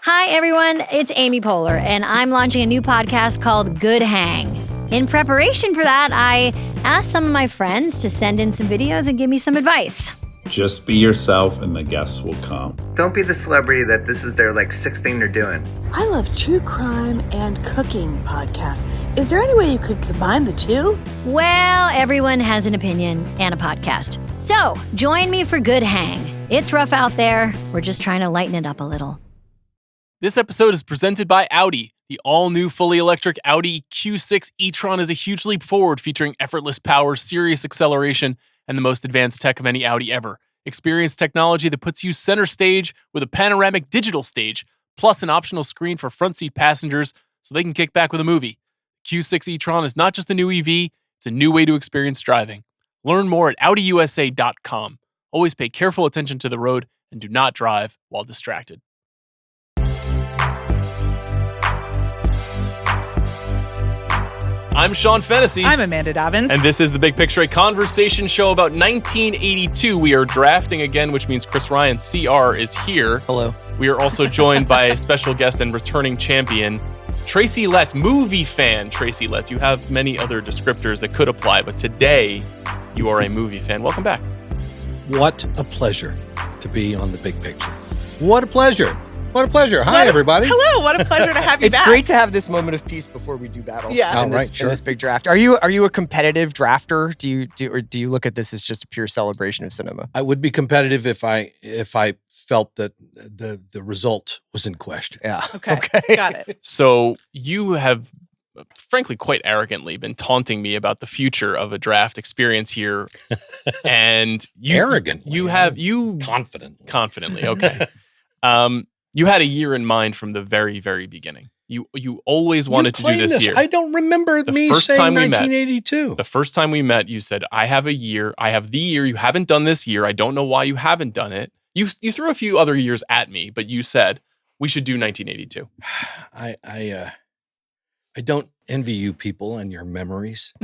Hi, everyone. It's Amy Poehler, and I'm launching a new podcast called Good Hang. In preparation for that, I asked some of my friends to send in some videos and give me some advice. Just be yourself and the guests will come. Don't be the celebrity that this is their sixth thing they're doing. I love true crime and cooking podcasts. Is there any way you could combine the two? Well, everyone has an opinion and a podcast. So join me for Good Hang. It's rough out there. We're just trying to lighten it up a little. This episode is presented by Audi. The all-new fully electric Audi Q6 e-tron is a huge leap forward, featuring effortless power, serious acceleration, and the most advanced tech of any Audi ever. Experience technology that puts you center stage with a panoramic digital stage, plus an optional screen for front seat passengers so they can kick back with a movie. Q6 e-tron is not just a new EV, it's a new way to experience driving. Learn more at AudiUSA.com. Always pay careful attention to the road and do not drive while distracted. I'm Sean Fennessey. I'm Amanda Dobbins. And this is The Big Picture, a conversation show about 1982. We are drafting again, which means Chris Ryan, CR, is here. Hello. We are also joined by a special guest and returning champion, Tracy Letts, movie fan Tracy Letts. You have many other descriptors that could apply, but today you are a movie fan. Welcome back. What a pleasure to be on The Big Picture. What a pleasure. What a pleasure. Hi, everybody. Hello. What a pleasure to have you It's back. great to have this moment of peace before we do battle. Yeah. In this big draft. Are you a competitive drafter? Or do you look at this as just a pure celebration of cinema? I would be competitive if I felt that the result was in question. Yeah. Okay. Got it. So you have, frankly, quite arrogantly been taunting me about the future of a draft experience here. And Arrogantly. Confidently, okay. You had a year in mind from the very, very beginning. You always wanted to do this year. I don't remember me saying 1982. The first time we met, you said, I have the year you haven't done this year. I don't know why you haven't done it. You threw a few other years at me, but you said, we should do 1982. I don't envy you people and your memories.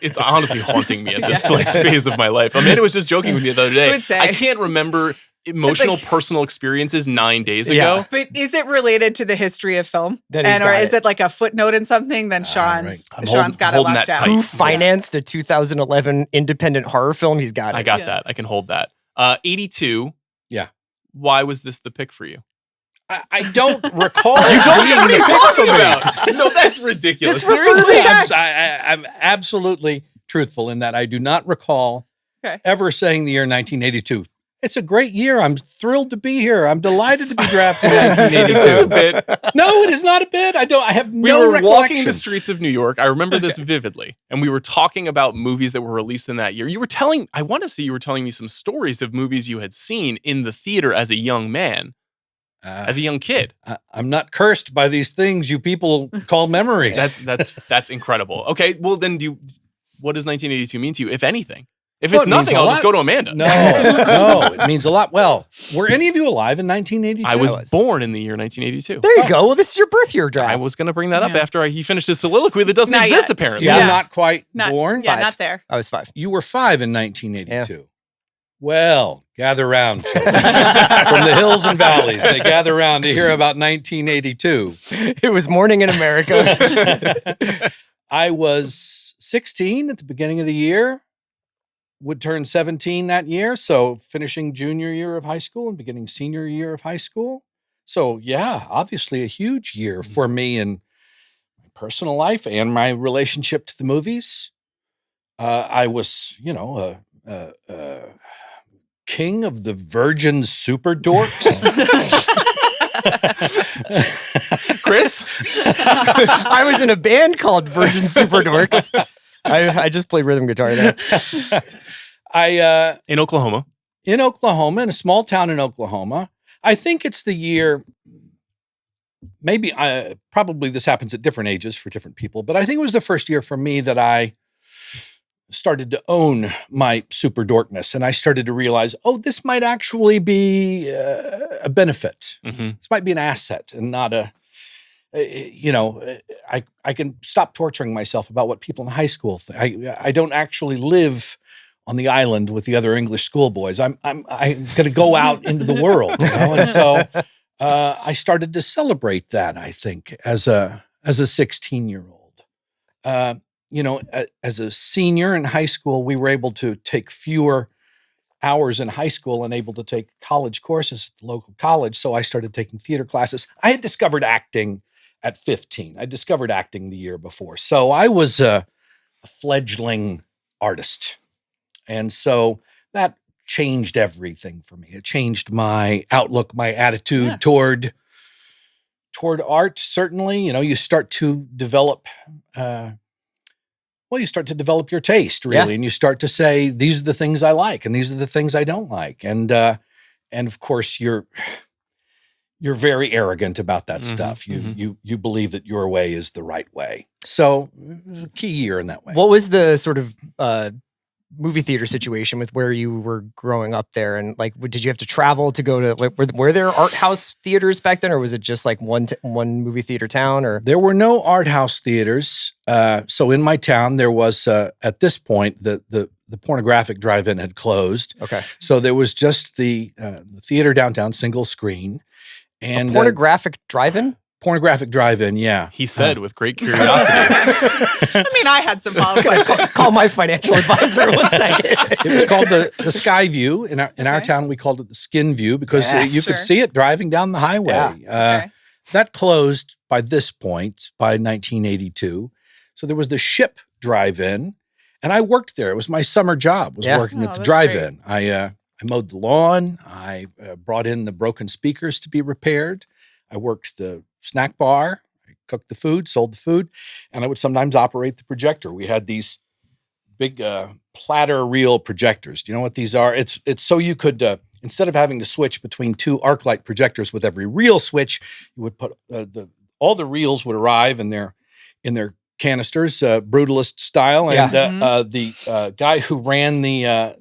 It's honestly haunting me at this phase of my life. Amanda was just joking with me the other day. I can't remember emotional personal experiences 9 days ago. But is it related to the history of film? Or is it like a footnote in something? Then Sean's got it locked down. Who financed a 2011 independent horror film? He's got it. I got that. I can hold that. 82. Yeah. Why was this the pick for you? I don't recall. You don't know what are you talking about? No, that's ridiculous. Just refer to the text. I'm absolutely truthful in that I do not recall ever saying the year 1982. It's a great year. I'm thrilled to be here. I'm delighted to be drafted in 1982. This is a bit. No, it is not a bit. I have no We were recollection. walking the streets of New York. I remember this vividly. And we were talking about movies that were released in that year. You were telling me some stories of movies you had seen in the theater as a young man, as a young kid. I'm not cursed by these things you people call memories. That's incredible. Okay, well then what does 1982 mean to you, if anything? If it's nothing, I'll just go to Amanda. No, it means a lot. Well, were any of you alive in 1982? I was born in the year 1982. There you go. Well, this is your birth year draft. I was going to bring that up after he finished his soliloquy that doesn't exist, apparently. You were not quite born? Yeah, not there. I was 5. You were 5 in 1982. Yeah. Well, gather round, children. From the hills and valleys, they gather round to hear about 1982. It was morning in America. I was 16 at the beginning of the year. Would turn 17 that year, so finishing junior year of high school and beginning senior year of high school. So yeah, obviously a huge year for me in my personal life and my relationship to the movies. I was, king of the virgin super dorks. Chris? I was in a band called Virgin Super Dorks. I just play rhythm guitar there. In Oklahoma. In Oklahoma, in a small town in Oklahoma. I think it's the year, probably this happens at different ages for different people, but I think it was the first year for me that I started to own my super dorkness. And I started to realize, this might actually be a benefit. Mm-hmm. This might be an asset and not I can stop torturing myself about what people in high school think. I don't actually live on the island with the other English schoolboys. I'm going to go out into the world, And so I started to celebrate that, I think, as a 16-year-old. As a senior in high school, we were able to take fewer hours in high school and able to take college courses at the local college. So I started taking theater classes. I had discovered acting at 15. I discovered acting the year before. So I was a fledgling artist. And so that changed everything for me. It changed my outlook, my attitude toward art. Certainly, you start to develop, you start to develop your taste, really, and you start to say, these are the things I like, and these are the things I don't like, and of course, you're very arrogant about that stuff. You believe that your way is the right way. So it was a key year in that way. What was the sort of movie theater situation with where you were growing up there? And like, did you have to travel to go to, like, were there art house theaters back then, or was it just like one movie theater town? Or there were no art house theaters. So in my town, there was, at this point, the pornographic drive-in had closed. Okay. So there was just the theater downtown, single screen. And a pornographic drive-in? Pornographic drive-in, yeah. He said with great curiosity. I mean, I had some follow-up questions. Call my financial advisor 1 second. It was called the Sky View. In our town, we called it the Skin View because you could see it driving down the highway. Yeah. That closed by this point, by 1982. So there was the Ship drive-in, and I worked there. It was my summer job, working at the drive-in. I mowed the lawn. I brought in the broken speakers to be repaired. I worked the snack bar. I cooked the food, sold the food, and I would sometimes operate the projector. We had these big platter reel projectors. Do you know what these are? It's so you could, instead of having to switch between two arc light projectors with every reel switch, you would put all the reels would arrive in their canisters, brutalist style, and the guy who ran the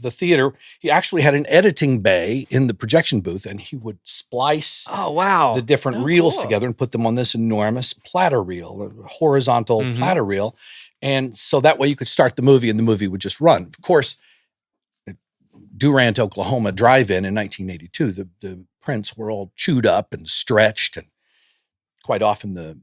theater, he actually had an editing bay in the projection booth, and he would splice the different reels together and put them on this enormous platter reel, a horizontal platter reel, and so that way you could start the movie and the movie would just run. Of course, at Durant, Oklahoma drive-in in 1982, the prints were all chewed up and stretched, and quite often the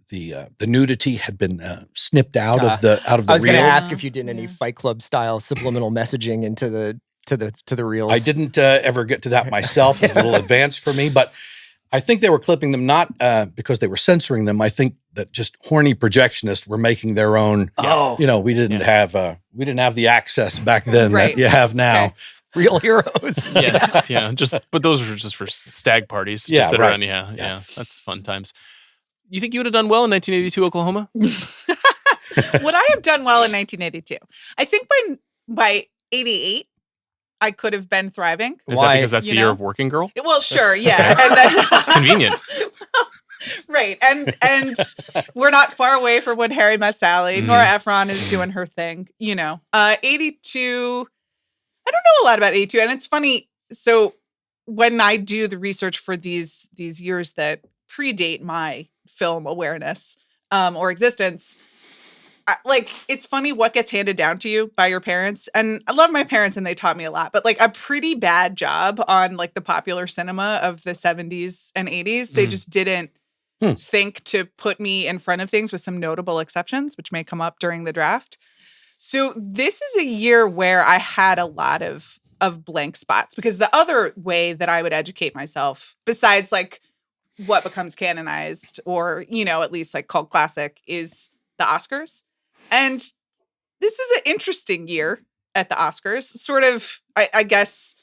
nudity had been snipped out of the reels. I was going to ask if you did any Fight Club style subliminal messaging into the reels. I didn't ever get to that myself. It was a little advanced for me, but I think they were clipping them not because they were censoring them. I think that just horny projectionists were making their own. We didn't have the access back then that you have now. Okay. Real heroes. Yes, but those were just for stag parties. Just sit around. Yeah. That's fun times. You think you would have done well in 1982 Oklahoma? Would I have done well in 1982? I think by 88, I could have been thriving. Is that because that's the year of Working Girl? Well, sure, yeah. And then, it's convenient. Right. And we're not far away from when Harry Met Sally. Nora Ephron is doing her thing, 82. I don't know a lot about 82. And it's funny. So when I do the research for these years that predate my film awareness or existence, it's funny what gets handed down to you by your parents. And I love my parents and they taught me a lot, but a pretty bad job on the popular cinema of the 70s and 80s. They just didn't think to put me in front of things, with some notable exceptions, which may come up during the draft. So this is a year where I had a lot of blank spots, because the other way that I would educate myself, besides what becomes canonized or, at least cult classic, is the Oscars. And this is an interesting year at the Oscars, sort of, I guess,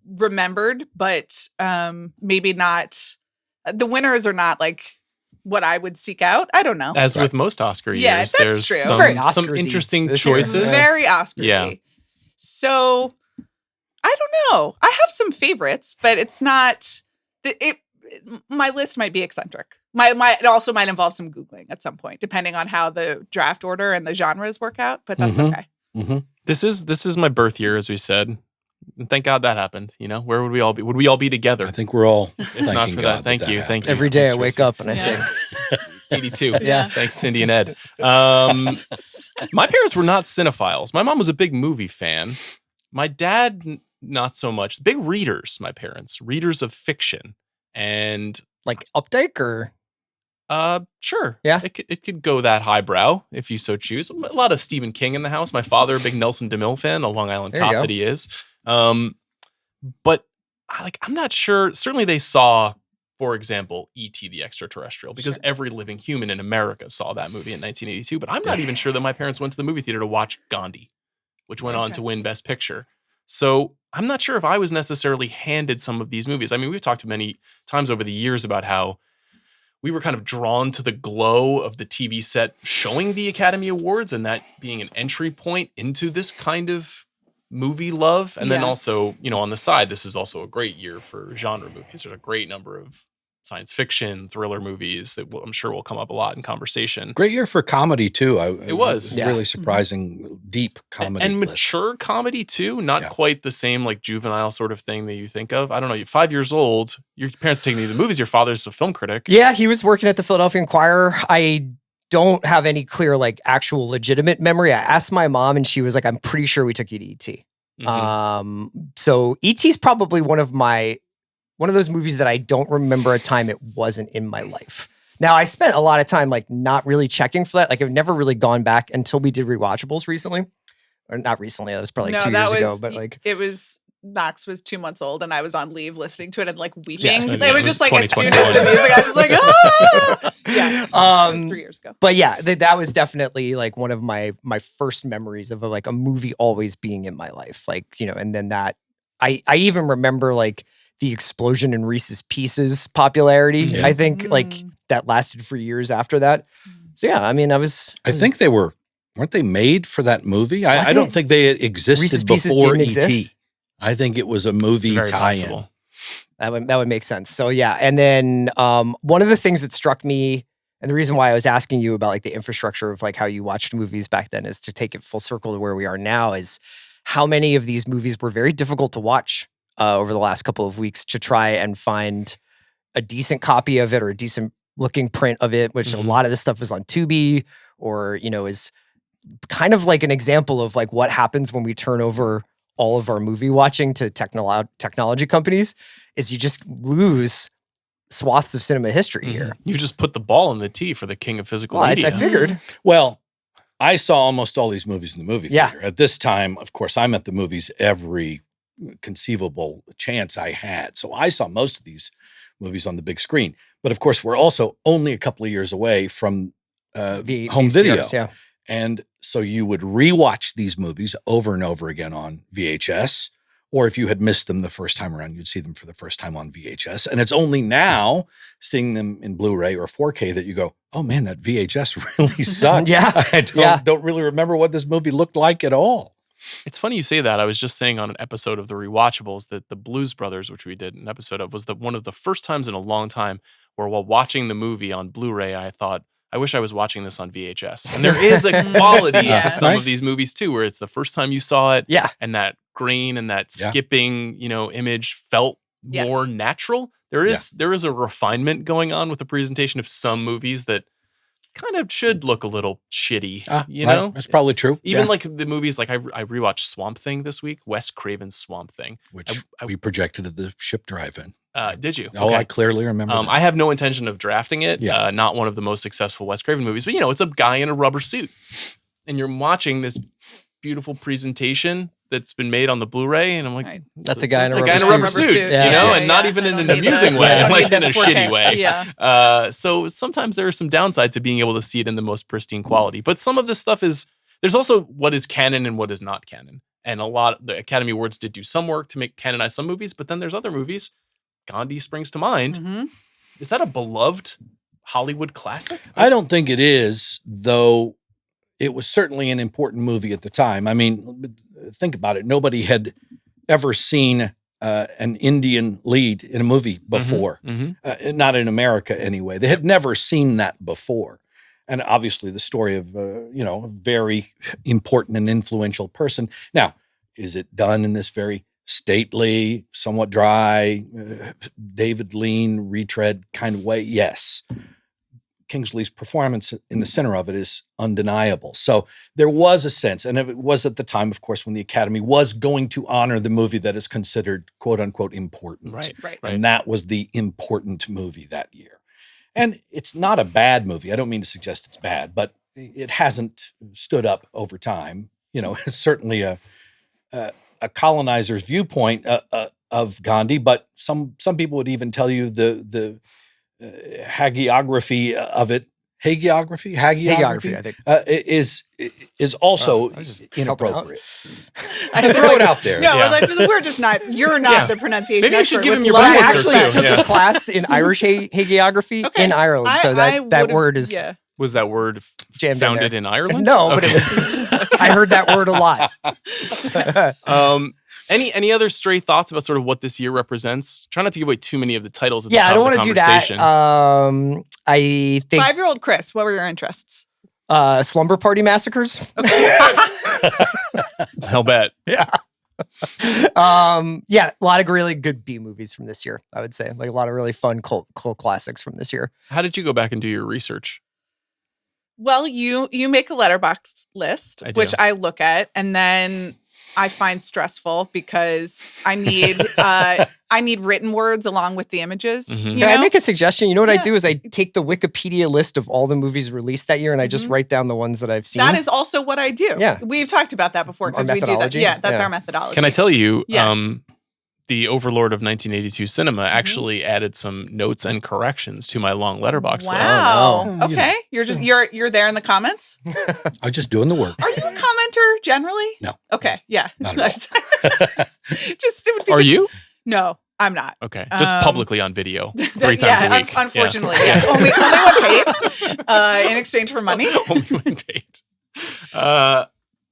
remembered, but maybe not. The winners are not what I would seek out. I don't know. As with most Oscar years, that's there's true. Some interesting choices. Very Oscar-y. Yeah. So, I don't know. I have some favorites, but it's not... My list might be eccentric. It also might involve some Googling at some point, depending on how the draft order and the genres work out, but that's okay. Mm-hmm. This is my birth year, as we said. And thank God that happened. Where would we all be? Would we all be together? I think we're all if not for that. Thank you. Every day I wake up and I say 82. Yeah. Thanks, Cindy and Ed. My parents were not cinephiles. My mom was a big movie fan. My dad, not so much. Big readers, my parents. Readers of fiction. And Like Updike or? sure. Yeah. It could go that highbrow if you so choose. A lot of Stephen King in the house. My father, a big Nelson DeMille fan, a Long Island There you cop go. that he is. But I'm not sure. Certainly they saw, for example, E.T. the Extraterrestrial, because every living human in America saw that movie in 1982. But I'm not even sure that my parents went to the movie theater to watch Gandhi, which went on to win Best Picture. So I'm not sure if I was necessarily handed some of these movies. I mean, we've talked many times over the years about how we were kind of drawn to the glow of the TV set showing the Academy Awards and that being an entry point into this kind of movie love. And then also, on the side, this is also a great year for genre movies. There's a great number of science fiction, thriller movies that I'm sure will come up a lot in conversation. Great year for comedy too. It was. Really surprising, deep comedy. And list. mature comedy too, not quite the same like juvenile sort of thing that you think of. I don't know, you're 5 years old, your parents taking you to the movies, your father's a film critic. Yeah, he was working at the Philadelphia Inquirer. I don't have any clear, like, actual legitimate memory. I asked my mom and she was like, I'm pretty sure we took you to E.T. So E.T.'s probably one of those movies that I don't remember a time it wasn't in my life. Now, I spent a lot of time like not really checking for that. Like I've never really gone back until we did rewatchables recently. Or not recently, that was probably 2 years ago. But like it was Max was 2 months old and I was on leave listening to it and like weeping. Yeah, It was just like as soon as the music, I was just like, yeah. It was 3 years ago. But yeah, that was definitely like one of my first memories of a movie always being in my life. Like, and then that I even remember like the explosion in Reese's Pieces popularity. Yeah. I think like that lasted for years after that. So yeah, I mean, I think they weren't they made for that movie? I don't think they existed Reese's Pieces before didn't E.T. exist? I think it was a movie very tie-in. possible. That would make sense. So yeah, and then one of the things that struck me, and the reason why I was asking you about like the infrastructure of like how you watched movies back then, is to take it full circle to where we are now, is how many of these movies were very difficult to watch over the last couple of weeks to try and find a decent copy of it or a decent looking print of it, which a lot of this stuff is on Tubi or, is kind of like an example of like what happens when we turn over all of our movie watching to technology companies, is you just lose swaths of cinema history here. You just put the ball in the tee for the king of physical media. I figured. Well, I saw almost all these movies in the movie Yeah. theater. At this time, of course, I'm at the movies every conceivable chance I had. So I saw most of these movies on the big screen. But of course, we're also only a couple of years away from home video. Yeah. And so you would rewatch these movies over and over again on VHS, or if you had missed them the first time around, you'd see them for the first time on VHS. And it's only now, seeing them in Blu-ray or 4K, that you go, oh man, that VHS really sucked. Yeah. I don't really remember what this movie looked like at all. It's funny you say that. I was just saying on an episode of the Rewatchables that the Blues Brothers, which we did an episode of, was one of the first times in a long time where while watching the movie on Blu-ray, I thought, I wish I was watching this on VHS. And there is a quality to some of these movies too, where it's the first time you saw it, and that grain and that skipping, image felt more natural. There is a refinement going on with the presentation of some movies that kind of should look a little shitty, know? That's probably true. Even like the movies, like I rewatched Swamp Thing this week, Wes Craven's Swamp Thing. Which we projected at the ship drive-in. Did you? Oh, Okay. I clearly remember that. I have no intention of drafting it. Yeah. Not one of the most successful Wes Craven movies, but it's a guy in a rubber suit. And you're watching this beautiful presentation that's been made on the Blu-ray, and I'm like, That's a guy in a rubber suit, and not even in an amusing way, like in a shitty way. Yeah. So sometimes there are some downsides to being able to see it in the most pristine quality. But some of this stuff there's also what is canon and what is not canon. And the Academy Awards did do some work to canonize some movies, but then there's other movies. Gandhi springs to mind. Mm-hmm. Is that a beloved Hollywood classic? I don't think it is, though it was certainly an important movie at the time. I mean, think about it. Nobody had ever seen an Indian lead in a movie before, not in America anyway. They had never seen that before. And obviously the story of, a very important and influential person. Now, is it done in this very stately, somewhat dry, David Lean retread kind of way? Yes. Kingsley's performance in the center of it is undeniable. So there was a sense, and it was at the time, of course, when the Academy was going to honor the movie that is considered quote unquote important. Right. And that was the important movie that year. And it's not a bad movie. I don't mean to suggest it's bad, but it hasn't stood up over time. It's certainly a colonizer's viewpoint of Gandhi, but some people would even tell you the hagiography, I think, is also inappropriate. I throw it out there. No, we're just not. You're not the pronunciation. Maybe I should expert give him with your love. I Pulitzer actually too. took a class in Irish hagiography in Ireland, so that word is Was that word jammed founded in in Ireland? No, but it was. I heard that word a lot. Any other stray thoughts about sort of what this year represents? Try not to give away too many of the titles at the Yeah, top I don't of the want to do that. conversation. I think 5-year-old Chris, what were your interests? slumber party massacres. I'll bet. Yeah. A lot of really good B movies from this year, I would say. Like a lot of really fun cult classics from this year. How did you go back and do your research? Well, you make a letterbox list, which I look at, and then I find stressful because I need written words along with the images. Mm-hmm. Can I make a suggestion? You know what I do is I take the Wikipedia list of all the movies released that year and I just write down the ones that I've seen. That is also what I do. Yeah. We've talked about that before because we do that. methodology? Yeah, that's Yeah. our methodology. Can I tell you, Yes. the overlord of 1982 cinema actually added some notes and corrections to my long letterbox list. Wow. Oh, no. Okay. You're there in the comments? I'm just doing the work. Are you a commenter generally? No. Okay. Yeah. Not at all. Just it would be Are you? No, I'm not. Okay. Just publicly on video 3 times Yeah, a week. unfortunately, yes. Only when paid in exchange for money. Only when paid.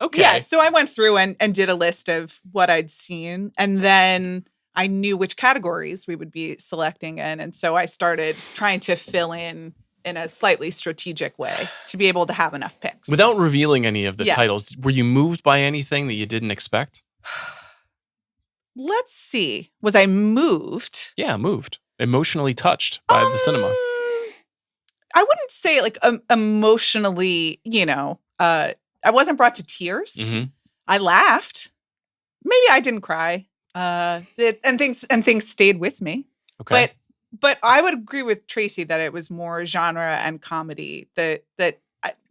Okay. Yeah, so I went through and did a list of what I'd seen, and then I knew which categories we would be selecting in, and so I started trying to fill in a slightly strategic way to be able to have enough picks. Without revealing any of the Yes. titles, were you moved by anything that you didn't expect? Let's see. Was I moved? Yeah, moved. Emotionally touched by the cinema. I wouldn't say like emotionally, I wasn't brought to tears. Mhm. I laughed. Maybe I didn't cry. And things stayed with me. Okay. But I would agree with Tracy that it was more genre and comedy.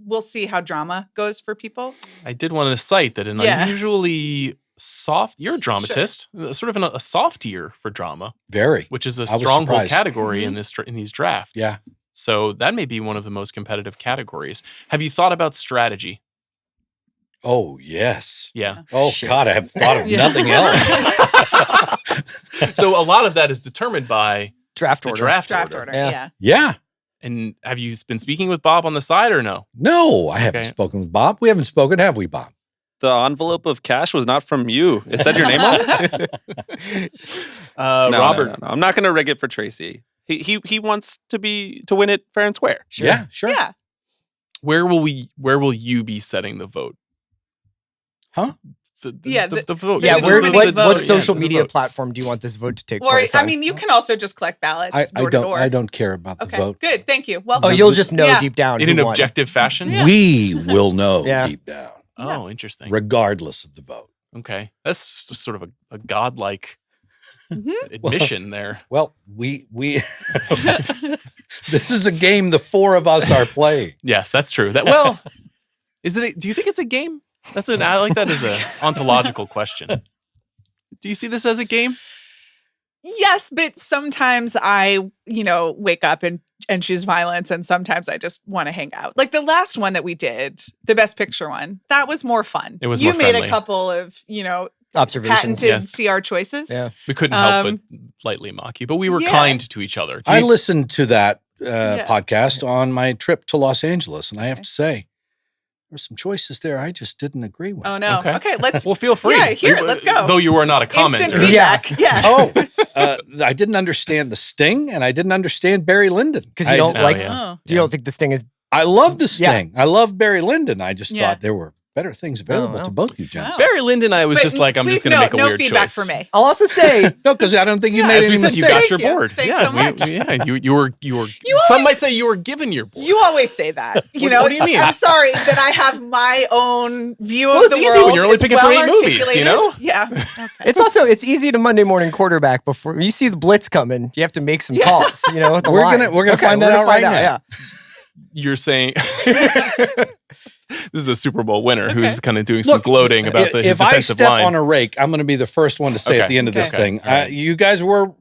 We'll see how drama goes for people. I did want to cite that an Yeah. unusually soft, you're a dramatist, sort of a soft year for drama, Very. which is a was stronghold surprised. category in these drafts. Yeah. So that may be one of the most competitive categories. Have you thought about strategy? Oh, yes. Yeah. Oh, God, I have thought of nothing else. So a lot of that is determined by Draft the order. draft Draft order. order. Yeah. Yeah. And have you been speaking with Bob on the side or no? No, I haven't Okay. spoken with Bob. We haven't spoken, have we, Bob? The envelope of cash was not from you. It said your name on it? No, Robert. no. I'm not going to rig it for Tracy. He wants to win it fair and square. Yeah, sure. Yeah. Where will you be setting the vote? Huh? The The vote. Yeah, determining vote. what social the media vote. platform do you want this vote to take Or, place on? I mean, you can also just collect ballots I door to door. don't care about the Okay, vote. good. Thank you. Welcome. you'll just know Yeah. deep down In who an won. objective fashion? Yeah. We will know Yeah. deep down, Oh, interesting. regardless of the vote. Okay. That's sort of a godlike admission there. Well, we this is a game the four of us are playing. Yes, that's true. Do you think it's a game? I like that as a ontological question. Do you see this as a game? Yes, but sometimes I, wake up and choose violence, and sometimes I just want to hang out. Like the last one that we did, the Best Picture one, that was more fun. It was you more made friendly. a couple of, Observations. patented Yes. CR choices. Yeah. We couldn't help but lightly mock you, but we were Yeah. kind to each other. I listened to that Yeah. podcast on my trip to Los Angeles, and I have to say, there were some choices there I just didn't agree with. Oh no. Okay. Okay, let's. Well, feel free. Yeah, hear it. Let's go. Though you were not a Instant commenter. feedback. Yeah. Oh, I didn't understand The Sting, and I didn't understand Barry Lyndon. Because you don't Oh, like. yeah. Oh. You don't think this thing is. I love The Yeah. Sting. I love Barry Lyndon. I just Yeah. thought there were better things available to both you gents. Barry Lyndon, I was But just like, I'm just please going to make a no weird feedback choice. for me. I'll also say, No, because I don't think you made As any we said, you mistakes. got your board. Thanks so much. You were. Some always- might say you were given your board. You always say that. You know, what do you mean? I'm sorry that I have my own view Well, of it's the easy world. when you're only It's picking for 8 movies, you articulated. know? Yeah. it's easy to Monday morning quarterback before you see the blitz coming. You have to make some calls. You know, with the We're line. gonna find that out right now. Yeah. You're saying this is a Super Bowl winner who's kind of doing some gloating about his if I defensive step line. on a rake, I'm going to be the first one to say at the end of this thing, All right. you guys won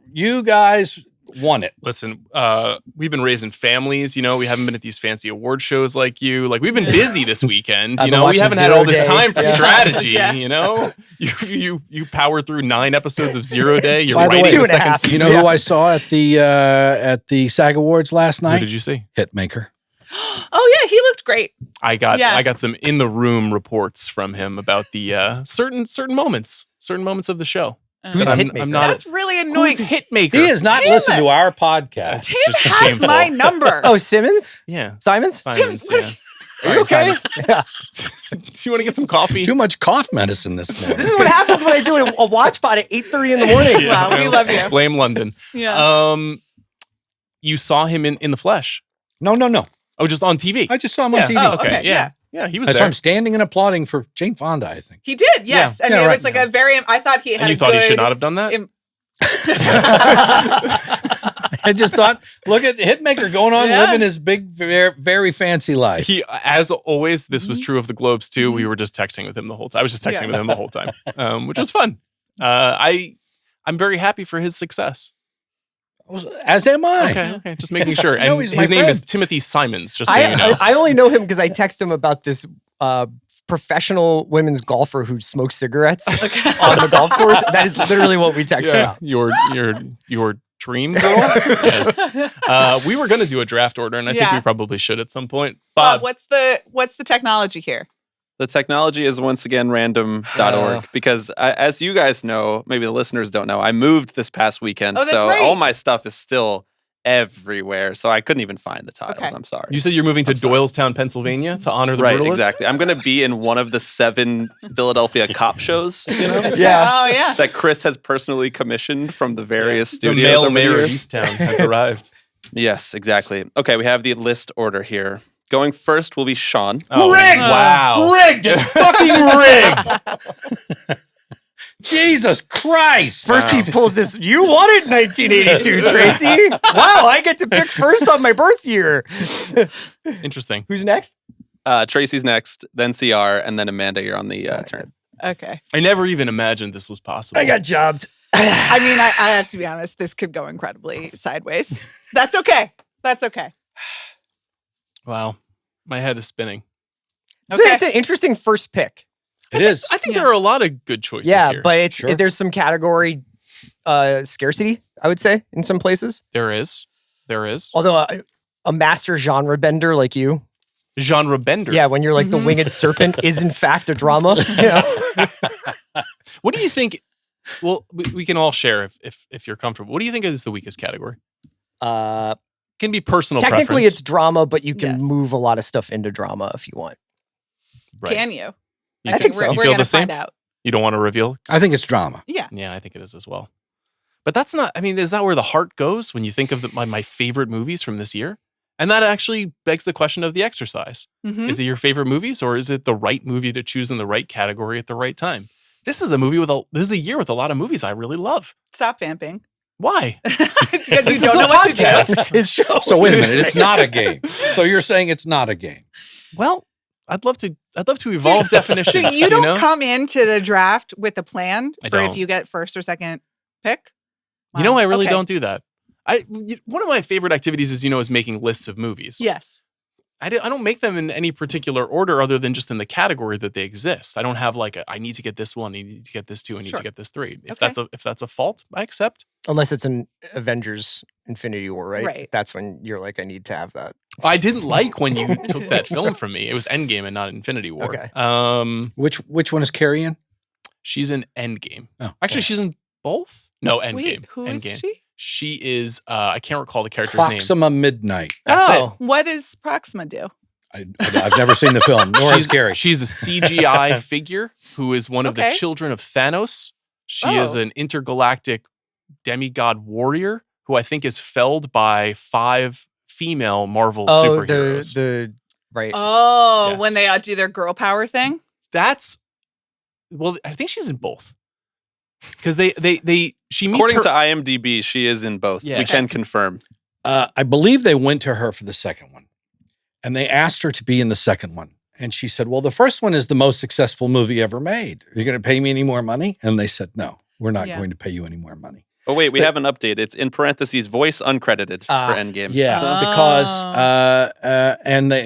it. Listen, we've been raising families. You know, we haven't been at these fancy award shows like you. Like we've been busy this weekend. I've You been know, we watching haven't had Zero all this Day. time for Yeah. strategy. Yeah. You know, you powered through 9 episodes of Zero Day. You're By the way, writing the 2.5. second season. You know who I saw at the SAG Awards last Who night? did you see? Hitmaker. Oh yeah, he looked great. I got Yeah. some in the room reports from him about the certain moments of the show. Who's I'm Hitmaker? not That's really annoying. Who's Hitmaker? He has not listened to our podcast. It's Tim just has shameful. my number. Oh, Simmons? Yeah, Simons? Simons, what- yeah. Are you okay? Yeah. Do you want to get some coffee? Too much cough medicine this morning. This is what happens when I do a watch pod at 8:30 in the morning. Wow, we love you. Blame London. Yeah. You saw him in the flesh. No. Oh, just on TV. I just saw him on TV. Oh, Okay, okay, yeah. yeah. He was I saw there. him standing and applauding for Jane Fonda, I think. He did, yes. Yeah. And Yeah, it right. was like a very, I thought he had And you a thought good, he should not have done that? I just thought, look at Hitmaker going on Yeah. living his big, very, very fancy life. He, as always, this Mm-hmm. was true of the Globes too. We were just texting with him the whole time. I was just texting with him the whole time, which was fun. I'm very happy for his success. As am I. Okay. Just making sure. No, And he's my his name is friend. Timothy Simons, just so you know. I only know him because I text him about this professional women's golfer who smokes cigarettes on the golf course. That is literally what we text about. Your dream girl? Yes. We were going to do a draft order, and I think Yeah. we probably should at some point. Bob, what's the technology here? The technology is once again random.org because as you guys know, maybe the listeners don't know, I moved this past weekend. Oh, that's so right. all my stuff is still everywhere. So I couldn't even find the titles. Okay. I'm sorry. You said you're moving to Doylestown, Pennsylvania to honor the Right, brutalist? exactly. I'm going to be in one of the 7 Philadelphia cop shows, you know, Yeah. Oh, yeah. that Chris has personally commissioned from the various The studios. male over the mayor of years. Easttown has arrived. Yes, exactly. Okay, we have the list order here. Going first will be Sean. Oh, Rigged! wow. Rigged! It's fucking rigged! Jesus Christ! First he pulls this, you wanted 1982, Tracy. Wow, I get to pick first on my birth year. Interesting. Who's next? Tracy's next, then CR, and then Amanda, you're on the turn. Okay. I never even imagined this was possible. I got jobbed. I mean, I have to be honest, this could go incredibly sideways. That's okay. That's okay. Wow. My head is spinning. So it's an interesting first pick. It is. I think there are a lot of good choices Yeah, here. but Sure. there's some category scarcity, I would say, in some places. There is. Although a master genre bender like you. Genre bender. Yeah, when you're like the winged serpent is in fact a drama. Yeah. What do you think? Well, we can all share if you're comfortable. What do you think is the weakest category? Can be personal Technically, preference. it's drama, but you can Yes. move a lot of stuff into drama if you want. Right. Can you? You I think you we're feel going the to same? find out. You don't want to reveal? I think it's drama. Yeah. Yeah, I think it is as well. But that's not, I mean, is that where the heart goes when you think of my favorite movies from this year? And that actually begs the question of the exercise. Mhm. Is it your favorite movies, or is it the right movie to choose in the right category at the right time? This is a year with a lot of movies I really love. Stop vamping. Why? Because you This is don't a know what to do. podcast. His show. So wait a minute, it's not a game. So you're saying it's not a game. Well, I'd love to evolve definitions. So you don't know? come into the draft with a plan I for if don't. you get first or second pick? You know, Wow. I really Okay. don't do that. One of my favorite activities is making lists of movies. Yes. I don't make them in any particular order other than just in the category that they exist. I don't have like I need to get this one, I need to get this two, I need Sure. to get this three. If Okay. that's a fault, I accept. Unless it's an Avengers Infinity War, right? Right. That's when you're like, I need to have that. I didn't like when you took that film from me. It was Endgame and not Infinity War. Okay. Which one is Carrie in? She's in Endgame. Oh, Actually, she's in both. No, Endgame. Wait, who is Endgame. she? She is. I can't recall the character's name. Proxima Midnight. That's Oh. What does Proxima do? I've never seen the film, nor has Gary. She's a CGI figure who is one of the children of Thanos. She is an intergalactic demigod warrior who I think is felled by 5 female Marvel superheroes. Right. Oh, Yes. when they do their girl power thing? Well, I think she's in both. Because she meets According her. to IMDb, she is in both. Yeah. We can confirm. I believe they went to her for the second one, and they asked her to be in the second one. And she said, well, the first one is the most successful movie ever made. Are you going to pay me any more money? And they said, no, we're not going to pay you any more money. Oh, wait, we have an update. It's in parentheses, voice uncredited for Endgame. Yeah, because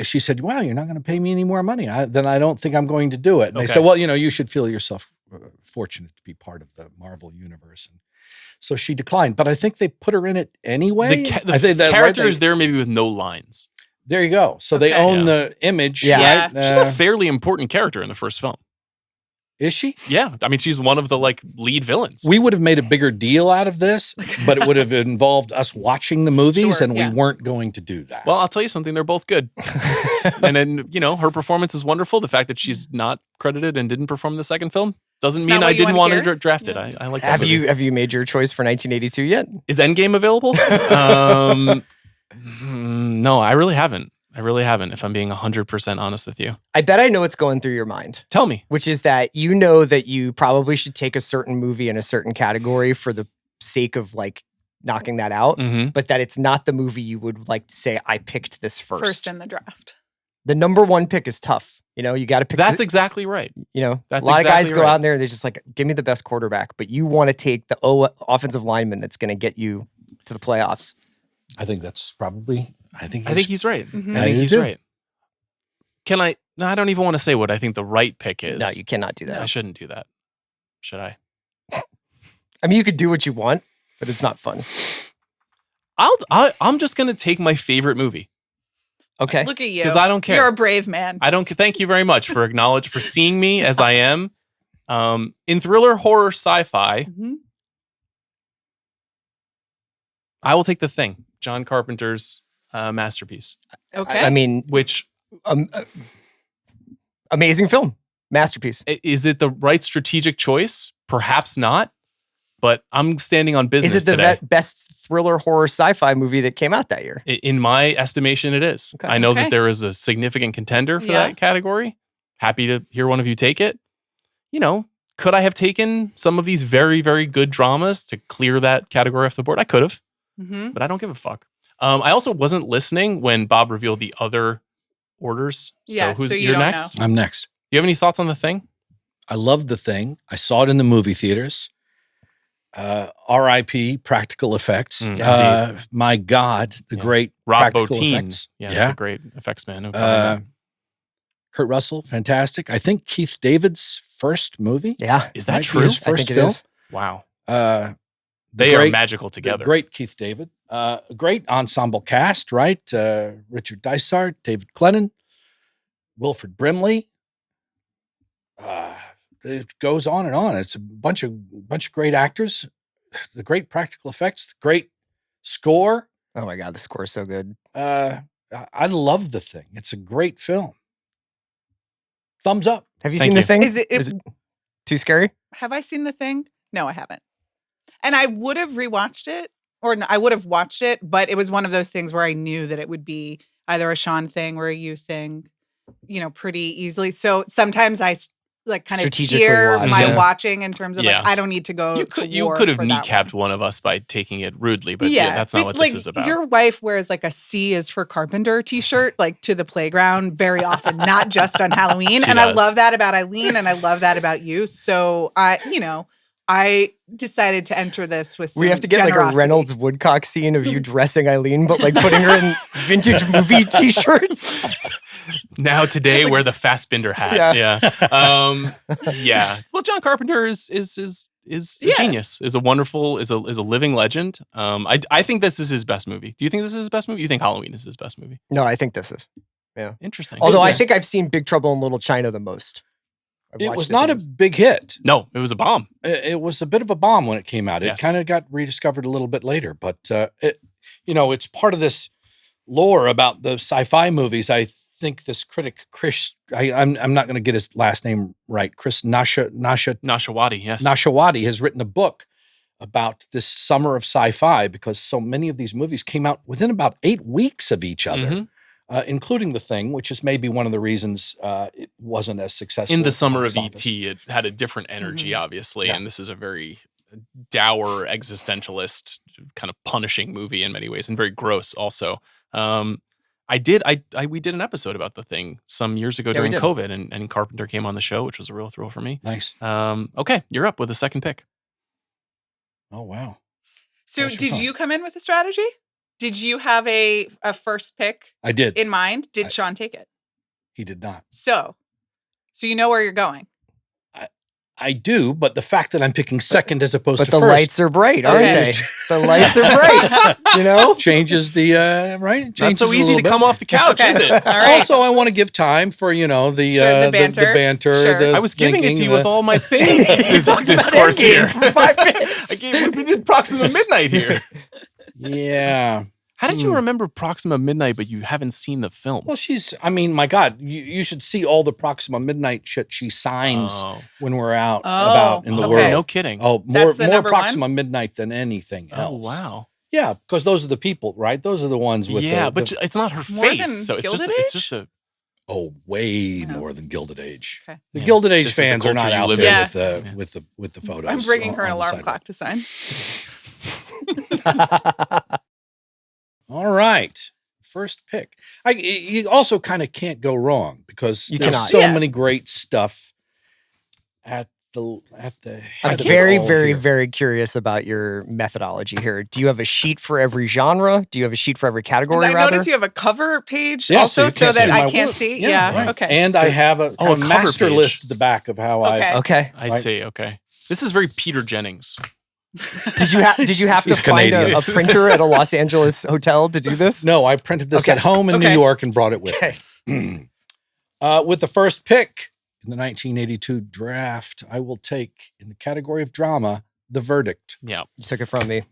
she said, well, you're not going to pay me any more money. Then I don't think I'm going to do it. And they said, well, you should feel yourself fortunate to be part of the Marvel universe. And so she declined. But I think they put her in it anyway. The character is there maybe with no lines. There you go. So they own the image. Yeah. Right? She's a fairly important character in the first film. Is she? Yeah. I mean, she's one of the lead villains. We would have made a bigger deal out of this, but it would have involved us watching the movies, and we weren't going to do that. Well, I'll tell you something. They're both good. And then, her performance is wonderful. The fact that she's not credited and didn't perform in the second film doesn't mean I didn't want to draft it. I like that movie. Have you made your choice for 1982 yet? Is Endgame available? No, I really haven't. If I'm being 100% honest with you. I bet I know what's going through your mind. Tell me. Which is that you know that you probably should take a certain movie in a certain category for the sake of knocking that out, but that it's not the movie you would like to say, I picked this first. First in the draft. The number one pick is tough. You got to pick. That's exactly right. That's a lot of guys go out there and they're just like, give me the best quarterback, but you want to take the offensive lineman that's going to get you to the playoffs. I think that's probably. I think he's right. Mm-hmm. I think he's right. Can I? No, I don't even want to say what I think the right pick is. No, you cannot do that. No, I shouldn't do that. Should I? I mean, you could do what you want, but it's not fun. I'm just gonna take my favorite movie. Okay. Look at you. Because I don't care. You're a brave man. I don't. Thank you very much for seeing me as I am. In thriller, horror, sci-fi, I will take The Thing, John Carpenter's masterpiece. Okay. I mean, which amazing film, masterpiece. Is it the right strategic choice? Perhaps not. But I'm standing on business. Is it the today. best thriller, horror, sci-fi movie that came out that year? In my estimation, it is. Okay. I know that there is a significant contender for that category. Happy to hear one of you take it. Could I have taken some of these very, very good dramas to clear that category off the board? I could have, but I don't give a fuck. I also wasn't listening when Bob revealed the other orders. Yeah, so you you're don't next? know. I'm next. You have any thoughts on The Thing? I loved The Thing. I saw it in the movie theaters. R.I.P. practical effects. My God, the great Rob practical Bottin. effects. The great effects man. Kurt Russell, fantastic. I think Keith David's first movie. Yeah. Is that true? His first film. Wow. They are magical together. Great Keith David. Great ensemble cast, right? Richard Dysart, David Clennon, Wilford Brimley. It goes on and on. It's a bunch of great actors, the great practical effects, the great score. Oh my God, the score is so good. I love The Thing. It's a great film. Thumbs up. Have you seen The Thing? Is it too scary? Have I seen The Thing? No, I haven't. And I would have rewatched it, or I would have watched it, but it was one of those things where I knew that it would be either a Sean thing or a you thing, pretty easily. So sometimes I kind of tier my watching in terms of I don't need to go. You could have kneecapped one of us by taking it rudely, but that's not what this is about. Your wife wears a C is for Carpenter t-shirt to the playground very often, not just on Halloween. And I love that about Eileen, and I love that about you. So I decided to enter this with some We have to get generosity. a Reynolds Woodcock scene of you dressing Eileen, but putting her in vintage movie t-shirts. Now today, wear the Fassbinder hat. Yeah. Well, John Carpenter is a genius. Is a wonderful. Is a living legend. I think this is his best movie. Do you think this is his best movie? You think Halloween is his best movie? No, I think this is. Yeah. Interesting. Although I think I've seen Big Trouble in Little China the most. It was not a big hit. No, it was a bomb. It was a bit of a bomb when it came out. It kind of got rediscovered a little bit later, but it's part of this lore about the sci-fi movies. I think this critic, Chris, I'm not going to get his last name right. Chris Nashawati, yes. Nashawati has written a book about this summer of sci-fi because so many of these movies came out within about 8 weeks of each other, including The Thing, which is maybe one of the reasons it wasn't as successful. In the at summer box of office. E.T., it had a different energy, obviously, Yeah. and this is a very dour existentialist kind of punishing movie in many ways, and very gross also. We did an episode about The Thing some years ago during did. COVID, and Carpenter came on the show, which was a real thrill for me. Nice. Okay, you're up with the second pick. Oh, wow. So That's did fun. you come in with a strategy? Did you have a first pick I did. in mind? Did Sean take it? He did not. So you know where you're going. I do, but the fact that I'm picking second as opposed But to the first lights are bright, aren't Okay. they? The lights are bright. You know? changes the right. Not Changes so a easy little to bit. come off the couch, Okay. is it? All right. Also, I want to give time for the Sure, the banter. the banter. Sure. the I was giving it to thinking, you with all my things. discourse here. For 5 minutes. We did Proxima Midnight here. Yeah. How did you remember Proxima Midnight, but you haven't seen the film? Well, my God, you should see all the Proxima Midnight shit she signs Oh. when we're out Oh, about in the okay. world. No kidding. Oh, That's the more number one? Proxima Midnight than anything Oh, else. wow. Yeah, because those are the people, right? Those are the ones with But it's not her More than face, so it's Gilded just a. way know. more than Gilded Age. Okay. The Yeah. Gilded Age This is the fans are not culture you out live there in. with the photos. I'm bringing her an on the alarm sidewalk. clock to sign. All right. First pick. You also kind of can't go wrong because You there's cannot. so Yeah. many great stuff at the I'm head of it very, all very, here. very curious about your methodology here. Do you have a sheet for every genre? Do you have a sheet for every category, I rather? notice you have a cover page Yeah, also you so can't that see I my can't work. see. Yeah, Yeah. right. Okay. And I have a Oh, a kind of cover master page. list at the back of how Okay. I've Okay. I Right. see. Okay. This is very Peter Jennings. Did you have to He's find Canadian. a printer at a Los Angeles hotel to do this? No, I printed this Okay. at home in New Okay. York and brought it with Okay. me. With the first pick in the 1982 draft, I will take, in the category of drama, The Verdict. Yeah. You took it from me.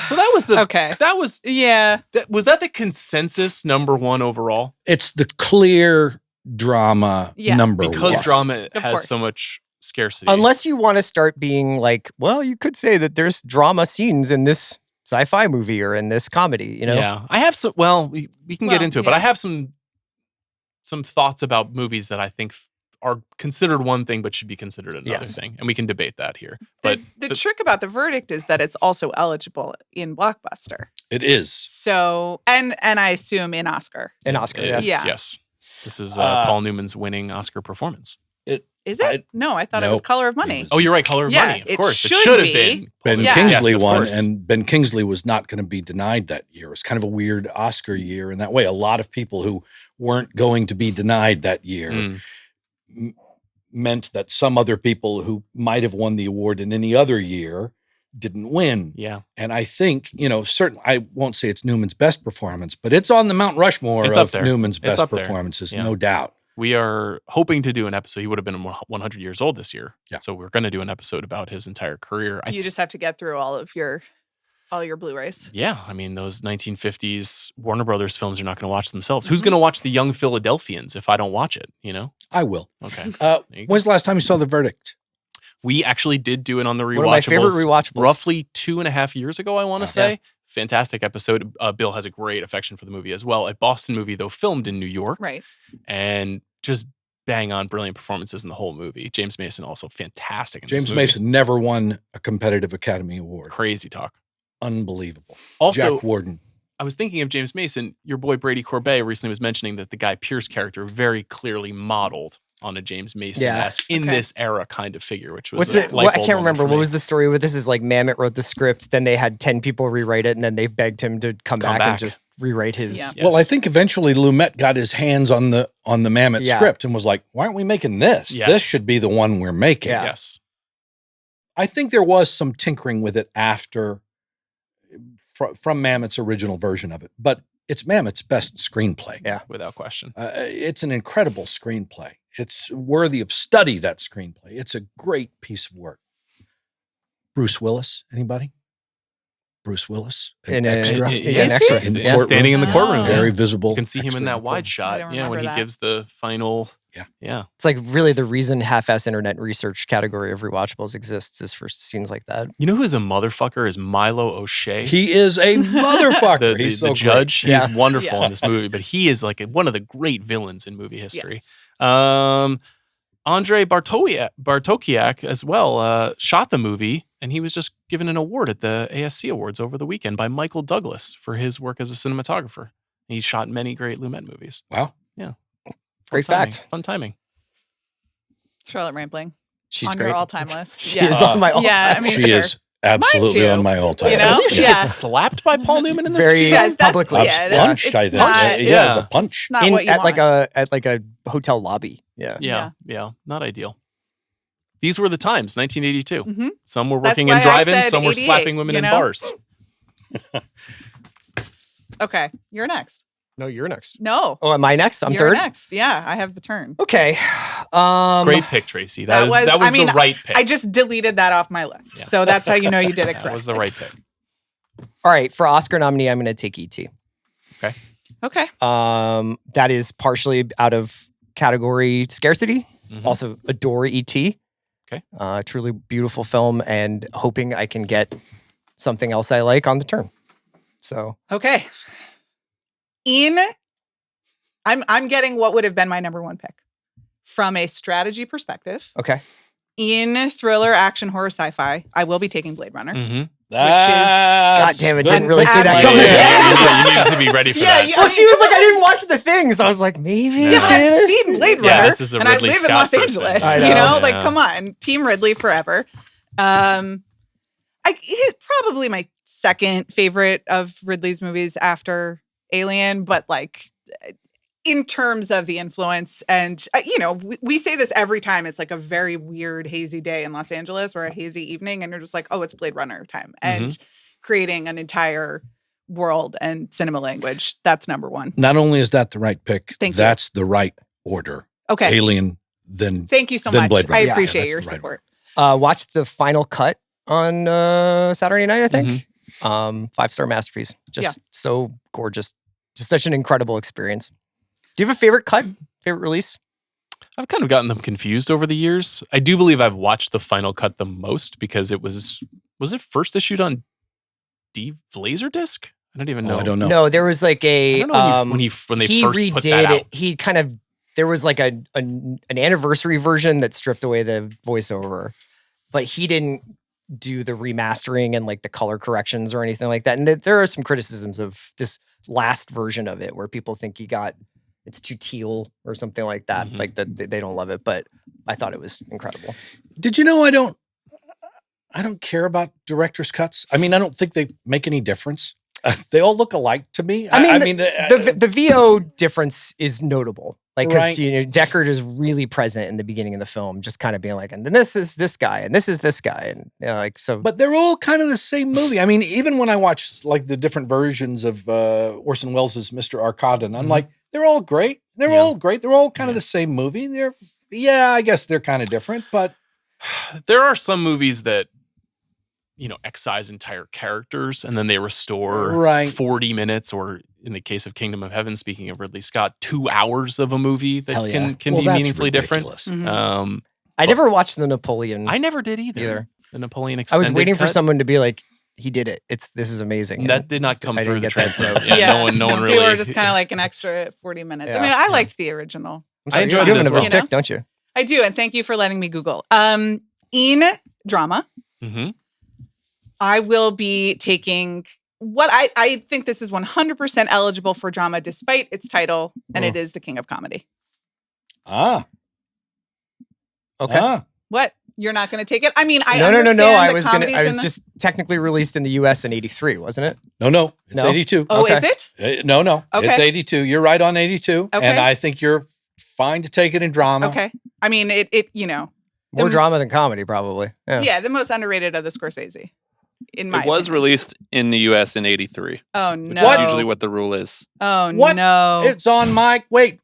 So that was the. Okay. That was. Yeah. Was that the consensus number one overall? It's the clear drama Yeah. number Because one. drama Of has course. so much scarcity. Unless you want to start being like, well, you could say that there's drama scenes in this sci-fi movie or in this comedy, you know? Yeah, I have some. Well, we can get Well, into it, but yeah. I have some thoughts about movies that I think are considered one thing, but should be considered another Yes. thing, and we can debate that here. But The trick about The Verdict is that it's also eligible in Blockbuster. It is. So and I assume in Oscar. An Oscar, it is, yes. Yeah. yes, this is Paul Newman's winning Oscar performance. Is it? No, I thought it was No. Color of Money. Oh, you're right, Color of Yeah, Money. Of it course, it should should have be. been. Ben Yeah. Kingsley Yes, of won, course. and Ben Kingsley was not going to be denied that year. It was kind of a weird Oscar year in that way. A lot of people who weren't going to be denied that year Mm. meant that some other people who might have won the award in any other year didn't win. Yeah, And I think, certainly, I won't say it's Newman's best performance, but it's on the Mount Rushmore It's up of there. Newman's It's best up there. performances, Yeah. no doubt. we are hoping to do an episode. He would have been 100 years old this year, Yeah. so we're going to do an episode about his entire career. You just have to get through all your Blu-rays. Yeah, I mean, those 1950s Warner Brothers films are not going to watch themselves. Who's going to watch The Young Philadelphians if I don't watch it, you know? I will. Okay. you go. When's the last time you saw The Verdict? We actually did do it on the rewatchables. One of my favorite rewatchables. Roughly 2.5 years ago, I want to Okay. say. Fantastic episode. Bill has a great affection for the movie as well. A Boston movie, though, filmed in New York. Right. And just bang on brilliant performances in the whole movie. James Mason also fantastic in this James movie. Mason never won a competitive Academy Award. Crazy talk. Unbelievable. Also, Jack Warden. I was thinking of James Mason. Your boy Brady Corbet recently was mentioning that the Guy Pearce character very clearly modeled on a James Mason-esque in Okay. this era kind of figure, which was What's a it? light What, I bulb can't moment remember. for What me. was the story with this? Is like Mamet wrote the script, then they had 10 people rewrite it, and then they begged him to come back and just rewrite his. Yeah. Yes. Well, I think eventually Lumet got his hands on the Mamet Yeah. script and was like, "Why aren't we making this? Yes. This should be the one we're making." Yeah. Yes. I think there was some tinkering with it after from Mamet's original version of it, but it's Mamet's best screenplay. Yeah. Without question. It's an incredible screenplay. It's worthy of study, that screenplay. It's a great piece of work. Bruce Willis, anybody? Bruce Willis, In an a- extra. in- yeah, an extra. in the Yeah. courtroom. Standing in the courtroom. Very yeah. visible. You can see him extra in that wide the shot. don't Yeah, when remember he that. gives the final. Yeah. Yeah. It's like really the reason half-ass internet research category of rewatchables exists is for scenes like that. You know who's a motherfucker is Milo O'Shea. He is a motherfucker. the, He's the so judge. great. He's wonderful Yeah. in this movie, but he is like one of the great villains in movie history. Yes. Andrei Bartokiak as well shot the movie, and he was just given an award at the ASC Awards over the weekend by Michael Douglas for his work as a cinematographer. He shot many great Lumet movies. Wow. Yeah. Great timing. fact. Fun timing. Charlotte Rampling. She's on great. your all-time list. She is on my all-time. Yeah, I mean, She sure. is absolutely too. on my all-time You know? list. She Yeah. gets slapped by Paul Newman in this Very movie? Yes, that's- publicly. yeah, that's- Punched, I it's think. not- Yeah, yeah. it's a punch. Not what you at want. like a hotel lobby. Yeah. Yeah. Not ideal. These were the times, 1982. Mhm. Some were That's working why in I drive-ins, said some were 88, slapping women you in know? bars. Okay, you're next. No, you're next. No, Oh, am I next? I'm you're third. next. Yeah, I have the turn. Okay. Great pick, Tracy. That That was- was I mean, the right pick. I just deleted that off my list, Yeah. so that's how you know you did it correctly. That was the right pick. All right. For Oscar nominee, I'm going to take E.T. Okay. That is partially out of category scarcity. Mhm. Also adore E.T. Okay. Truly beautiful film, and hoping I can get something else I like on the turn. So Okay. I'm getting what would have been my number one pick from a strategy perspective. okay. In thriller, action, horror, sci-fi, I will be taking Blade Runner. Mm-hmm. God damn it! good Didn't really see that pick. coming. Yeah. You need to be ready for Yeah, that. you- Well, she was like, I didn't watch the things. I was like, maybe. Yeah, but I've seen Blade Yeah, Runner, this is a and I Ridley live in Scott Los person. Angeles. I You know. know, like, Yeah. come on, Team Ridley forever. He's probably my second favorite of Ridley's movies after Alien, but like in terms of the influence, and we say this every time. It's like a very weird, hazy day in Los Angeles or a hazy evening, and you're just like, oh, it's Blade Runner time, and creating an entire world and cinema language. That's number one. Not only is that the right pick, Thank you. that's the right order. Okay. Alien, then Thank you so then much. Blade I Runner. Yeah, appreciate that's your the right support. Watched the final cut on Saturday night, I think. 5-star masterpiece. Just so gorgeous. Just such an incredible experience. Do you have a favorite cut? Favorite release? I've kind of gotten them confused over the years. I do believe I've watched the final cut the most because it was it first issued on Laserdisc? I don't even know. I don't know. No, there was like I a don't know when they first put that redid out. it. He kind of there was like an anniversary version that stripped away the voiceover, but he didn't do the remastering and like the color corrections or anything like that. And there are some criticisms of this last version of it where people think it's too teal or something like that. Like that they don't love it, but I thought it was incredible. Did you know I don't care about director's cuts? I mean, I don't think they make any difference. They all look alike to me. I mean, the VO difference is notable. Like, because Right. Deckard is really present in the beginning of the film, just kind of being like, and then this is this guy, and this is this guy, and like so. But they're all kind of the same movie. I mean, even when I watch like the different versions of Orson Welles' Mr. Arkadin, I'm like, they're all great. They're all great. They're all kind of the same movie. I guess they're kind of different, but There are some movies that excise entire characters and then they restore Right. 40 minutes, or in the case of Kingdom of Heaven, speaking of Ridley Scott, 2 hours of a movie that Hell yeah. can Well, be that's meaningfully ridiculous. different. I never watched the Napoleon. I never did either. The Napoleon I extended was waiting for cut. someone to be like, he did it. This is amazing. That And did not come I through didn't the get that transcript. note. Yeah, no one really. They were just kind of like an extra 40 minutes. I Yeah. mean, I liked the original. I'm sorry, I enjoyed you it have as another well. pick, You know? don't you? I do, and thank you for letting me Google. In drama, Mhm. I will be taking what I think this is 100% eligible for drama despite its title, and it is The King of Comedy. Okay. What? You're not going to take it? I mean, I No. understand I the was comedies I was in the- just technically released in the U.S. in '83, wasn't it? no, it's No? 82. Oh, Okay. is it? No, Okay. it's 82. You're right on 82, Okay. and I think you're fine to take it in drama. Okay. I mean, it More The- drama than comedy, probably. yeah, the most underrated of the Scorsese. In my It was opinion. released in the U.S. in '83. Oh Which no. is usually what the rule is. Oh What? no. It's on my wait.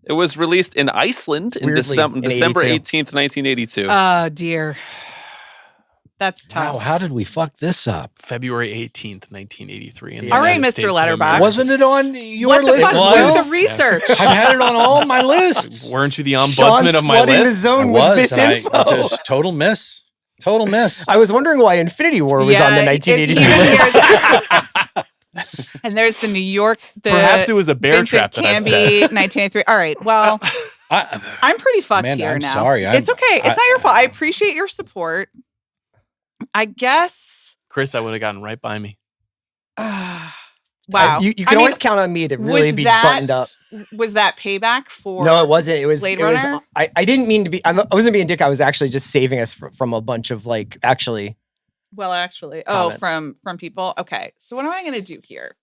It was released in Iceland in Weirdly, December in December 82. 18th, 1982. Oh dear. That's tough. Wow, how did we fuck this up? February 18th, 1983. In the All right, United Mr. States of Letterbox. America. Wasn't it on your What the list fuck? as Was well? the research? I've had it on all my lists. Weren't you the ombudsman Sean's of my flooding the list? zone I with was, and misinfo. just total miss. Total miss. I was wondering why Infinity War was on the 1982 list. And there's the New York. Perhaps it was a bear Vincent trap that I Canby, said. 1983. All right. Well, I'm pretty fucked Amanda, here I'm now. sorry. It's okay. It's not your fault. I appreciate your support. I guess. Chris, I would have gotten right by me. Wow. You can always count on me to really be buttoned up. Was that payback for? No, it wasn't. It was. Blade It was. Runner? I didn't mean to be. I wasn't being a dick. I was actually just saving us from a bunch of actually. Well, actually, Comments. from people. Okay, so what am I going to do here?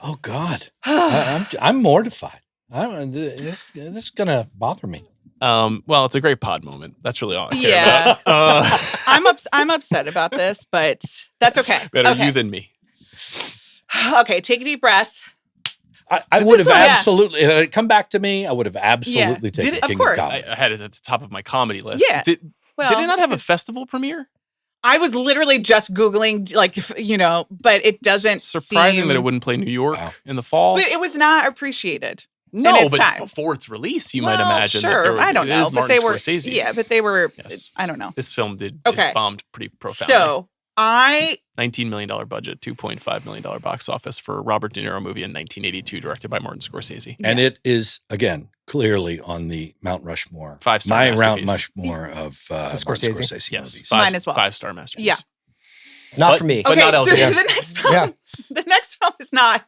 Oh God, I'm mortified. This is gonna bother me. Well, it's a great pod moment. That's really all I care Yeah. about. I'm upset about this, but that's okay. Better Okay. you than me. Okay, take a deep breath. I would have Yeah. absolutely had it come back to me. I would have absolutely taken Did it? King Of course. of I Comedy. had it at the top of my comedy list. Yeah. Did Well, it not have a festival premiere? I was literally just Googling, but it doesn't Surprising seem, that it wouldn't play New York in the fall. But it was not appreciated. No, in its but time. before its release, you might Well, imagine. Sure, that there was, I don't it know, is but Martin they were. Scorsese. Yeah, but they were. Yes. I don't know. This film it Okay. bombed pretty profoundly. So I $19 million budget, $2.5 million box office for a Robert De Niro movie in 1982, directed by Martin Scorsese. And it is again clearly on the Mount Rushmore, 5-star my Mount masterpiece. Rushmore of Martin Scorsese. Scorsese Yes, movies. Mine as well. 5-star masterpiece. Yeah. It's not But- for me. But okay. not So LG. the next film, the next film is not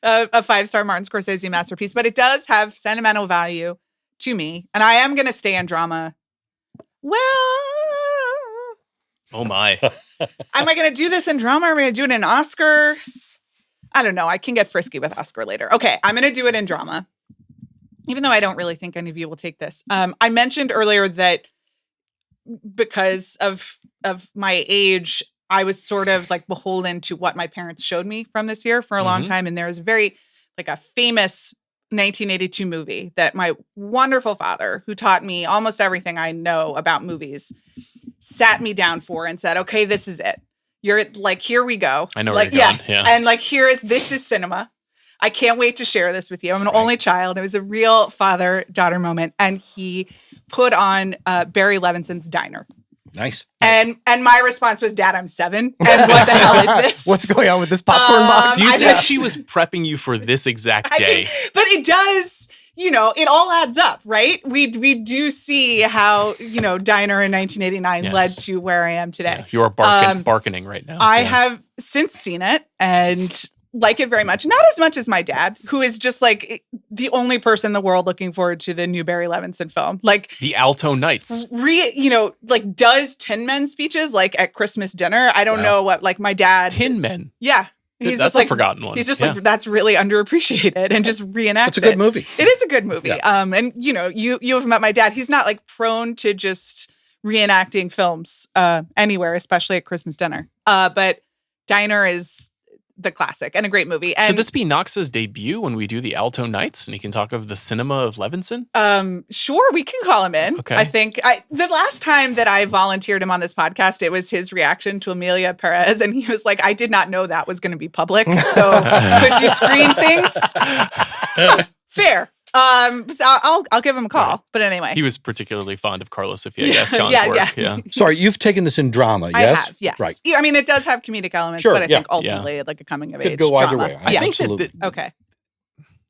a 5-star Martin Scorsese masterpiece, but it does have sentimental value to me, and I am going to stay in drama. Well, Oh my. am I going to do this in drama or am I going to do it in Oscar? I don't know. I can get frisky with Oscar later. Okay, I'm going to do it in drama, even though I don't really think any of you will take this. I mentioned earlier that because of my age, I was sort of beholden to what my parents showed me from this year for a long time. And there is a famous 1982 movie that my wonderful father, who taught me almost everything I know about movies, sat me down for and said, okay, this is it. You're here we go. I know where you're going. Yeah. And this is cinema. I can't wait to share this with you. I'm an only child. It was a real father-daughter moment. And he put on Barry Levinson's Diner. Nice. And my response was, Dad, I'm 7. And what the hell is this? What's going on with this popcorn box? Do you think she was prepping you for this exact day? But it does, it all adds up, right? We do see how, Diner in 1989 Yes. led to where I am today. Yeah, you are barking right now. I have since seen it and like it very much. Not as much as my dad, who is just the only person in the world looking forward to the new Barry Levinson film. The Alto Nights. Does Tin Men speeches at Christmas dinner. I don't know what my dad. Tin Men. Yeah. He's That's just a forgotten one. He's just Yeah. that's really underappreciated and just reenacts It's a good movie. It is a good movie. Yeah. And you have met my dad. He's not prone to just reenacting films anywhere, especially at Christmas dinner. But Diner is the classic and a great movie. And Should this be Knox's debut when we do the Alto Nights and he can talk of the cinema of Levinson? Sure, we can call him in. Okay. I think the last time that I volunteered him on this podcast, it was his reaction to Amelia Perez, and he was like, "I did not know that was going to be public. So could you screen things?" Fair. So I'll give him a call. But anyway, He was particularly fond of Carlos Sofia Gascon's Yeah, work. yeah. Sorry, you've taken this in drama, I yes? have, yes. Right. Yeah, I mean, it does have comedic elements, Sure, but I yeah. think ultimately a coming of Could age go either drama. way. I think Absolutely. that Okay.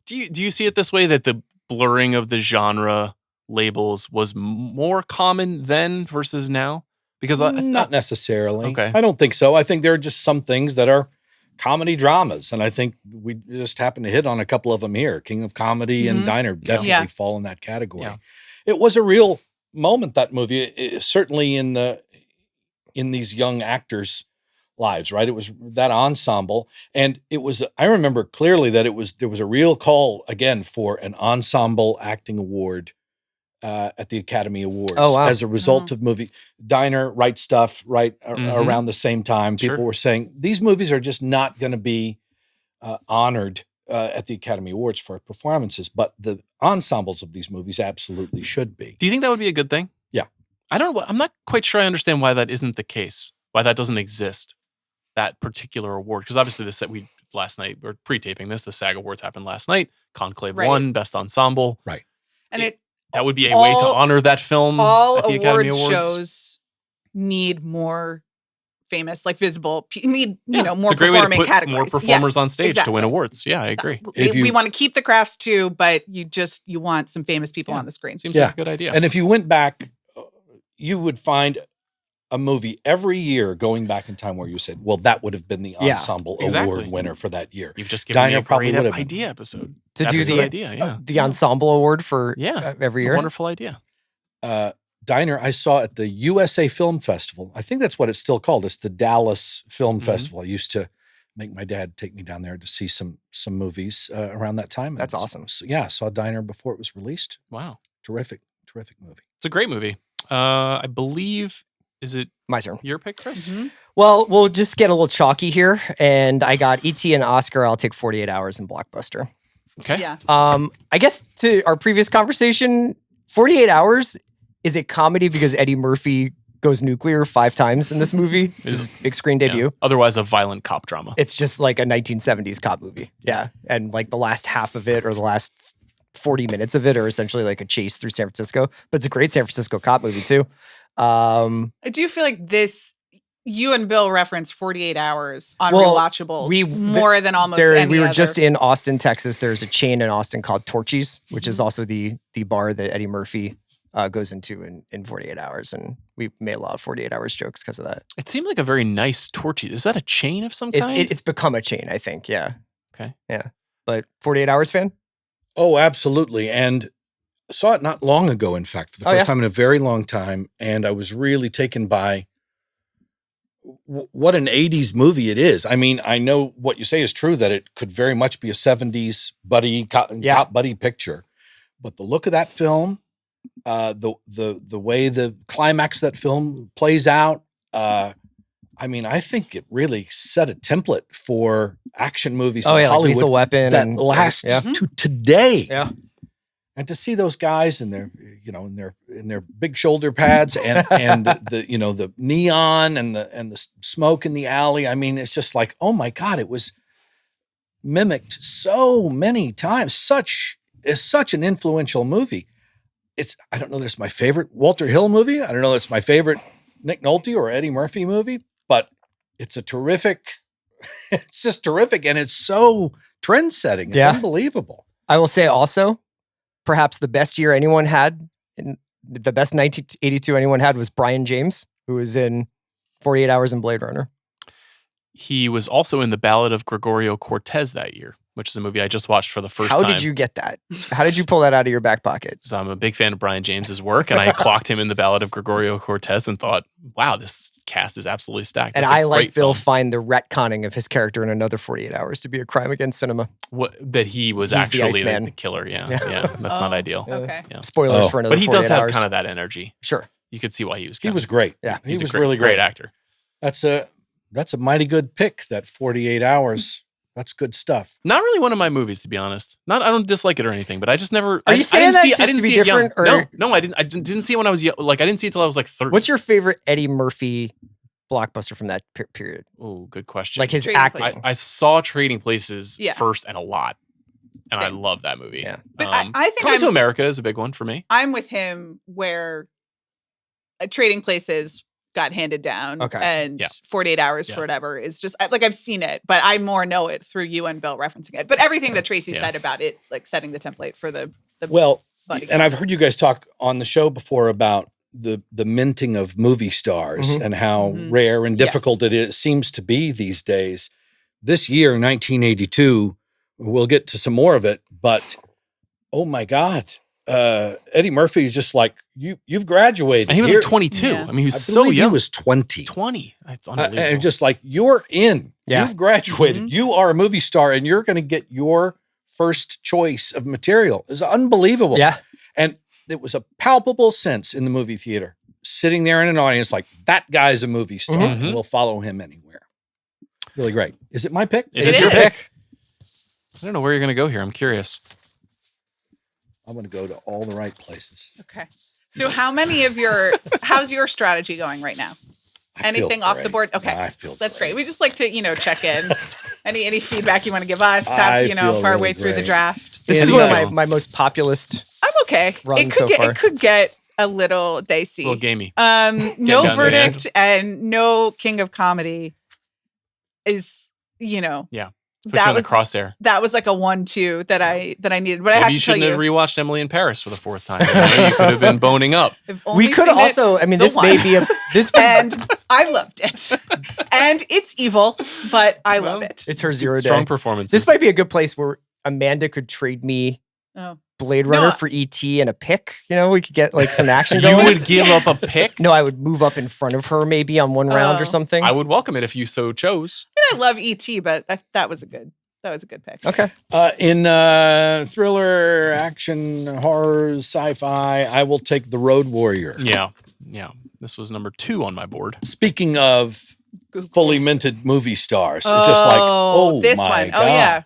Do you see it this way, that the blurring of the genre labels was more common then versus now? Because Not necessarily. Okay. I don't think so. I think there are just some things that are comedy dramas, and I think we just happen to hit on a couple of them here. King of Comedy and Diner definitely Yeah. fall in that category. Yeah. It was a real moment, that movie, certainly in these young actors' lives, right? It was that ensemble, and it was. I remember clearly that there was a real call again for an ensemble acting award at the Academy Awards. Oh, wow. As a result of movie Diner, Right Stuff, right Mhm. around the same time, people Sure. were saying these movies are just not going to be honored at the Academy Awards for performances, but the ensembles of these movies absolutely should be. do you think that would be a good thing? Yeah. I'm not quite sure I understand why that isn't the case. Why that doesn't exist. That particular award, because obviously we last night or pre-taping this, the SAG Awards happened last night. Conclave won Best Ensemble. Right. And that would be a way to honor that film. All at the Academy awards Awards. shows need more famous, like visible. Need more it's a great way to performing put categories. more performers on stage exactly. to win awards. Yeah, I agree. We want to keep the crafts too, but you want some famous people on the screen. Seems like a good idea. And if you went back, you would find a movie every year going back in time where you said, well, that would have been the ensemble award winner for that year. You've just given me a great idea episode. To do the ensemble award for every year. It's a wonderful idea. Diner I saw at the USA Film Festival. I think that's what it's still called. It's the Dallas Film Festival. I used to make my dad take me down there to see some movies around that time. That's awesome. So, I saw Diner before it was released. Wow. Terrific movie. It's a great movie. I believe, is it my turn? Your pick, Chris? Mm-hmm. Well, we'll just get a little chalky here. And I got E.T. and Oscar. I'll take 48 Hours and Blockbuster. Okay. Yeah. I guess to our previous conversation, 48 Hours is a comedy because Eddie Murphy goes nuclear 5 times in this movie. It's his big screen debut. Yeah. Otherwise, a violent cop drama. It's just like a 1970s cop movie. Yeah. And like the last half of it or the last 40 minutes of it are essentially like a chase through San Francisco. But it's a great San Francisco cop movie too. I do feel like you and Bill referenced 48 Hours on Rewatchables more than almost any We were other. just in Austin, Texas. There's a chain in Austin called Torchy's, which is also the bar that Eddie Murphy goes into in 48 Hours. And we made a lot of 48 Hours jokes because of that. It seemed like a very nice Torchy. Is that a chain of some kind? It's become a chain, I think. Yeah. Okay. Yeah. But 48 Hours fan? Oh, absolutely. And saw it not long ago, in fact, for the first time in a very long time. And I was really taken by what an 80s movie it is. I mean, I know what you say is true, that it could very much be a 70s cop buddy picture. But the look of that film, the way the climax of that film plays out, I mean, I think it really set a template for action movies in Hollywood. Like Lethal Weapon that lasts to today. Yeah. And to see those guys in their, in their big shoulder pads and the neon and the smoke in the alley. I mean, it's just like, oh my God, it was mimicked so many times. It's such an influential movie. I don't know that it's my favorite Walter Hill movie. I don't know that it's my favorite Nick Nolte or Eddie Murphy movie, but it's it's just terrific. And it's so trend setting. It's unbelievable. I will say also, perhaps the best year anyone had, the best 1982 anyone had was Brian James, who was in 48 Hours and Blade Runner. He was also in The Ballad of Gregorio Cortez that year, which is a movie I just watched for the first time. How did you get that? How did you pull that out of your back pocket? So I'm a big fan of Brian James's work, and I clocked him in The Ballad of Gregorio Cortez and thought, wow, this cast is absolutely stacked. And I, like Bill, find the retconning of his character in Another 48 Hours to be a crime against cinema. That he was actually the killer. Yeah. That's not ideal. Okay. Yeah. Spoilers for Another 48 Hours. But he does have kind of that energy. Sure. You could see why he was. He was great. Yeah. He was really great. Great actor. That's a mighty good pick, that 48 Hours. That's good stuff. Not really one of my movies, to be honest. I don't dislike it or anything, but I just never. Are you saying that just to be different? No, I didn't see it when I was young. Like I didn't see it till I was like 30. What's your favorite Eddie Murphy blockbuster from that period? Oh, good question. Like his acting. I saw Trading Places first and a lot, and I love that movie. Yeah, but I think Coming to America is a big one for me. I'm with him where Trading Places got handed down and 48 Hours for whatever is just like I've seen it, but I more know it through you and Bill referencing it. But everything that Tracy said about it, like setting the template for the buddy. And I've heard you guys talk on the show before about the minting of movie stars and how rare and difficult it seems to be these days. This year, 1982, we'll get to some more of it, but oh my God. Eddie Murphy is just like, you've graduated. And he was like 22. Yeah. I mean, he was so young. He was 20. 20. It's unbelievable. And just like, you're in. Yeah. You've graduated. You are a movie star, and you're going to get your first choice of material. It's unbelievable. Yeah. And it was a palpable sense in the movie theater, sitting there in an audience like, that guy's a movie star, and we'll follow him anywhere. Really great. Is it my pick? It is your pick. I don't know where you're going to go here. I'm curious. I'm going to go to all the right places. Okay. So how's your strategy going right now? Anything off the board? Okay. I feel That's great. great. We just like to, check in. Any feedback you want to give us, I feel partway really through the great. draft? This is one of my most populist. I'm okay. Run so far. It could get a little dicey. A little gamey. No down there, verdict and no king of comedy is, Yeah. Put that you in was the crosshair. that was like a 1-2 that I needed. But I Maybe have you to tell shouldn't you, have rewatched Emily in Paris for the fourth time. You could have been boning up. I've only We could seen it also. I mean, the this may be a once. this. And I loved it. And it's evil, but I love it. It's her zero day. Strong performances. This might be a good place where Amanda could trade me Oh. Blade Runner No, for E.T. and a pick. We could get like some action You going. would give up a pick? No, I would move up in front of her maybe on one round Oh. or something. I would welcome it if you so chose. I love E.T., but that was a good pick. Okay. In thriller, action, horror, sci-fi, I will take The Road Warrior. Yeah. This was number 2 on my board. Speaking of Googles. fully minted movie stars, it's just like, oh this my one. God. Oh yeah.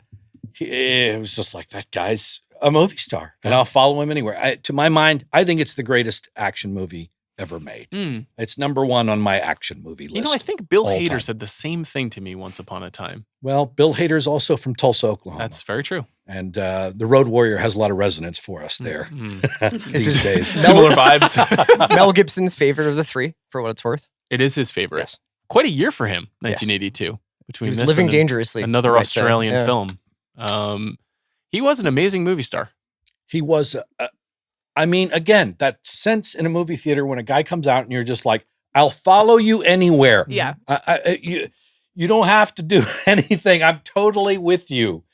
It was just like, that guy's a movie star, and I'll follow him anywhere. To my mind, I think it's the greatest action movie ever made. It's number 1 on my action movie list. I think Bill all Hader time. said the same thing to me once upon a time. Well, Bill Hader's also from Tulsa, Oklahoma. That's very true. And The Road Warrior has a lot of resonance for us there these days. Similar vibes. Mel Gibson's favorite of the 3, for what it's worth. It is his favorite. Yes. Quite a year for him, Yes. 1982. Between He was this living and dangerously. another right Australian there. Yeah. film. He was an amazing movie star. He was, I mean, again, that sense in a movie theater when a guy comes out and you're just like, I'll follow you anywhere. Yeah. You don't have to do anything. I'm totally with you.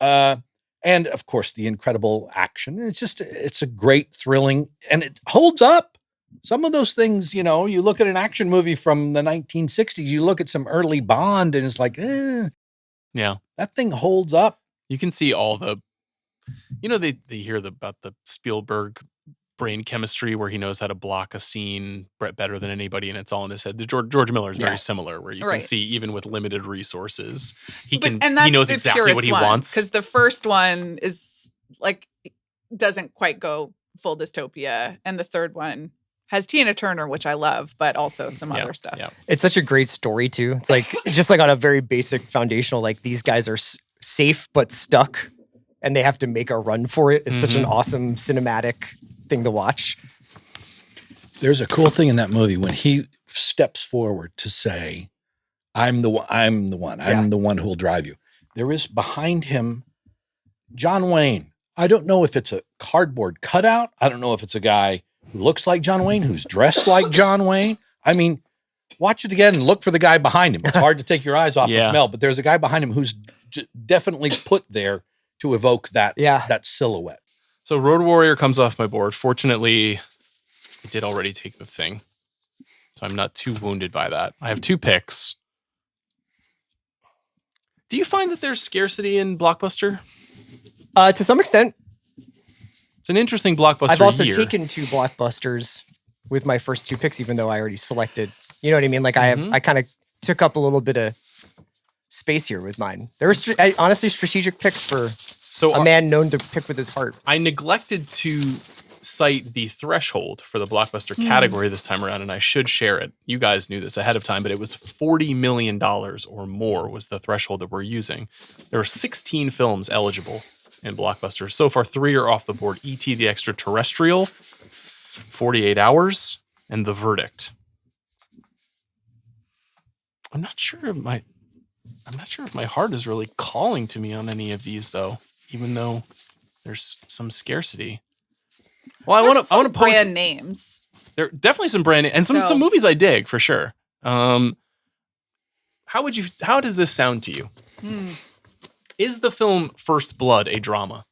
And of course, the incredible action. It's a great, thrilling, and it holds up. Some of those things, you look at an action movie from the 1960s, you look at some early Bond, and it's like, Yeah. that thing holds up. You can see all the, they hear about the Spielberg brain chemistry where he knows how to block a scene better than anybody, and it's all in his head. The George Miller is very similar, where you can see even with limited resources, he knows exactly what he wants. Because the first one is like doesn't quite go full dystopia, and the third one has Tina Turner, which I love, but also some other stuff. Yeah. It's such a great story too. It's like just like on a very basic foundational, like these guys are safe but stuck, and they have to make a run for it. It's such an awesome cinematic thing to watch. There's a cool thing in that movie when he steps forward to say, I'm the one who will drive you. There is behind him John Wayne. I don't know if it's a cardboard cutout. I don't know if it's a guy who looks like John Wayne, who's dressed like John Wayne. I mean, watch it again and look for the guy behind him. It's hard to take your eyes off of Mel, but there's a guy behind him who's definitely put there to evoke that silhouette. So Road Warrior comes off my board. Fortunately, I did already take the thing, so I'm not too wounded by that. I have 2 picks. Do you find that there's scarcity in Blockbuster? To some extent. It's an interesting Blockbuster I've also year. taken 2 Blockbusters with my first 2 picks, even though I already selected. You know what I mean? Like I kind of took up a little bit of space here with mine. There were honestly strategic picks for a man known to pick with his heart. I neglected to cite the threshold for the Blockbuster category this time around, and I should share it. You guys knew this ahead of time, but it was $40 million or more was the threshold that we're using. There were 16 films eligible in Blockbuster. So far, 3 are off the board. E.T. the Extraterrestrial, 48 Hours, and The Verdict. I'm not sure if my heart is really calling to me on any of these, though, even though there's some scarcity. Well, I want to post brand names. There are definitely some brand names and some movies I dig for sure. How does this sound to you? Is the film First Blood a drama?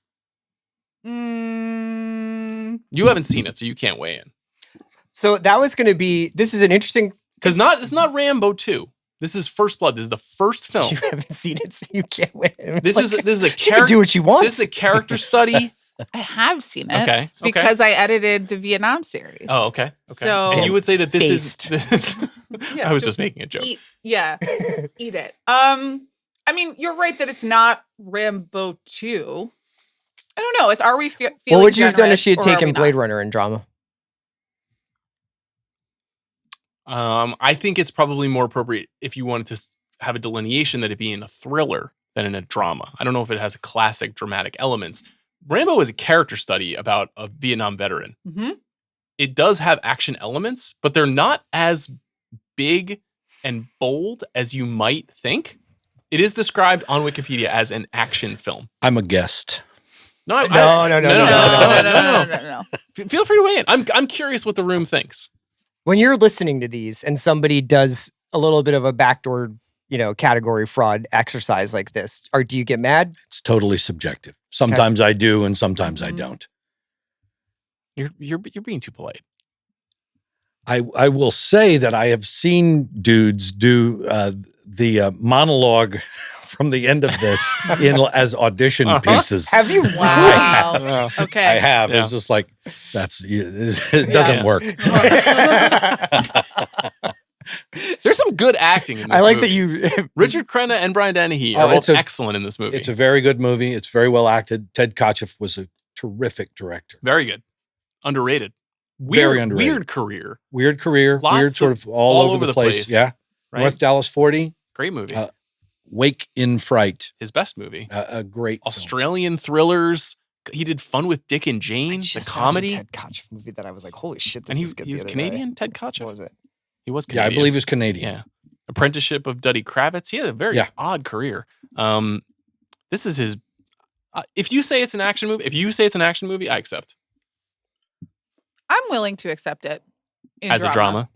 You haven't seen it, so you can't weigh in. So that was going to be. This is an interesting because it's not Rambo 2. This is First Blood. This is the first film. You haven't seen it, so you can't weigh in. This is a You can character. do what you want. This is a character study. I have seen it. Okay. Because I edited the Vietnam series. Oh, okay. So and you would say that this Faced. is. Yeah, I was so just making a joke. Eat it. I mean, you're right that it's not Rambo 2. I don't know. It's Are We Feeling What would you have done if Generous she had or Are We taken Not? Blade Runner in drama? I think it's probably more appropriate if you wanted to have a delineation that it be in a thriller than in a drama. I don't know if it has classic dramatic elements. Rambo is a character study about a Vietnam veteran. Mm-hmm. It does have action elements, but they're not as big and bold as you might think. It is described on Wikipedia as an action film. I'm a guest. No. Feel free to weigh in. I'm curious what the room thinks. When you're listening to these and somebody does a little bit of a backdoor, category fraud exercise like this, or do you get mad? It's totally subjective. Sometimes I do, and sometimes I don't. You're being too polite. I will say that I have seen dudes do the monologue from the end of this as audition pieces. Have you? Wow. Okay. I have. Yeah. It's just like it doesn't work. There's some good acting in this I like movie. that you Richard Crenna and Brian Dennehy are both excellent in this movie. It's a very good movie. It's very well acted. Ted Kotcheff was a terrific director. Very good. Underrated. Very underrated. Weird career. Weird career. Lots weird sort of all over the place. Yeah. Right? North Dallas 40. Great movie. Wake in Fright. His best movie. A great Australian thrillers. He did Fun with Dick and Jane, the comedy. Ted Kotcheff movie that I was like, holy shit, this And is good. he was Canadian, Ted Kotcheff? What was it? He was Yeah, Canadian. I believe he was Canadian. Yeah. Apprenticeship of Duddy Kravitz. He had a very odd career. This is his. If you say it's an action movie, I accept. I'm willing to accept it As a drama.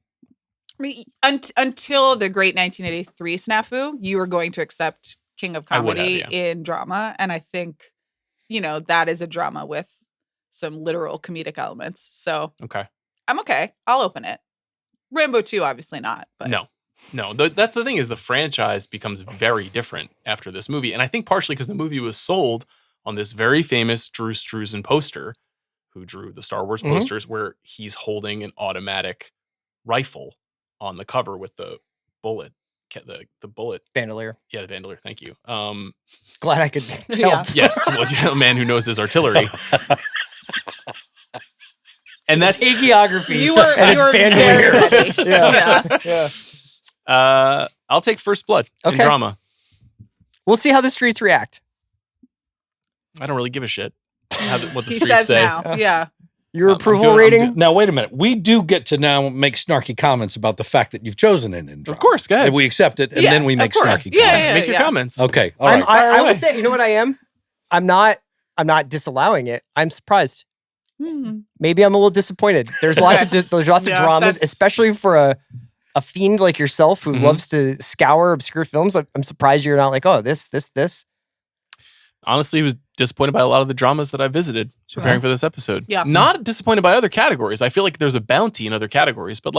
I mean, until the great 1983 snafu, you were going to accept King of Comedy in drama. And I think, that is a drama with some literal comedic elements. So Okay. I'm okay. I'll open it. Rambo 2, obviously not. But No. That's the thing is the franchise becomes very different after this movie. And I think partially because the movie was sold on this very famous Drew Struzan poster, who drew the Star Wars posters, where he's holding an automatic rifle on the cover with the bullet. The bullet. Bandolier. Yeah, the bandolier. Thank you. Glad I could help. Yes. Well, a man who knows his artillery. And that's hagiography. You were bandolier. Very ready. Yeah. I'll take First Blood in drama. We'll see how the streets react. I don't really give a shit what the He streets says say. now. Yeah. Your approval rating? Now, wait a minute. We do get to now make snarky comments about the fact that you've chosen it in drama. Of course, go ahead. And we accept it, and then we make snarky comments. Make your comments. Okay. All right. I will say, you know what I am? I'm not disallowing it. I'm surprised. Maybe I'm a little disappointed. There's lots of dramas, especially for a fiend like yourself who loves to scour obscure films. I'm surprised you're not like, oh, this. Honestly, he was disappointed by a lot of the dramas that I visited preparing for this episode. Yeah. Not disappointed by other categories. I feel like there's a bounty in other categories, but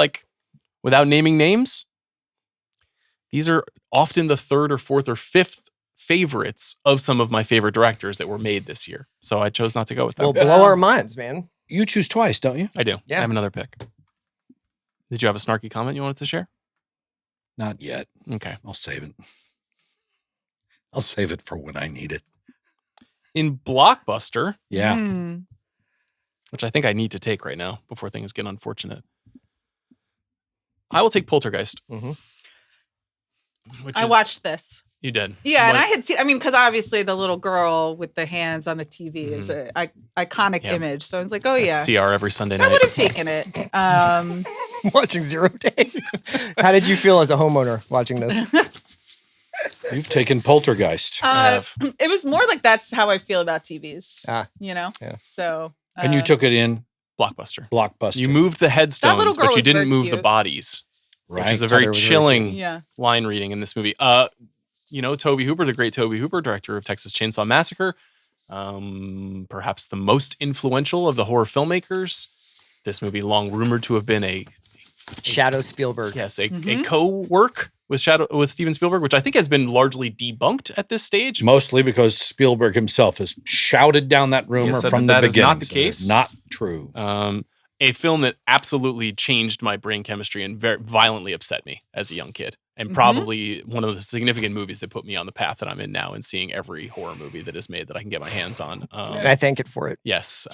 without naming names, these are often the third or fourth or fifth favorites of some of my favorite directors that were made this year. So I chose not to go with them. Well, blow our minds, man. You choose twice, don't you? I do. Yeah. I have another pick. Did you have a snarky comment you wanted to share? Not yet. Okay. I'll save it. I'll save it for when I need it. In Blockbuster, which I think I need to take right now before things get unfortunate, I will take Poltergeist. I watched this. You did. Yeah, and I had seen, because obviously the little girl with the hands on the TV is an iconic image. So I was like, oh, yeah. CR every Sunday night. I would have taken it. Watching Zero Day. How did you feel as a homeowner watching this? You've taken Poltergeist. It was more like that's how I feel about TVs. Yeah. So. And you took it in Blockbuster. You moved the headstones, but you didn't move the bodies. Right. Which is a very chilling line reading in this movie. Tobe Hooper, the great Tobe Hooper, director of Texas Chainsaw Massacre, perhaps the most influential of the horror filmmakers. This movie, long rumored to have been a Shadow Spielberg. Yes, a co-work with Steven Spielberg, which I think has been largely debunked at this stage. Mostly because Spielberg himself has shouted down that rumor from the beginning. That is not the case. Not true. A film that absolutely changed my brain chemistry and very violently upset me as a young kid. And probably one of the significant movies that put me on the path that I'm in now and seeing every horror movie that is made that I can get my hands on. And I thank it for it. Yes.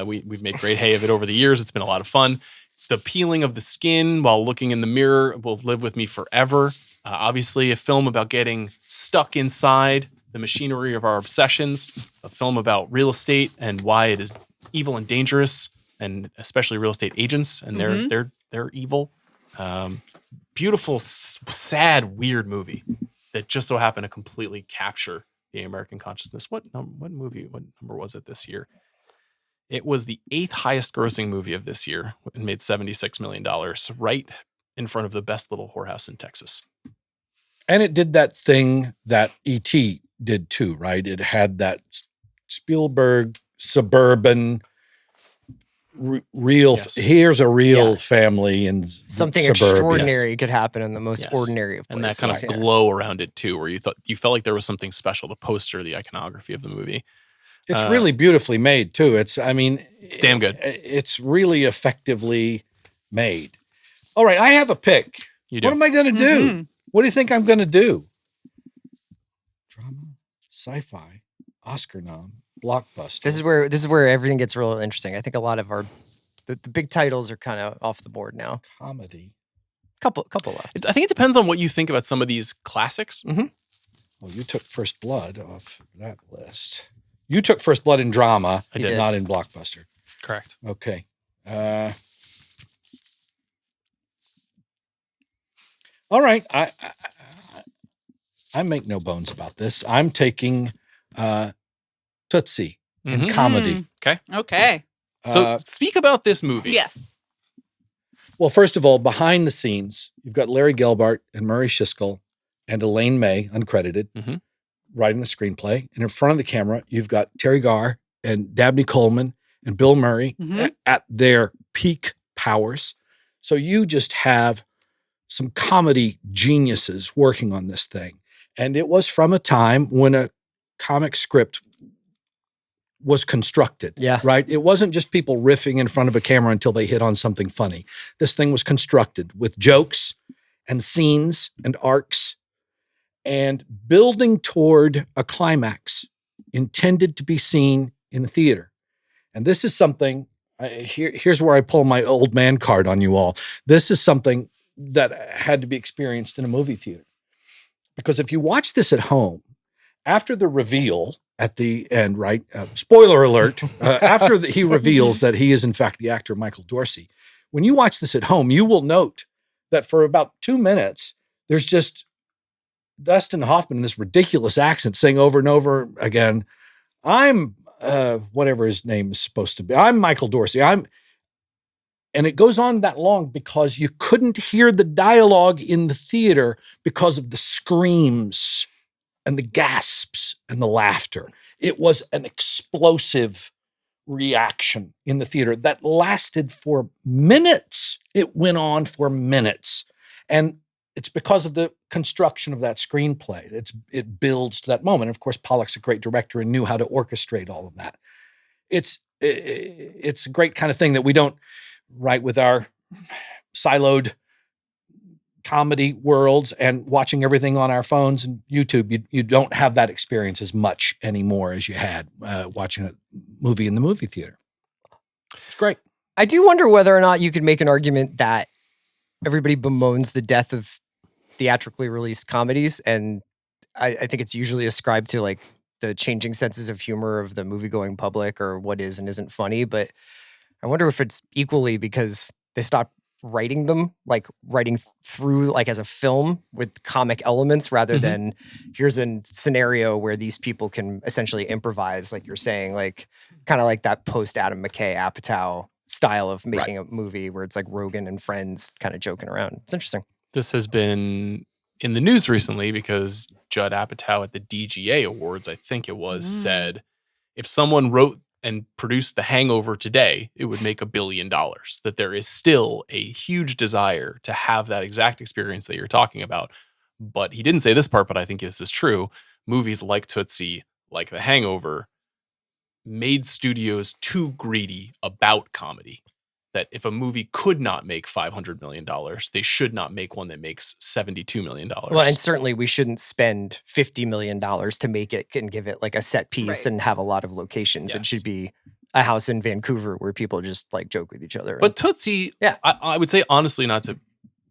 We've made great hay of it over the years. It's been a lot of fun. the peeling of the skin while looking in the mirror will live with me forever. Obviously, a film about getting stuck inside the machinery of our obsessions, a film about real estate and why it is evil and dangerous, and especially real estate agents and they're evil. Beautiful, sad, weird movie that just so happened to completely capture the American consciousness. What number was it this year? It was the 8th highest grossing movie of this year. It made $76 million, right in front of the best little whorehouse in Texas. And it did that thing that E.T. did too, right? It had that Spielberg suburban real. Yes. Here's a real family in Something suburb, extraordinary could happen in the most ordinary of places. And that kind of glow around it too, where you felt like there was something special. The poster, the iconography of the movie. It's really beautifully made too. It's damn good. It's really effectively made. All right, I have a pick. You do. What am I going to do? What do you think I'm going to do? Drama, sci-fi, Oscar nom, blockbuster. This is where everything gets real interesting. I think a lot of the big titles are kind of off the board now. Comedy. Couple left. I think it depends on what you think about some of these classics. Well, you took First Blood off that list. You took First Blood in drama. I did. Not in blockbuster. Correct. Okay. All right. I make no bones about this. I'm taking Tootsie in comedy. Okay. So speak about this movie. Yes. Well, first of all, behind the scenes, you've got Larry Gelbart and Murray Siskel and Elaine May, uncredited, writing the screenplay. And in front of the camera, you've got Terry Garr and Dabney Coleman and Bill Murray at their peak powers. So you just have some comedy geniuses working on this thing. And it was from a time when a comic script was constructed. Yeah. Right? It wasn't just people riffing in front of a camera until they hit on something funny. This thing was constructed with jokes and scenes and arcs and building toward a climax intended to be seen in a theater. And this is something, here's where I pull my old man card on you all. This is something that had to be experienced in a movie theater. Because if you watch this at home, after the reveal at the end, right? Spoiler alert, after he reveals that he is in fact the actor Michael Dorsey, when you watch this at home, you will note that for about 2 minutes, there's just Dustin Hoffman in this ridiculous accent saying over and over again, I'm whatever his name is supposed to be. I'm Michael Dorsey. And it goes on that long because you couldn't hear the dialogue in the theater because of the screams and the gasps and the laughter. It was an explosive reaction in the theater that lasted for minutes. It went on for minutes. And it's because of the construction of that screenplay. It builds to that moment. Of course, Pollack's a great director and knew how to orchestrate all of that. It's a great kind of thing that we don't write with our siloed comedy worlds and watching everything on our phones and YouTube. You don't have that experience as much anymore as you had watching a movie in the movie theater. It's great. I do wonder whether or not you could make an argument that everybody bemoans the death of theatrically released comedies, and I think it's usually ascribed to like the changing senses of humor of the movie-going public or what is and isn't funny. But I wonder if it's equally because they stopped writing them, like writing through like as a film with comic elements rather than here's a scenario where these people can essentially improvise, like you're saying, like kind of like that post Adam McKay Apatow style of making a movie where it's like Rogan and friends kind of joking around. It's interesting. This has been in the news recently because Judd Apatow at the DGA Awards, I think it was, said if someone wrote and produced The Hangover today, it would make $1 billion. That there is still a huge desire to have that exact experience that you're talking about. But he didn't say this part, but I think this is true. Movies like Tootsie, like The Hangover, made studios too greedy about comedy. That if a movie could not make $500 million, they should not make one that makes $72 million. Well, and certainly we shouldn't spend $50 million to make it and give it like a set piece and have a lot of locations. Yes. It should be a house in Vancouver where people just like joke with each other. But Tootsie, Yeah. I would say honestly, not to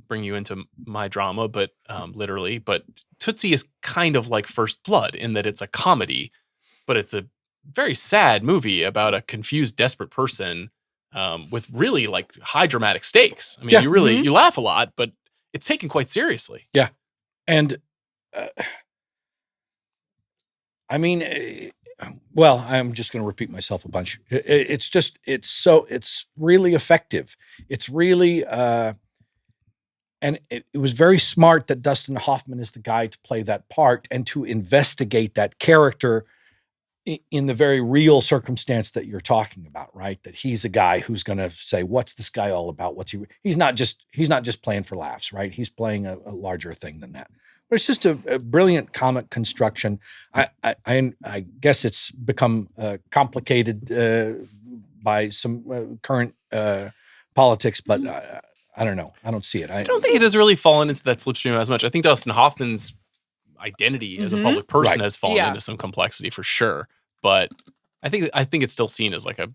bring you into my drama, but literally, but Tootsie is kind of like First Blood in that it's a comedy, but it's a very sad movie about a confused, desperate person with really like high dramatic stakes. I mean, you laugh a lot, but it's taken quite seriously. Yeah. And I mean, well, I'm just going to repeat myself a bunch. It's really effective. It's really, and it was very smart that Dustin Hoffman is the guy to play that part and to investigate that character in the very real circumstance that you're talking about, right? That he's a guy who's going to say, "What's this guy all about? He's not just playing for laughs, right? He's playing a larger thing than that." But it's just a brilliant comic construction. I guess it's become complicated by some current politics, but I don't know. I don't see it. I don't think it has really fallen into that slipstream as much. I think Dustin Hoffman's identity as a public person has fallen into some complexity for sure. But I think it's still seen as like a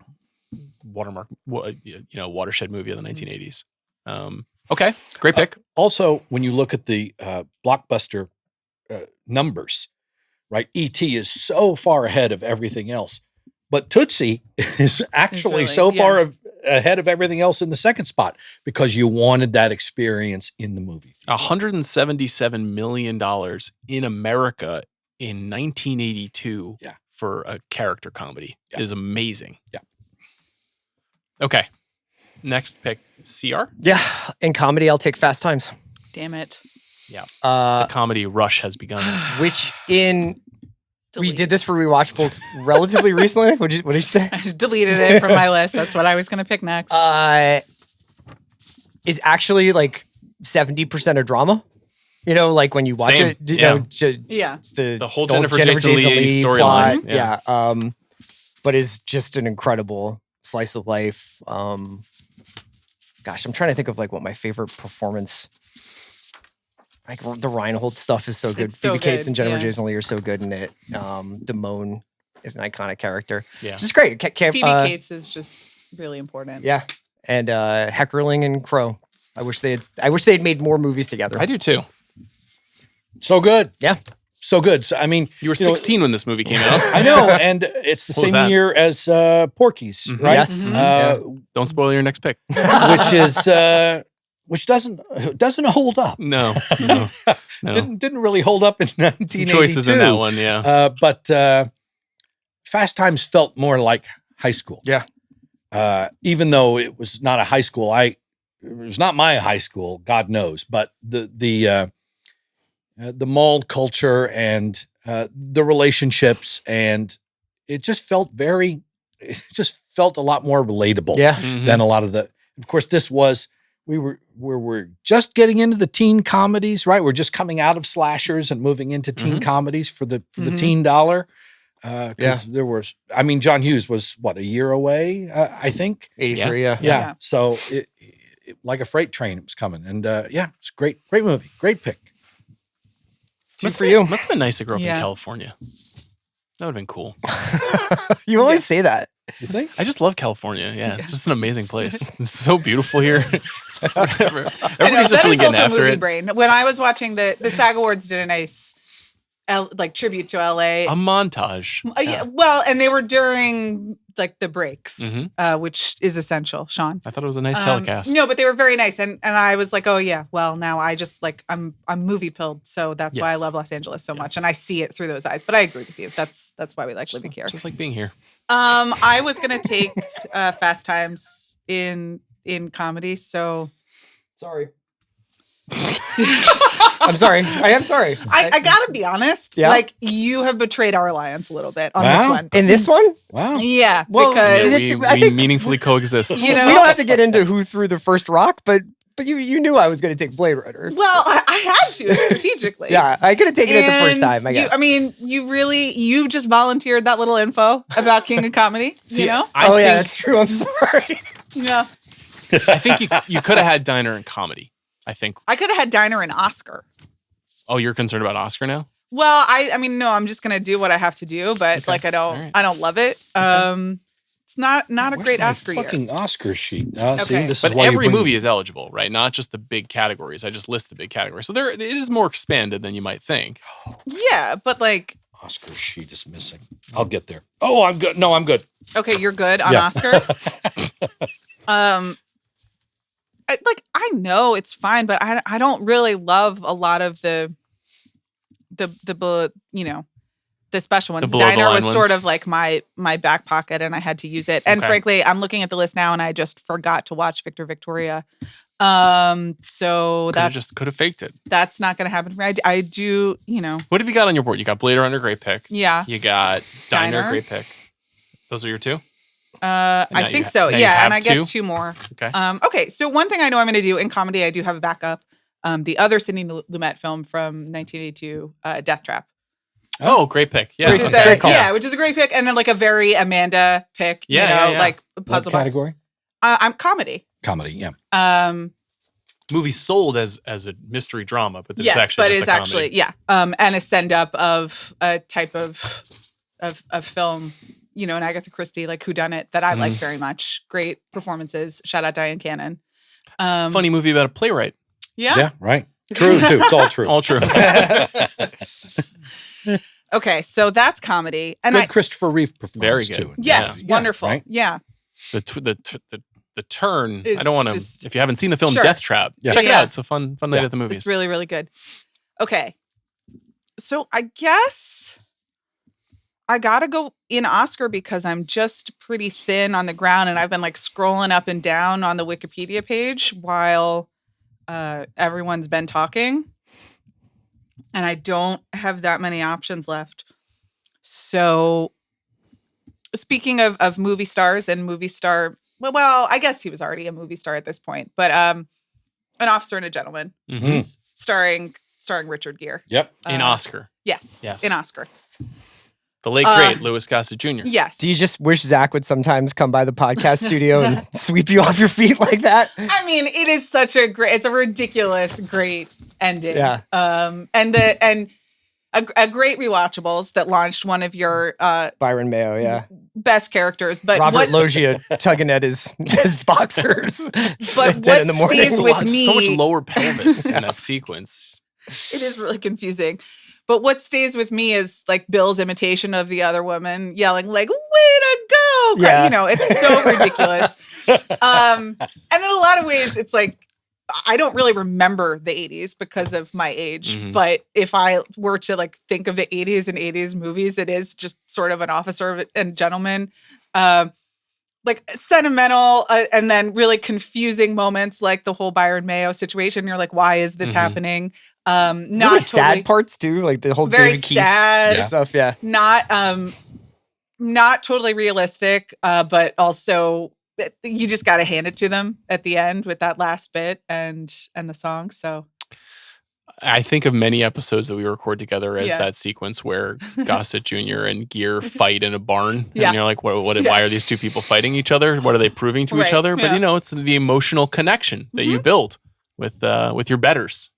watershed movie of the 1980s. Okay, great pick. Also, when you look at the blockbuster numbers, right? E.T. is so far ahead of everything else. But Tootsie is actually far ahead of everything else in the second spot because you wanted that experience in the movie theater. $177 million in America in 1982 for a character comedy is amazing. Yeah. Okay. Next pick, CR? Yeah. In comedy, I'll take Fast Times. Damn it. Yeah. The comedy rush has begun. Which we did this for rewatchables relatively recently. What did you say? I just deleted it from my list. That's what I was going to pick next. Is actually like 70% a drama. You know, like when you watch it, it's the whole Jennifer Jason Leigh storyline. Yeah. But is just an incredible slice of life. Gosh, I'm trying to think of like what my favorite performance. Like the Reinhold stuff is so good. Phoebe Cates and Jennifer Jason Leigh are so good in it. Damone is an iconic character. Yeah, it's great. Phoebe Cates is just really important. Yeah, and Heckerling and Crow. I wish they had made more movies together. I do too. So good. Yeah. So good. So, I mean, you were 16 when this movie came out. I know, and it's the same year as Porky's, right? Yes. Don't spoil your next pick. Which doesn't hold up. No. Didn't really hold up in 1982. Some choices in that one, yeah. But Fast Times felt more like high school. Yeah. Even though it was not a high school, it was not my high school, God knows. But the mall culture and the relationships, and it just felt a lot more relatable than a lot of the. Of course, we were just getting into the teen comedies, right? We're just coming out of slashers and moving into teen comedies for the teen dollar. Because there was, I mean, John Hughes was a year away, I think. 83, yeah. So it like a freight train, it was coming, and it's great movie, great pick. Must have been nice to grow up in California. That would have been cool. You always say that. You think? I just love California. Yeah, it's just an amazing place. It's so beautiful here. Whatever. Everybody's just really getting after it. Brain. When I was watching the SAG Awards did a nice tribute to LA. A montage. Well, and they were during like the breaks, which is essential, Sean. I thought it was a nice telecast. No, but they were very nice. And I was like, oh yeah, well now I just like, I'm movie pilled. So that's why I love Los Angeles so much. And I see it through those eyes, but I agree with you. That's why we like living here. Just like being here. I was going to take Fast Times in comedy. So sorry. I'm sorry. I am sorry. I gotta be honest. Yeah? Like you have betrayed our alliance a little bit on this one. In this one? Wow. Yeah. Well, because we meaningfully coexist. We don't have to get into who threw the first rock, but you knew I was going to take Blade Runner. Well, I had to strategically. Yeah, I could have taken it the first time. I guess. You just volunteered that little info about King of Comedy. See, you know? Yeah, that's true. I'm sorry. Yeah. I think you could have had Diner and Comedy. I think I could have had Diner and Oscar. Oh, you're concerned about Oscar now? Well, I mean, no, I'm just gonna do what I have to do, but okay. like I don't love it. Okay. It's not a Where's great my Oscar year. fucking Oscar sheet. See, Okay. this But is why you every bring- movie is eligible, right? Not just the big categories. I just list the big categories. So it is more expanded than you might think. Yeah, but like, Oscar sheet is missing. I'll get there. Oh, I'm good. No, I'm good. okay, you're good on Yeah. Oscar. I know it's fine, but I don't really love a lot of the special ones. below the Diner was line sort ones. of like my back pocket, and I had to use it. And Okay. frankly, I'm looking at the list now, and I just forgot to watch Victor Victoria. So Could have faked it. that's not going to happen for me. I do, What have you got on your board? You got Blade Runner, great pick. yeah. You got Diner, Diner. great pick. Those are your two? I now think you- so. now you Yeah, have and I two? get two more. Okay. Okay, so one thing I know I'm going to do in comedy, I do have a backup. The other Sidney Lumet film from 1982, Death Trap. Oh, great pick. Yeah. Which is which is a great pick, and then like a very Amanda pick. Yeah. like What puzzle box. category? I'm comedy. Comedy, yeah. Movie sold as a mystery drama, but it's Yes, actually but just it's a comedy. actually and a send up of a type of film, an Agatha Christie like whodunit that I like very much. Great performances. Shout out Diane Cannon. Funny movie about a playwright. Yeah. Yeah, right. True, too. It's all true. All true. Okay, so that's comedy, and Good Christopher Reeve performance, Very good. too. yes, Yeah, wonderful. right? Yeah. The turn. Is I don't want to. just- If you haven't seen the film Sure. Death Trap, Yeah. check it Yeah. out. It's a fun night Yeah. at the movies. It's really, really good. Okay. So I guess I gotta go in Oscar because I'm just pretty thin on the ground, and I've been like scrolling up and down on the Wikipedia page while everyone's been talking. And I don't have that many options left. So speaking of movie stars and movie star, well, I guess he was already a movie star at this point, but An Officer and a Gentleman, Mhm. starring Richard Gere. Yep. In Oscar. Yes. Yes. In Oscar. The late great Louis Gossett Jr. Yes. Do you just wish Zach would sometimes come by the podcast studio and sweep you off your feet like that? I mean, it is such it's a ridiculous, great ending. Yeah. And a great rewatchables that launched one of your Byron Mayo, yeah. best characters. But Robert Loggia tugging at his boxers. But at 10 in the what morning. stays with me, So much lower pelvis in that sequence. it is really confusing. But what stays with me is like Bill's imitation of the other woman yelling like, "Way to go!" Yeah. It's so ridiculous. And in a lot of ways, it's like I don't really remember the 80s because of my age. Mhm. But if I were to like think of the 80s and 80s movies, it is just sort of An Officer and Gentleman. Like sentimental and then really confusing moments like the whole Byron Mayo situation. You're like, why is this Mhm. happening? Really Not sad totally, parts too, like the whole very David Keith sad, stuff. Yeah. not totally realistic, but also you just got to hand it to them at the end with that last bit and the song. So I think of many episodes that we record together as Yeah. that sequence where Gossett Jr. and Gere fight in a barn. Yeah. And you're like, why are these two people fighting each other? What are they proving to each Right, other? But, yeah. it's the emotional connection that you build with your betters,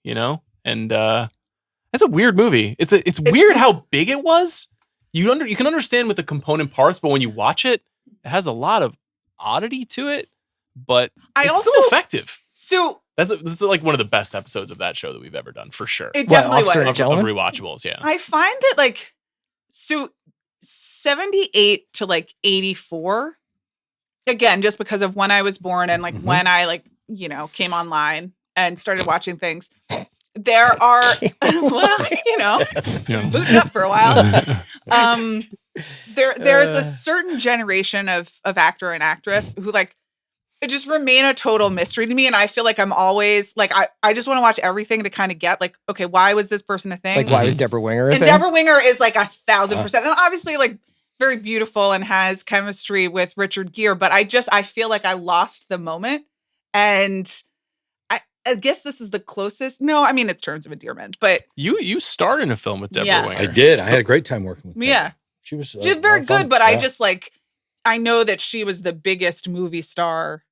And that's a weird movie. It's weird how big it was. You can understand with the component parts, but when you watch it, it has a lot of oddity to it, but I it's also- still effective. So This is like one of the best episodes of that show that we've ever done, for sure. it definitely Officer and was. Of Gentleman? rewatchables, yeah. I find that like, so 78 to like 84, again, just because of when I was born and like when I like, came online and started watching things, there are, booting up for a while. There's a certain generation of actor and actress who like, it just remain a total mystery to me. And I feel like I'm always like, I just want to watch everything to kind of get like, okay, why was this person a thing? Like, why was Deborah Winger a And thing? Deborah Winger is like 1,000%. And obviously like very beautiful and has chemistry with Richard Gere. But I feel like I lost the moment. And I guess this is the closest. No, I mean, it's Terms of Endearment. But You starred in a film with Deborah Yeah. Winger. I did. I So- had a great time working with her. yeah, She was she's very lot of fun. good. But I Yeah. just like, I know that she was the biggest movie star.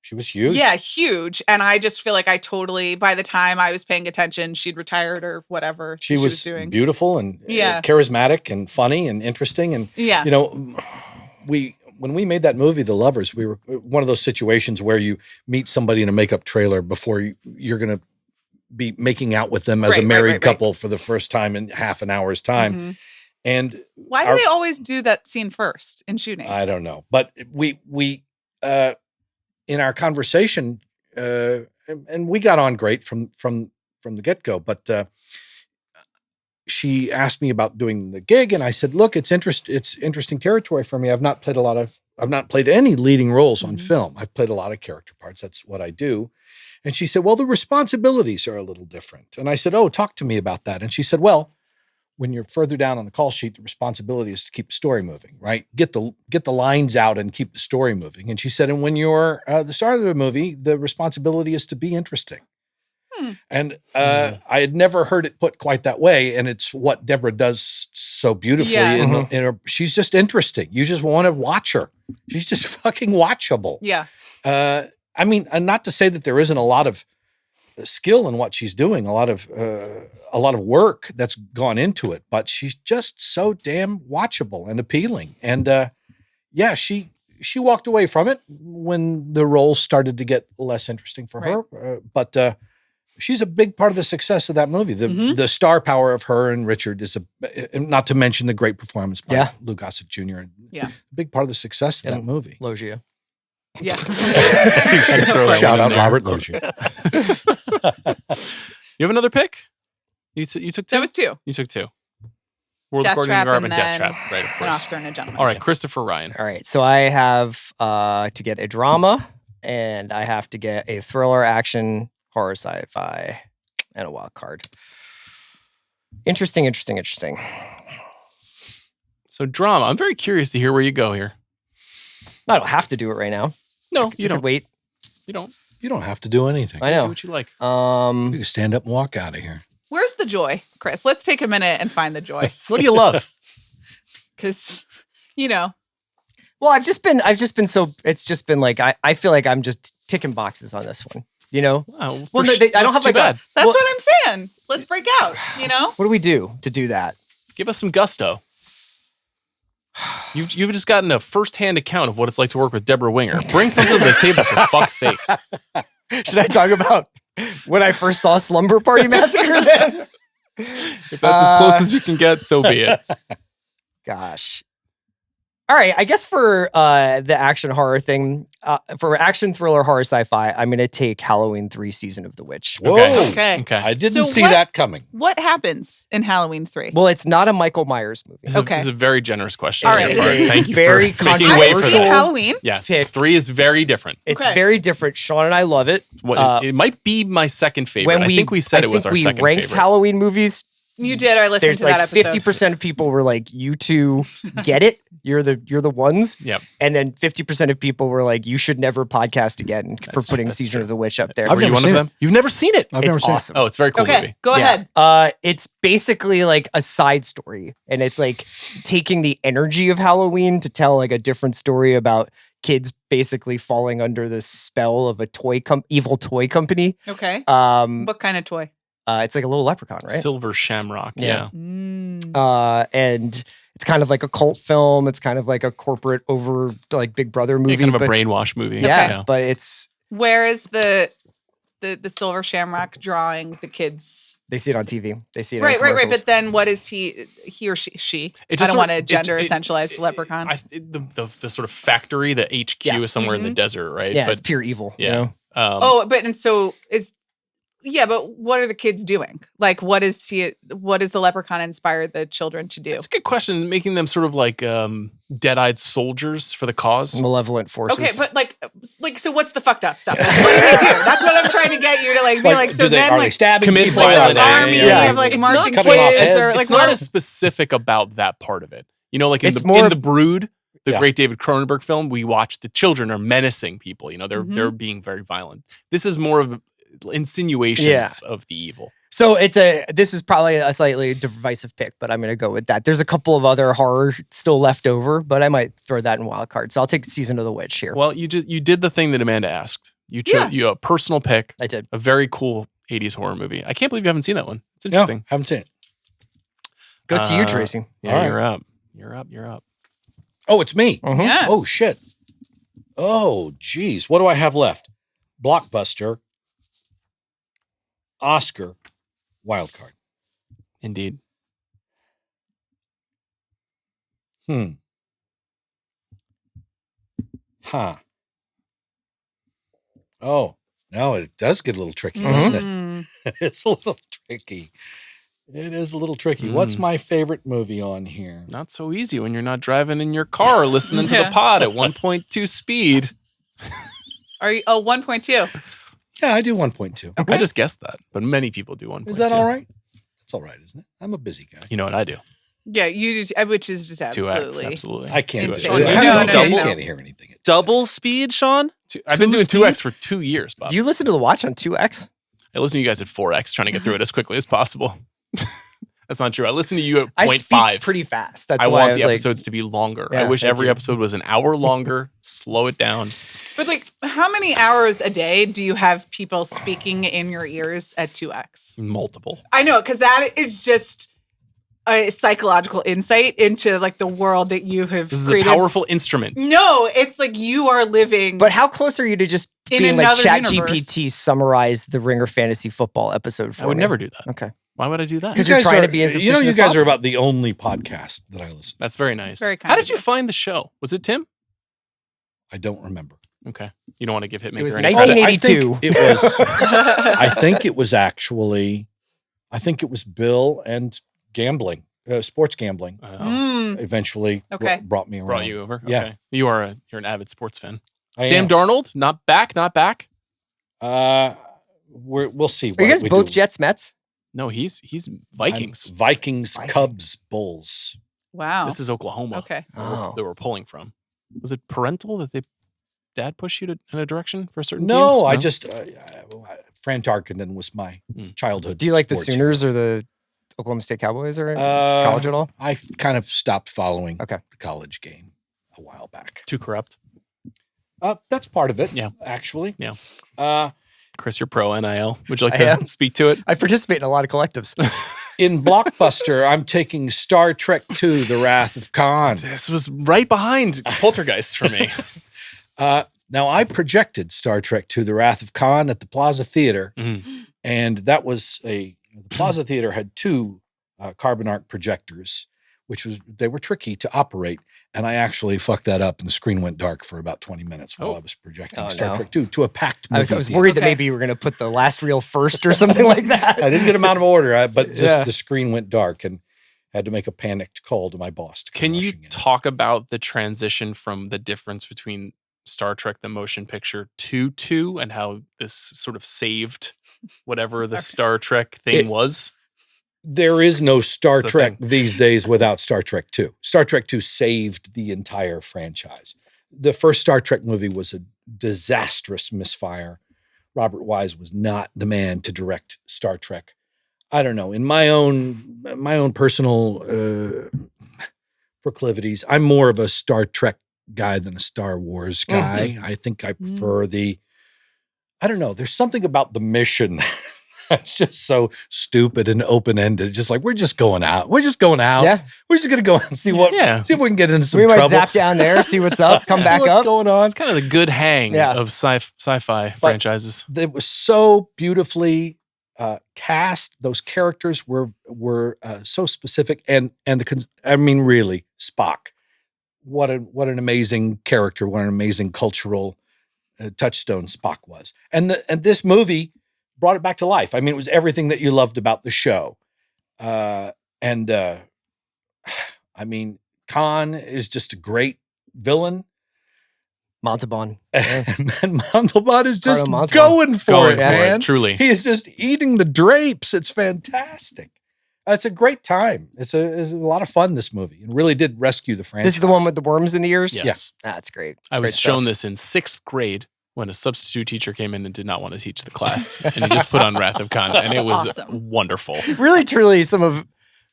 She was huge. Yeah, huge. And I just feel like I totally, by the time I was paying attention, she'd retired or whatever She was doing. beautiful and Yeah. charismatic and funny and interesting. And, Yeah. when we made that movie, The Lovers, we were one of those situations where you meet somebody in a makeup trailer before you're going to be making out with them as a married couple for the first time in half an hour's time. Mm-hmm. And why do they always do that scene first in shooting? I don't know, but we in our conversation, and we got on great from the get-go, but she asked me about doing the gig, and I said, look, it's interesting territory for me. I've not played any leading roles on film. I've played a lot of character parts. That's what I do. And she said, well, the responsibilities are a little different. And I said, oh, talk to me about that. And she said, well, when you're further down on the call sheet, the responsibility is to keep the story moving, right? Get the lines out and keep the story moving. And she said, and when you're the star of the movie, the responsibility is to be interesting. And I had never heard it put quite that way, and it's what Deborah does so beautifully. Yeah. She's just interesting. You just want to watch her. She's just fucking watchable. Yeah. I mean, and not to say that there isn't a lot of skill in what she's doing, a lot of work that's gone into it, but she's just so damn watchable and appealing. And she walked away from it when the roles started to get less interesting for her. But she's a big part of the success of that movie. The star power of her and Richard is not to mention the great performance by Lou Gossett Jr. Yeah. A big part of the success of that movie. Loggia. Yeah. Shout out Robert Loggia. You have another pick? You took two? That was two. You took two. World Death According to Trap Garment, and Death then Trap. Right, of An course. Officer and a Gentleman. All right, Christopher Ryan. All right, so I have to get a drama, and I have to get a thriller, action, horror, sci-fi, and a wild card. Interesting. So drama. I'm very curious to hear where you go here. I don't have to do it right now. No, you don't. Wait. You don't. You don't have to do anything. I know. Do what you like. You can stand up and walk out of here. Where's the joy, Chris? Let's take a minute and find the joy. What do you love? Because, Well, I've just been so. It's just been like I feel like I'm just ticking boxes on this one. Wow, well, I don't have like bad. That's what I'm saying. Let's break out. What do we do to do that? Give us some gusto. You've just gotten a first-hand account of what it's like to work with Deborah Winger. Bring something to the table for fuck's sake. Should I talk about when I first saw Slumber Party Massacre then? If that's as close as you can get, so be it. Gosh. All right, I guess for the action horror thing, for action thriller horror sci-fi, I'm going to take Halloween 3 Season of the Witch. Whoa. Okay. I didn't see that coming. What happens in Halloween 3? Well, it's not a Michael Myers movie. This is a very generous question. All right. Thank you Very for making way for I've seen that. Halloween. Yes, Pick. 3 is very different. It's very different. Sean and I love it. It might be my second favorite. I think we said it was our second we ranked favorite. Halloween movies. You did. I listened There's to that like episode. 50% of people were like, "You two get it. You're the ones." Yep. And then 50% of people were like, "You should never podcast again for putting that's Season true. of the Witch up there." Were you one of them? You've never seen it. I've never It's seen awesome. Oh, it's a very cool movie. Go ahead. It's basically like a side story, and it's like taking the energy of Halloween to tell like a different story about kids basically falling under the spell of a evil toy company. Okay. What kind of toy? It's like a little leprechaun, right? Silver Shamrock. Yeah. And it's kind of like a cult film. It's kind of like a corporate over like Big Brother movie. Kind of a brainwash movie. Yeah, but it's Where is the Silver Shamrock drawing the kids? they see it on TV. They see it Right. on commercials. But then what is he or she? It I just don't want to sort of- gender essentialize the leprechaun. The sort of factory, the HQ is somewhere in the desert, right? Yeah, But it's pure evil. Yeah. You know? But what are the kids doing? Like, what does the leprechaun inspire the children to do? That's a good question. Making them sort of like dead-eyed soldiers for the cause. Malevolent forces. Okay, but like, so what's the fucked up stuff? Like, what do they do? That's what I'm trying to get you to like be like. So then are like they stabbing commit people? violent Are army they- of like It's marching not cutting off kids heads. or It's like not what? as specific about that part of it. You know, like in It's the more- Brood, the Yeah. great David Cronenberg film, we watched the children are menacing people. You know, they're being very violent. This is more of insinuations of the evil. So this is probably a slightly divisive pick, but I'm going to go with that. There's a couple of other horror still left over, but I might throw that in wild card. So I'll take Season of the Witch here. Well, you did the thing that Amanda asked. You chose a personal pick. I did. A very cool 80s horror movie. I can't believe you haven't seen that one. It's No, interesting. haven't seen it. Goes to you, Tracy. Yeah, All right. you're up. You're up. Oh, it's me. Yeah. Oh, shit. Oh, geez. What do I have left? Blockbuster, Oscar, Wildcard. Indeed. Huh. Oh, no, it does get a little tricky, doesn't it? It's a little tricky. It is a little tricky. What's my favorite movie on here? Not so easy when you're not driving in your car listening to the pod at 1.2 speed. Are you? Oh, 1.2. Yeah, I do 1.2. I just guessed that, but many people do 1.2. Is that all right? That's all right, isn't it? I'm a busy guy. You know what I do? Yeah, you just, which is just 2x, absolutely. absolutely. I can't do Insane. it. You can't hear anything. Double speed, Sean? I've been doing 2x for 2 years, Bob. Do you listen to The Watch on 2x? I listen to you guys at 4x, trying to get through it as quickly as possible. That's not true. I listen to you at 0.5. I speak pretty fast. That's I why want I was the like, episodes to be longer. Yeah, I wish thank every you. episode was an hour longer. Slow it down. But like, how many hours a day do you have people speaking in your ears at 2x? Multiple. I know, because that is just a psychological insight into like the world that you have This is created. a powerful instrument. No, it's like you are living. But how close are you to just In being like another ChatGPT summarize the Ringer Fantasy Football episode for I would me? never do that. Okay. Why would I do that? Because you're trying to be as You know, efficient you as guys are possible. about the only podcast that I listen to. That's very nice. Very kind How of did you find the show? Was it Tim? I don't remember. Okay. You don't want to give Hitmaker It was any 1982. I think it was. I think it was actually. I think it was Bill and gambling, sports gambling. Eventually, Okay. brought me around. Brought you over. Yeah. Okay. You're an avid sports fan. I Sam am. Darnold, not back. We'll see. Are you what guys we both do. Jets, Mets? No, he's Vikings. Vikings, Cubs, Bulls. Wow. This is Oklahoma. Okay. Oh. That we're pulling from. Was it parental that dad pushed you in a direction for certain No, teams? I just Fran Tarkenton was my childhood. Do you like the sports Sooners or the Oklahoma State Cowboys or hero. college at all? I kind of stopped following Okay. the college game a while back. Too corrupt. That's part of it. Yeah. Actually. Yeah. Chris, you're pro NIL. Would you like I to am. speak to it? I participate in a lot of collectives. In Blockbuster, I'm taking Star Trek II: The Wrath of Khan. This was right behind Poltergeist for me. Now, I projected Star Trek II: The Wrath of Khan at the Plaza Theater, and that was the Plaza Theater had two carbon arc projectors, they were tricky to operate, and I actually fucked that up, and the screen went dark for about 20 minutes while I was projecting Star Trek II to a packed movie I was theater. worried that maybe you were going to put the last reel first or something like that. I didn't get them out of order, but just Yeah. the screen went dark, and had to make a panicked call to my boss. To come Can you rushing in. talk about the transition from the difference between Star Trek the motion picture to 2 and how this sort of saved whatever the Star Trek thing was? There is no Star That's the Trek thing. these days without Star Trek II. Star Trek II saved the entire franchise. The first Star Trek movie was a disastrous misfire. Robert Wise was not the man to direct Star Trek. I don't know. In my own personal proclivities, I'm more of a Star Trek guy than a Star Wars guy. I think I prefer I don't know. There's something about the mission that's just so stupid and open-ended. Just like, we're just going out. We're just going out. Yeah. We're just going to go out and see see if we can get into some We might trouble. zap down there, see what's up, come See back what's up. going on. It's kind of the good hang Yeah. of sci-fi franchises. It was so beautifully cast. Those characters were so specific, and really, Spock. What an amazing character! What an amazing cultural touchstone Spock was, and this movie brought it back to life. I mean, it was everything that you loved about the show, Khan is just a great villain. Montalban. And Montalban is just Carlo Montalban. going for it, man. truly. He is just eating the drapes. It's fantastic. It's a great time. It's a lot of fun, this movie. It really did rescue the franchise. This is the one with the worms in the ears? Yes. That's great. I was shown this in 6th grade when a substitute teacher came in and did not want to teach the class. And he just put on Wrath of Khan, and it was wonderful. Really, truly,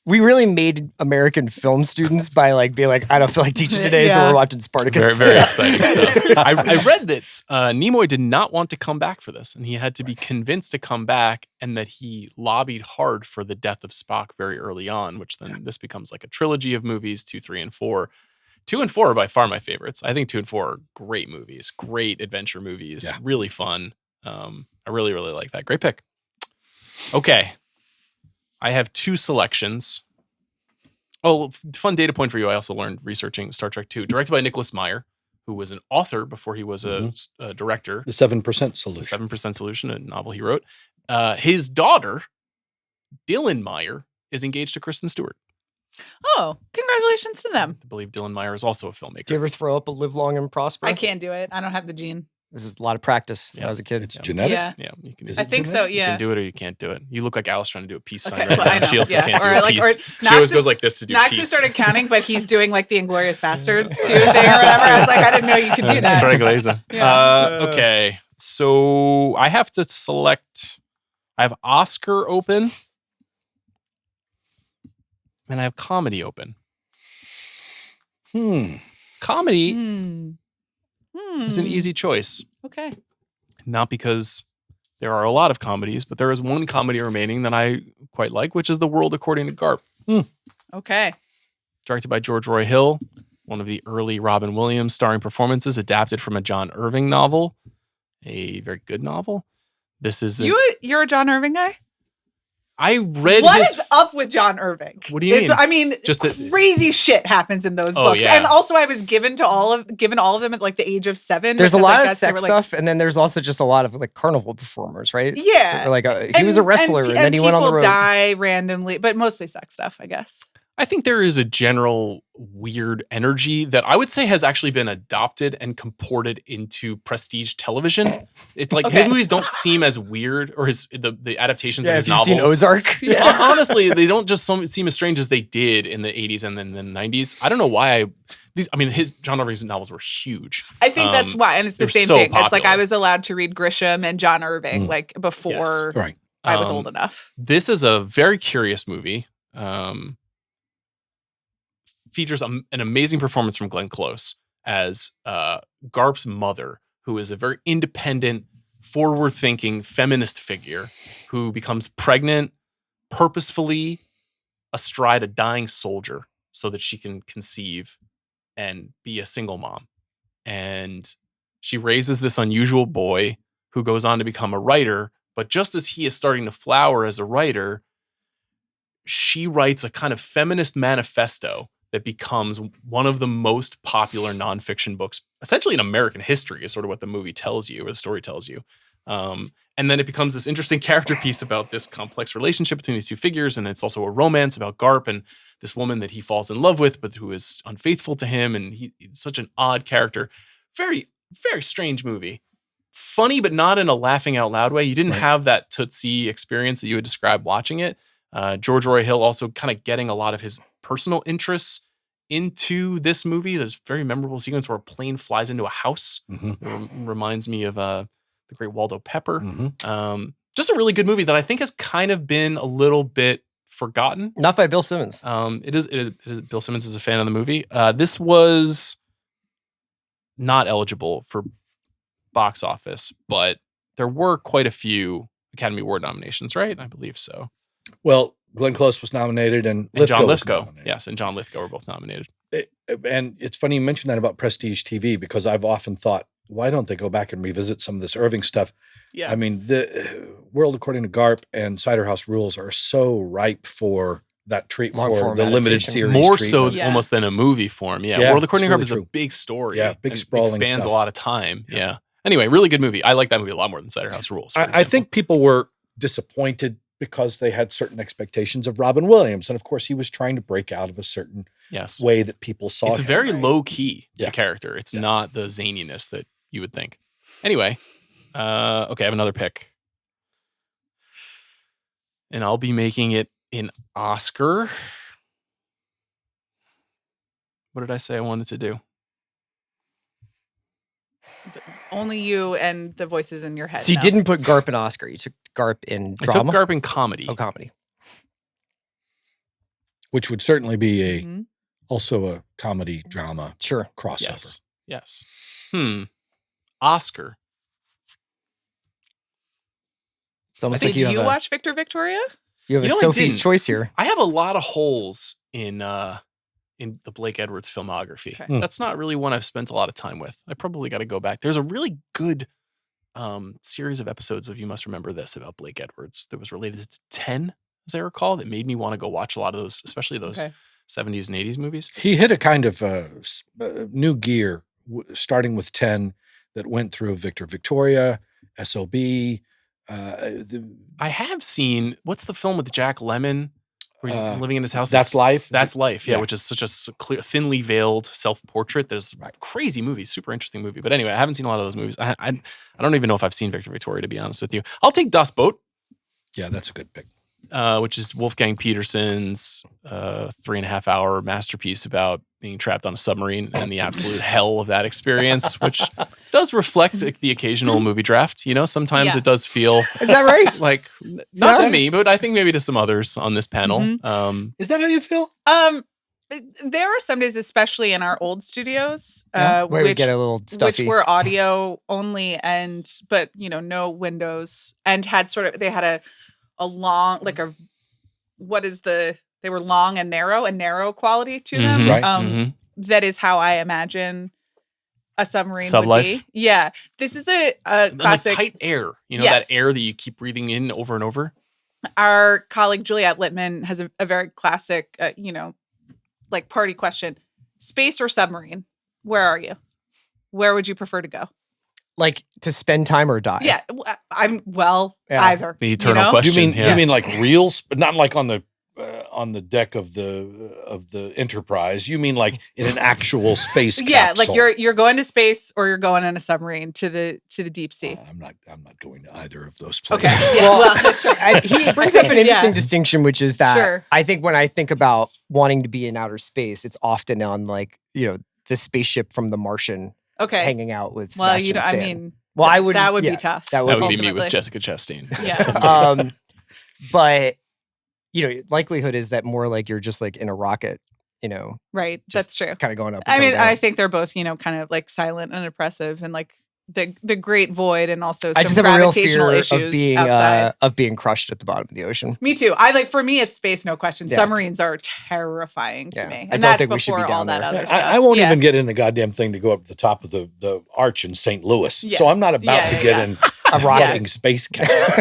we really made American film students by like being like, I don't feel like teaching today, so we're watching Spartacus. Very, very exciting stuff. I read that Nimoy did not want to come back for this, and he had to be convinced to come back, and that he lobbied hard for the death of Spock very early on, which then this becomes like a trilogy of movies, 2, 3, and 4. 2 and 4 are by far my favorites. I think 2 and 4 are great movies, great adventure movies, really fun. I really, really like that. Great pick. Okay. I have 2 selections. Oh, fun data point for you. I also learned researching Star Trek 2, directed by Nicholas Meyer, who was an author before he was a director. The 7% Solution. The 7% Solution, a novel he wrote. His daughter, Dylan Meyer, is engaged to Kristen Stewart. Oh, congratulations to them. I believe Dylan Meyer is also a filmmaker. Do you ever throw up a live long and prosper? I can't do it. I don't have the gene. This is a lot of practice when I was a kid. It's genetic? Yeah. Yeah, you can. I think so, You yeah. can do it or you can't do it. You look like Alice trying to do a peace sign Okay, right well, I now. know, She also yeah. can't do Or a like- peace. or She always Knox goes is- like this to do Knox peace. just started counting, but he's doing like the Inglourious Bastards 2 thing or whatever. I was like, I didn't know you could do that. Triangulator. Yeah. Okay, so I have to select. I have Oscar open, and I have comedy open. Comedy is an easy choice. Okay. Not because there are a lot of comedies, but there is one comedy remaining that I quite like, which is The World According to Garp. Okay. Directed by George Roy Hill, one of the early Robin Williams starring performances, adapted from a John Irving novel, a very good novel. This is You're a John Irving guy? I read What his. is up with John Irving? What do you mean? I mean, Just that- crazy shit happens in those books. yeah. And also I was given all of them at like the age of 7. There's a because I lot of guess they sex were, like, stuff, and then there's also just a lot of like carnival performers, right? Yeah. Or, like he was a wrestler, and then he went on the road. People die randomly, but mostly sex stuff, I guess. I think there is a general weird energy that I would say has actually been adopted and comported into prestige television. It's like his movies don't seem as weird, or the adaptations of his have you novels. seen Ozark? Honestly, they don't just seem as strange as they did in the 80s and then the 90s. I don't know why. His John Irving's novels were huge. I think that's why, and it's the they're same so thing. It's like popular. I was allowed to read Grisham and John Irving like before Right. I was old enough. This is a very curious movie. Features an amazing performance from Glenn Close as Garp's mother, who is a very independent, forward-thinking feminist figure who becomes pregnant purposefully astride a dying soldier so that she can conceive and be a single mom. And she raises this unusual boy who goes on to become a writer, but just as he is starting to flower as a writer, she writes a kind of feminist manifesto that becomes one of the most popular nonfiction books, essentially in American history, is sort of what the movie tells you, or the story tells you. And then it becomes this interesting character piece about this complex relationship between these two figures, and it's also a romance about Garp and this woman that he falls in love with, but who is unfaithful to him, and he's such an odd character. Very, very strange movie. Funny, but not in a laughing out loud way. You didn't have that Tootsie experience that you would describe watching it. George Roy Hill also kind of getting a lot of his personal interests into this movie. There's a very memorable sequence where a plane flies into a house. It reminds me of the great Waldo Pepper. Just a really good movie that I think has kind of been a little bit forgotten. Not by Bill Simmons. It is Bill Simmons is a fan of the movie. This was not eligible for box office, but there were quite a few Academy Award nominations, right? I believe so. Well, Glenn Close was nominated, and John was Lithgow. nominated. Yes, and John Lithgow were both nominated. And it's funny you mentioned that about Prestige TV, because I've often thought, why don't they go back and revisit some of this Irving stuff? Yeah. I mean, the World According to Garp and Cider House Rules are so ripe for that treat, Long for form the limited adaptation. series. More treatment. so almost than a movie form. Yeah. Yeah, World According to it's Garp really is a true. big story. Yeah, big and sprawling expands stuff. a lot of time. Yeah. Anyway, really good movie. I like that movie a lot more than Cider House Rules. For I example. think people were disappointed because they had certain expectations of Robin Williams. And of course, he was trying to break out of a certain way that people saw it's him. very low key, Yeah. the character. It's not the zaniness that you would think. Anyway, okay, I have another pick. And I'll be making it an Oscar. What did I say I wanted to do? Only you and the voices in your head. So you know. didn't put Garp in Oscar. You took Garp in drama. I took Garp in comedy. Oh, comedy. Which would certainly be also a comedy drama crossover. Yes. Oscar. It's almost Did like you you have watch Victor Victoria? You have You a know, I Sophie's didn't. choice here. I have a lot of holes in in the Blake Edwards filmography. Okay. That's not really one I've spent a lot of time with. I probably got to go back. There's a really good series of episodes of You Must Remember This about Blake Edwards that was related to 10, as I recall, that made me want to go watch a lot of those, especially those 70s and 80s movies. He hit a kind of new gear, starting with 10, that went through Victor Victoria, SOB. I have seen, what's the film with Jack Lemmon where he's living in his house? That's Life? That's Life, yeah, which is such a clear, thinly veiled self-portrait. There's crazy movie, super interesting movie. But anyway, I haven't seen a lot of those movies. I don't even know if I've seen Victor Victoria, to be honest with you. I'll take Das Boot. Yeah, that's a good pick. Which is Wolfgang Petersen's 3.5-hour masterpiece about being trapped on a submarine and the absolute hell of that experience, which does reflect the occasional movie draft. You know, sometimes it does feel. Is that right? Like, not to me, but I think maybe to some others on this panel. Is that how you feel? There are some days, especially in our old studios, Where we get a little stuffy. which were audio only, but no windows, and they had a long, like they were long and narrow quality to them. Right. That is how I imagine a submarine would Sublife. be. Yeah. This is a classic. Like tight air, Yes. that air that you keep breathing in over and over. Our colleague Juliette Littman has a very classic, like party question: space or submarine? Where are you? Where would you prefer to go? Like to spend time or die? Yeah, either. The eternal question. You mean like real, but not like on the deck of the Enterprise. You mean like in an actual space capsule? Yeah, like you're going to space or you're going in a submarine to the deep sea. I'm not going to either of those places. Okay. Yeah, sure. He brings up an interesting distinction, which is that Sure. I think when I think about wanting to be in outer space, it's often on like, the spaceship from The Martian Okay. hanging out with Well, Sebastian I Stan. mean, I would. that would be tough. That That would be me ultimately. with Jessica Chastain. Yeah. But likelihood is that more like you're just like in a rocket, Right. That's true. kind of going up. I mean, down. I think they're both, kind of like silent and oppressive and like the great void and also I some just have a real gravitational fear issues of being outside. crushed at the bottom of the ocean. Me too. For me, it's space, no question. Yeah. Submarines are terrifying to Yeah. me. I And don't that's think we should be before all down that there. other stuff. I won't Yeah. even get in the goddamn thing to go up the top of the arch in St. Louis. Yeah. So I'm not about to get in a rocking Yeah. space capsule.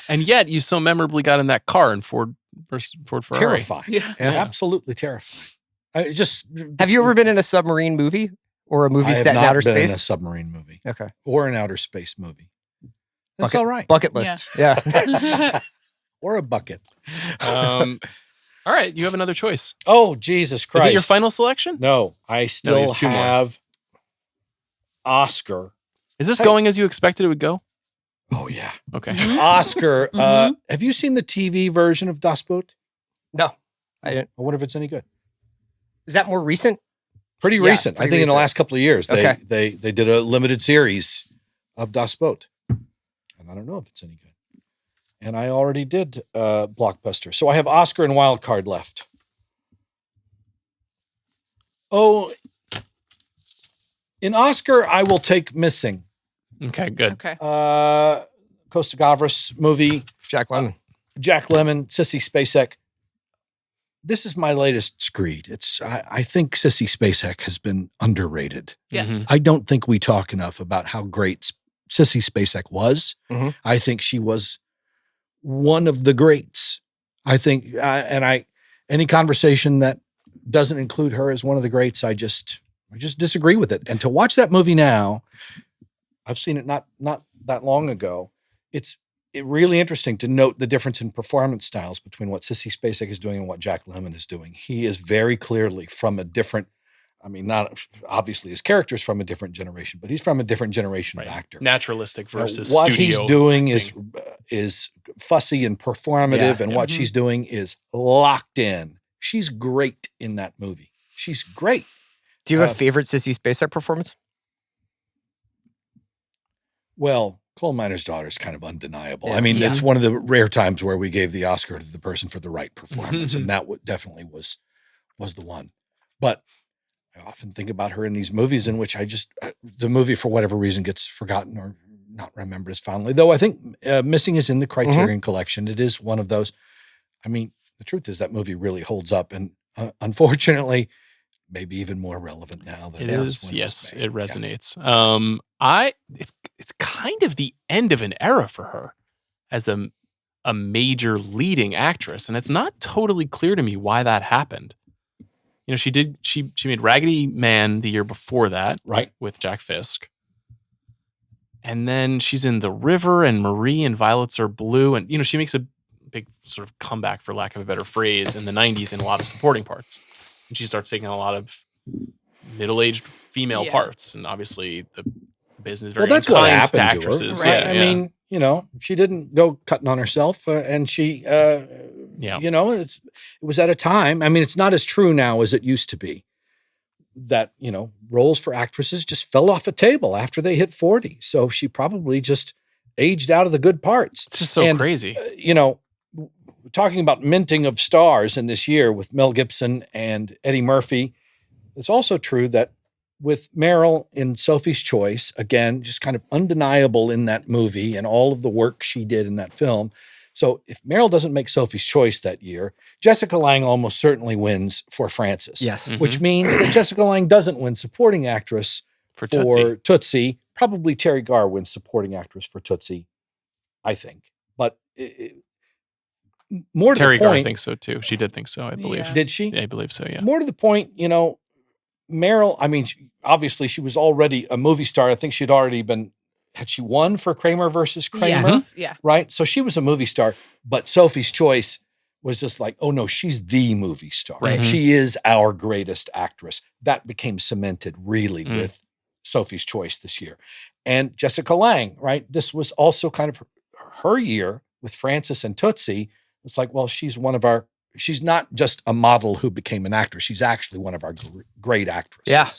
And yet, you so memorably got in that car in Ford Ferrari. Terrifying. Yeah. Absolutely terrifying. Have you ever been in a submarine movie or a movie I have set in not outer been in a space? submarine movie Okay. or an outer space movie. That's all right. Bucket list. Yeah. Or a bucket. All right, you have another choice. Oh, Jesus Christ. Is it your final selection? No, I still you have two more. have Oscar. Is this going as you expected it would go? Oh, yeah. Okay. Oscar. Have you seen the TV version of Das Boot? No, I didn't. I wonder if it's any good. Is that more recent? Pretty Yeah, recent. pretty I think in the recent. last couple of years, Okay. they did a limited series of Das Boot. And I don't know if it's any good. And I already did Blockbuster. So I have Oscar and Wild Card left. Oh, in Oscar, I will take Missing. Okay, good. Okay. Costa Gavras movie. Jack Lemmon. Jack Lemmon, Sissy Spacek. This is my latest screed. I think Sissy Spacek has been underrated. Yes. I don't think we talk enough about how great Sissy Spacek was. Mhm. I think she was one of the greats. I think, any conversation that doesn't include her as one of the greats, I just disagree with it. And to watch that movie now, I've seen it not that long ago. It's really interesting to note the difference in performance styles between what Sissy Spacek is doing and what Jack Lemmon is doing. He is very clearly from a different, not obviously his character is from a different generation, but he's from a different generation of actor. Naturalistic versus What studio he's doing acting. is fussy and performative, Yeah, and yeah. what she's doing is locked in. She's great in that movie. She's great. Do you have a favorite Sissy Spacek performance? Well, Coal Miner's Daughter is kind of undeniable. Yeah. It's one of the rare times where we gave the Oscar to the person for the right performance, and that definitely was the one. But I often think about her in these movies in which the movie for whatever reason gets forgotten or not remembered as fondly. Though I think Missing is in the Criterion Collection. It is one of those. the truth is that movie really holds up, and unfortunately, maybe even more relevant now than It it was is. when Yes, it it was made. resonates. It's kind of the end of an era for her as a major leading actress, and it's not totally clear to me why that happened. You know, she made Raggedy Man the year before that, Right. with Jack Fisk. And then she's in The River and Marie and Violets Are Blue. And, you know, she makes a big sort of comeback, for lack of a better phrase, in the 90s in a lot of supporting parts. And she starts taking a lot of middle-aged female parts. And obviously the business is very Well, that's what unkind happened to to actresses. her. Right? I mean, you know, she didn't go cutting on herself, and she, you know, it was at a time. I mean, it's not as true now as it used to be. That, you know, roles for actresses just fell off a table after they hit 40. So she probably just aged out of the good parts. It's just so crazy. You know, talking about minting of stars in this year with Mel Gibson and Eddie Murphy, it's also true that with Meryl in Sophie's Choice, again, just kind of undeniable in that movie and all of the work she did in that film. So if Meryl doesn't make Sophie's Choice that year, Jessica Lange almost certainly wins for Frances. Yes. Which means that Jessica Lange doesn't win supporting actress for Tootsie. Probably Terry Garr wins supporting actress for Tootsie, I think. But more to Terry the point, Garr thinks so too. She did think so, I believe. Did she? Yeah, I believe so, yeah. More to the point, you know, Meryl, I mean, obviously she was already a movie star. I think had she won for Kramer versus Kramer? Yes, yeah. Right? So she was a movie star, but Sophie's Choice was just like, oh no, she's the movie star. Right. She is our greatest actress. That became cemented really with Sophie's Choice this year. And Jessica Lange, right? This was also kind of her year with Frances and Tootsie. It's like, well, she's not just a model who became an actress. She's actually one of our great actresses. Yeah.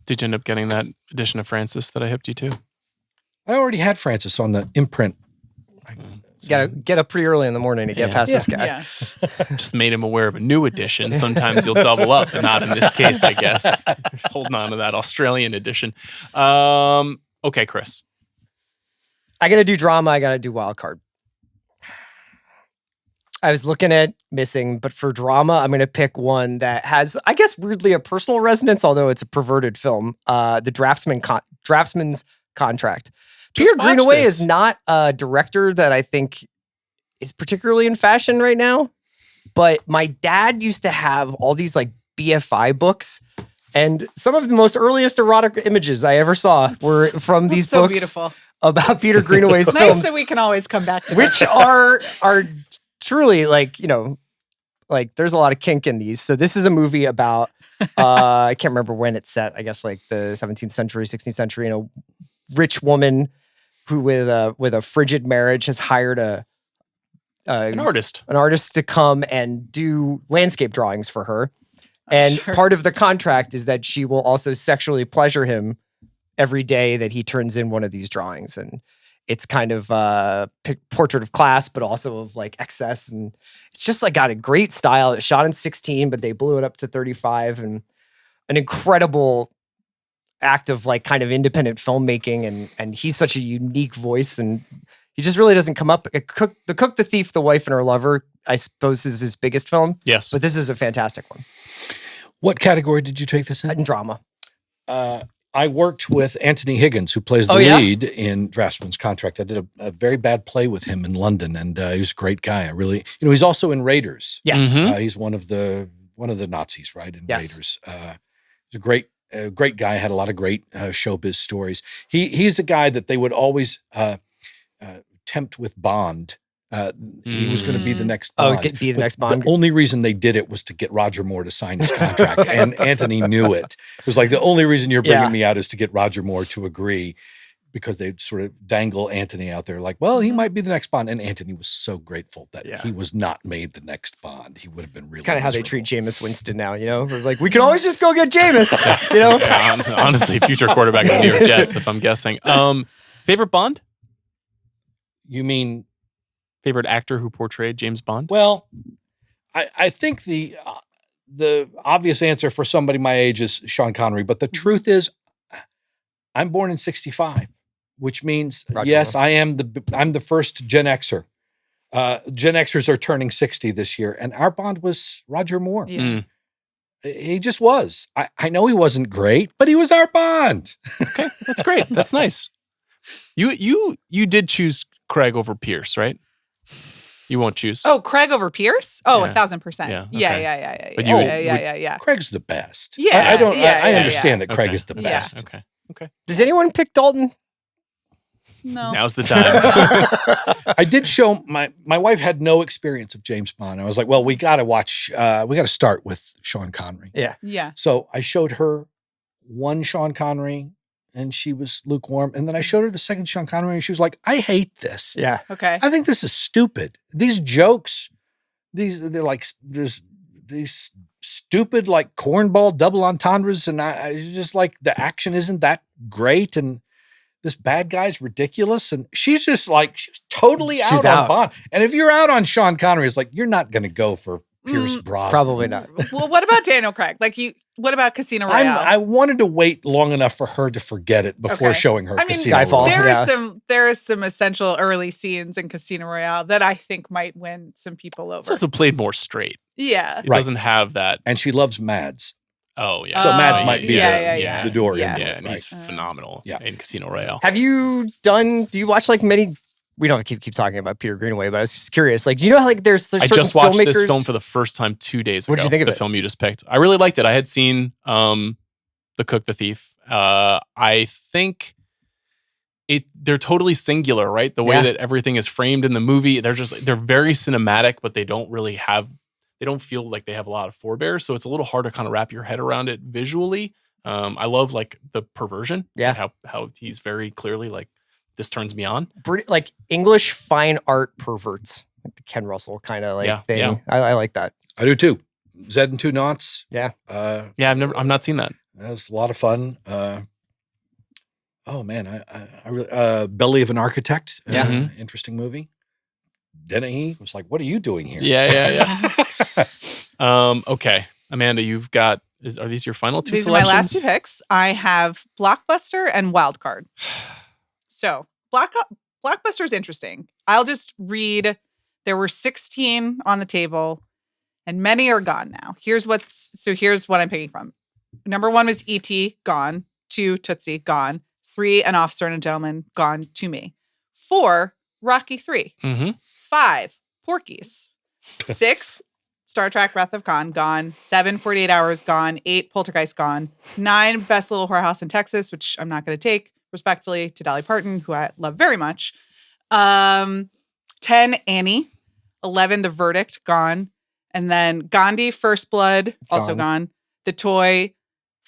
Did you end up getting that edition of Frances that I hipped you to? I already had Frances on the imprint. You gotta get up pretty early in the morning to get past this guy. Yeah. Just made him aware of a new edition. Sometimes you'll double up, and not in this case, I guess. Holding on to that Australian edition. Okay, Chris. I gotta do drama. I gotta do wild card. I was looking at missing, but for drama, I'm gonna pick one that has, I guess, weirdly a personal resonance, although it's a perverted film. The Draftsman's Contract. Peter Greenaway is not a director that I think is particularly in fashion right now, but my dad used to have all these like BFI books, and some of the most earliest erotic images I ever saw were from these so books beautiful. About Peter Greenaway's It's films. nice that we can always come back to Which that. are truly like, you know, like there's a lot of kink in these. So this is a movie about, I can't remember when it's set, I guess like the 17th century, 16th century, and a rich woman who with a frigid marriage has hired An artist to come and do landscape drawings for her. And part of the contract is that she will also sexually pleasure him every day that he turns in one of these drawings. And it's kind of a portrait of class, but also of like excess. And it's just like got a great style. It's shot in 16, but they blew it up to 35, and an incredible act of like kind of independent filmmaking. And he's such a unique voice, and he just really doesn't come up. The Cook, the Thief, the Wife, and Her Lover, I suppose, is his biggest film. Yes. But this is a fantastic one. What category did you take this in? In drama. I worked with Anthony Higgins, who plays the lead in Draftsman's Contract. I did a very bad play with him in London, and he was a great guy. I really, you know, he's also in Raiders. Yes. He's one of the Nazis, right? In Raiders. He's a great guy. Had a lot of great showbiz stories. He's a guy that they would always tempt with Bond. He was going to be the next Bond. Be the next Bond. The only reason they did it was to get Roger Moore to sign his contract, and Anthony knew it. It was like, the only reason you're bringing me out is to get Roger Moore to agree, because they'd sort of dangle Anthony out there like, well, he might be the next Bond. And Anthony was so grateful that he was not made the next Bond. He would have been really It's kind of how they treat Jameis Winston now, you know? We're like, we can always just go get Jameis, you know? Yeah, honestly, future quarterback of the New York Jets, if I'm guessing. Favorite Bond? You mean... Favorite actor who portrayed James Bond? Well, I think the obvious answer for somebody my age is Sean Connery, but the truth is, I'm born in '65, which means I'm the first Gen Xer. Gen Xers are turning 60 this year, and our Bond was Roger Moore. Yeah. He just was. I know he wasn't great, but he was our Bond. Okay, that's great. That's nice. You did choose Craig over Pierce, right? You won't choose. Oh, Craig over Pierce? Oh, Yeah. 1,000%. Yeah, Yeah, okay. yeah. But you would- Yeah. Craig's the best. Yeah, I yeah, understand that Craig Okay. is the Yeah. best. Okay. Does anyone pick Dalton? No. Now's the time. I did show my wife had no experience of James Bond. I was like, well, we got to start with Sean Connery. Yeah. Yeah. So I showed her one Sean Connery and she was lukewarm. And then I showed her the second Sean Connery and she was like, I hate this. Yeah. Okay. I think this is stupid. These jokes, they're like, there's these stupid like cornball double entendres. And I just like the action isn't that great. And this bad guy's ridiculous. And she's just like, she's totally She's out on out. Bond. And if you're out on Sean Connery, it's like, you're not going to go for Pierce Brosnan. Probably not. Well, what about Daniel Craig? What about Casino Royale? I wanted to wait long enough for her to forget it before Okay. showing her I mean, Casino Skyfall. Royale. there are some essential early scenes in Casino Royale that I think might win some people over. It's also played more straight. Yeah. It Right. doesn't have that. And she loves Mads. Oh, yeah. So Mads Oh, might be yeah. the door Yeah, in. and he's phenomenal Yeah. in Casino Royale. Have you do you watch like many? We don't have to keep talking about Peter Greenaway, but I was just curious. Like, do you know how like there's I certain just watched this filmmakers- film for the first time 2 days ago. What'd you think of the it? film you just picked? I really liked it. I had seen The Cook, the Thief. I think they're totally singular, right? The way Yeah. that everything is framed in the movie, they're very cinematic, but they don't feel like they have a lot of forebears. So it's a little hard to kind of wrap your head around it visually. I love like the perversion. Yeah. and how he's very clearly like, this turns me on. like English fine art perverts, like the Ken Russell kind of like Yeah, thing. yeah. I like that. I do too. Zed and Two Knots. Yeah. Yeah, I've not seen that. That was a lot of fun. Oh man, I really, Belly of an Architect. Yeah. Interesting movie. Dennehy was like, "What are you doing here?" Yeah. Okay, Amanda, you've got. Are these your final two These are my selections? last two picks. I have Blockbuster and Wildcard. So Blockbuster is interesting. I'll just read. There were 16 on the table, and many are gone now. Here's what I'm picking from. Number 1 was E.T. gone. 2, Tootsie gone. 3, An Officer and a Gentleman gone to me. 4, Rocky 3. Mm-hmm. 5, Porky's. 6, Star Trek Wrath of Khan gone. 7, 48 Hours gone. 8, Poltergeist gone. 9, Best Little Whorehouse in Texas, which I'm not going to take, respectfully, to Dolly Parton, who I love very much. 10, Annie. 11, The Verdict gone. And then Gandhi, First Blood, also gone. The Toy,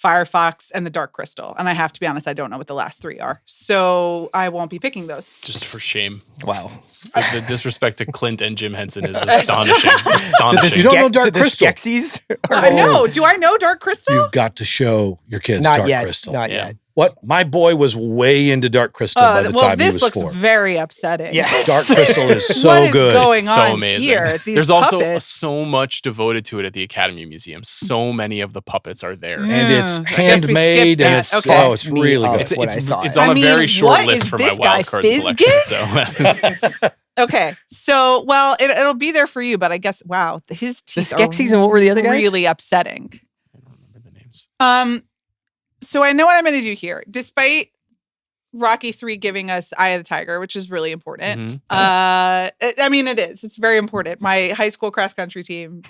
Firefox, and The Dark Crystal. And I have to be honest, I don't know what the last 3 are. So I won't be picking those. Just for shame. Wow. The disrespect to Clint and Jim Henson is astonishing. Astonishing. You don't know Dark to Crystal? The Skeksis? I know. Do I know Dark Crystal? You've got to show your kids Not Dark yet. Crystal. Not Yeah. yet. What? My boy was way into Dark Crystal by the well, time he this was looks 4. very upsetting. Yes. Dark Crystal is so What is good. going It's so on amazing. here? These There's also puppets. so much devoted to it at the Academy Museum. So many of the puppets are there. And it's I guess we handmade skipped and that. it's Okay. oh, it's really Oh, good. when I saw It's it. on I a mean, very short what list is for my this guy, wild card selection. So Okay, so it'll be there for you, but I guess his The teeth Skeksis and what were the other guys? really upsetting. I don't remember the names. So I know what I'm going to do here. Despite Rocky 3 giving us Eye of the Tiger, which is really important. I mean, it is. It's very important. My high school cross country team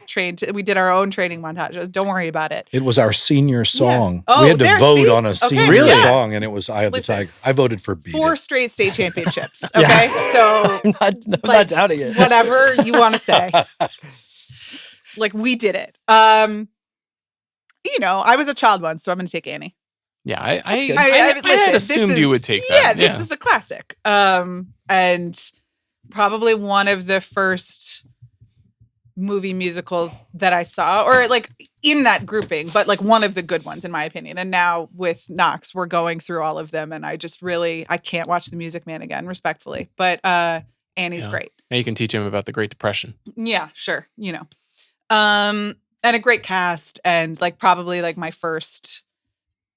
we did our own training montage. Don't worry about it. It was our senior song. Oh, we had to there, vote see? on a Okay, senior really? song, and it was Eye of the Listen. Tiger. I voted for Beat 4 It. straight state championships. Okay, so I'm not doubting it. whatever you want to say. Like, we did it. I was a child once, so I'm going to take Annie. Yeah, I Listen, had this assumed you is- would take Yeah, that. this is a classic. And probably one of the first movie musicals that I saw, or like in that grouping, but like one of the good ones in my opinion. And now with Knox, we're going through all of them, and I can't watch The Music Man again, respectfully. But Annie's great. Now you can teach him about the Great Depression. Yeah, sure. And a great cast, and like probably like my first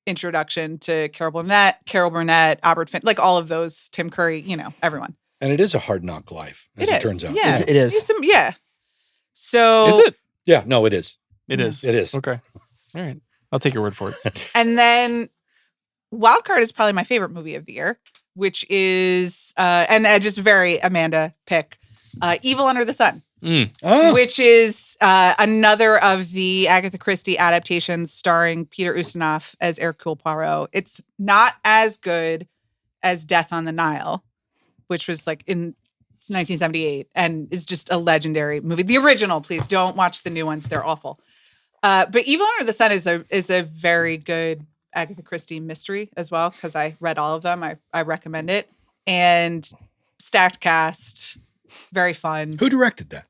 introduction to Carol Burnett, Albert Finn, like all of those, Tim Curry, everyone. And it is a hard knock life, as it turns out. Yeah, It is. Yeah. So Is it? Yeah, no, it is. It is. It is. Okay. All right. I'll take your word for it. And then Wildcard is probably my favorite movie of the year, which is and just very Amanda pick, Evil Under the Sun. Which is another of the Agatha Christie adaptations starring Peter Ustinov as Hercule Poirot. It's not as good as Death on the Nile, which was like in 1978 and is just a legendary movie. The original, please don't watch the new ones; they're awful. But Evil Under the Sun is a very good Agatha Christie mystery as well because I read all of them. I recommend it, and stacked cast, very fun. Who directed that?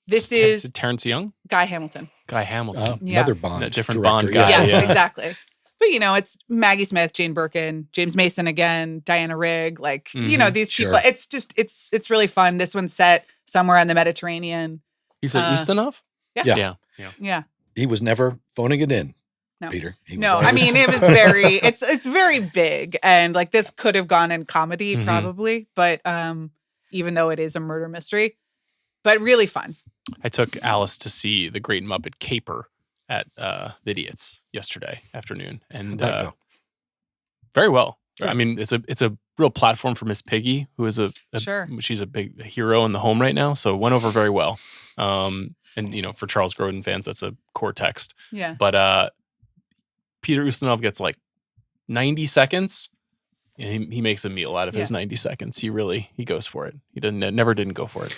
This is Terrence Young? Guy Hamilton. Guy Hamilton. Another Bond. A different director, Bond guy. Yeah, exactly. But, it's Maggie Smith, Jane Birkin, James Mason again, Diana Rigg. Like, these people. It's just, it's really fun. This one's set somewhere on the Mediterranean. You said Ustinov? Yeah. Yeah. He was never phoning it in, No. Peter. He was No, I always- mean, it was very, it's very big. And like this could have gone in comedy probably. But even though it is a murder mystery, but really fun. I took Alice to see The Great Muppet Caper at The Idiots yesterday afternoon, and How'd that go? very well. I mean, it's a real platform for Miss Piggy, who is Sure. she's a big hero in the home right now. So it went over very well. And for Charles Grodin fans, that's a core text. Yeah. But Peter Ustinov gets like 90 seconds. And he makes a meal out of his 90 seconds. He goes for it. He never didn't go for it.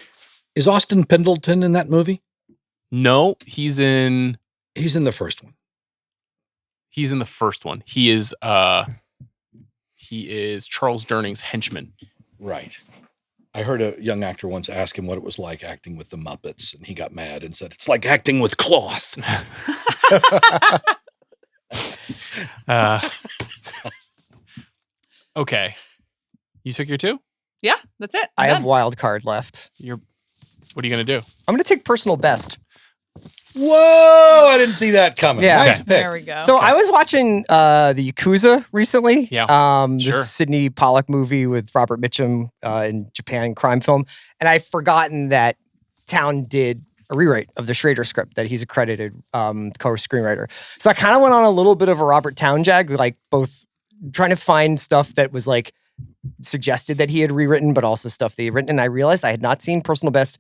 Is Austin Pendleton in that movie? No, he's in the first one. He's in the first one. He is Charles Durning's henchman. Right. I heard a young actor once ask him what it was like acting with the Muppets, and he got mad and said, "It's like acting with cloth." Okay. You took your two? Yeah, that's it. I I'm have done. wild card left. What are you going to do? I'm going to take personal best. Whoa! I didn't see that coming. Yeah. Nice Okay. pick. There we go. So I was watching the Yakuza recently. Yeah. This Sure. Sidney Pollack movie with Robert Mitchum in Japan crime film. And I've forgotten that Town did a rewrite of the Schrader script that he's a credited co-screenwriter. So I kind of went on a little bit of a Robert Town jag, like both trying to find stuff that was like suggested that he had rewritten, but also stuff that he had written. And I realized I had not seen Personal Best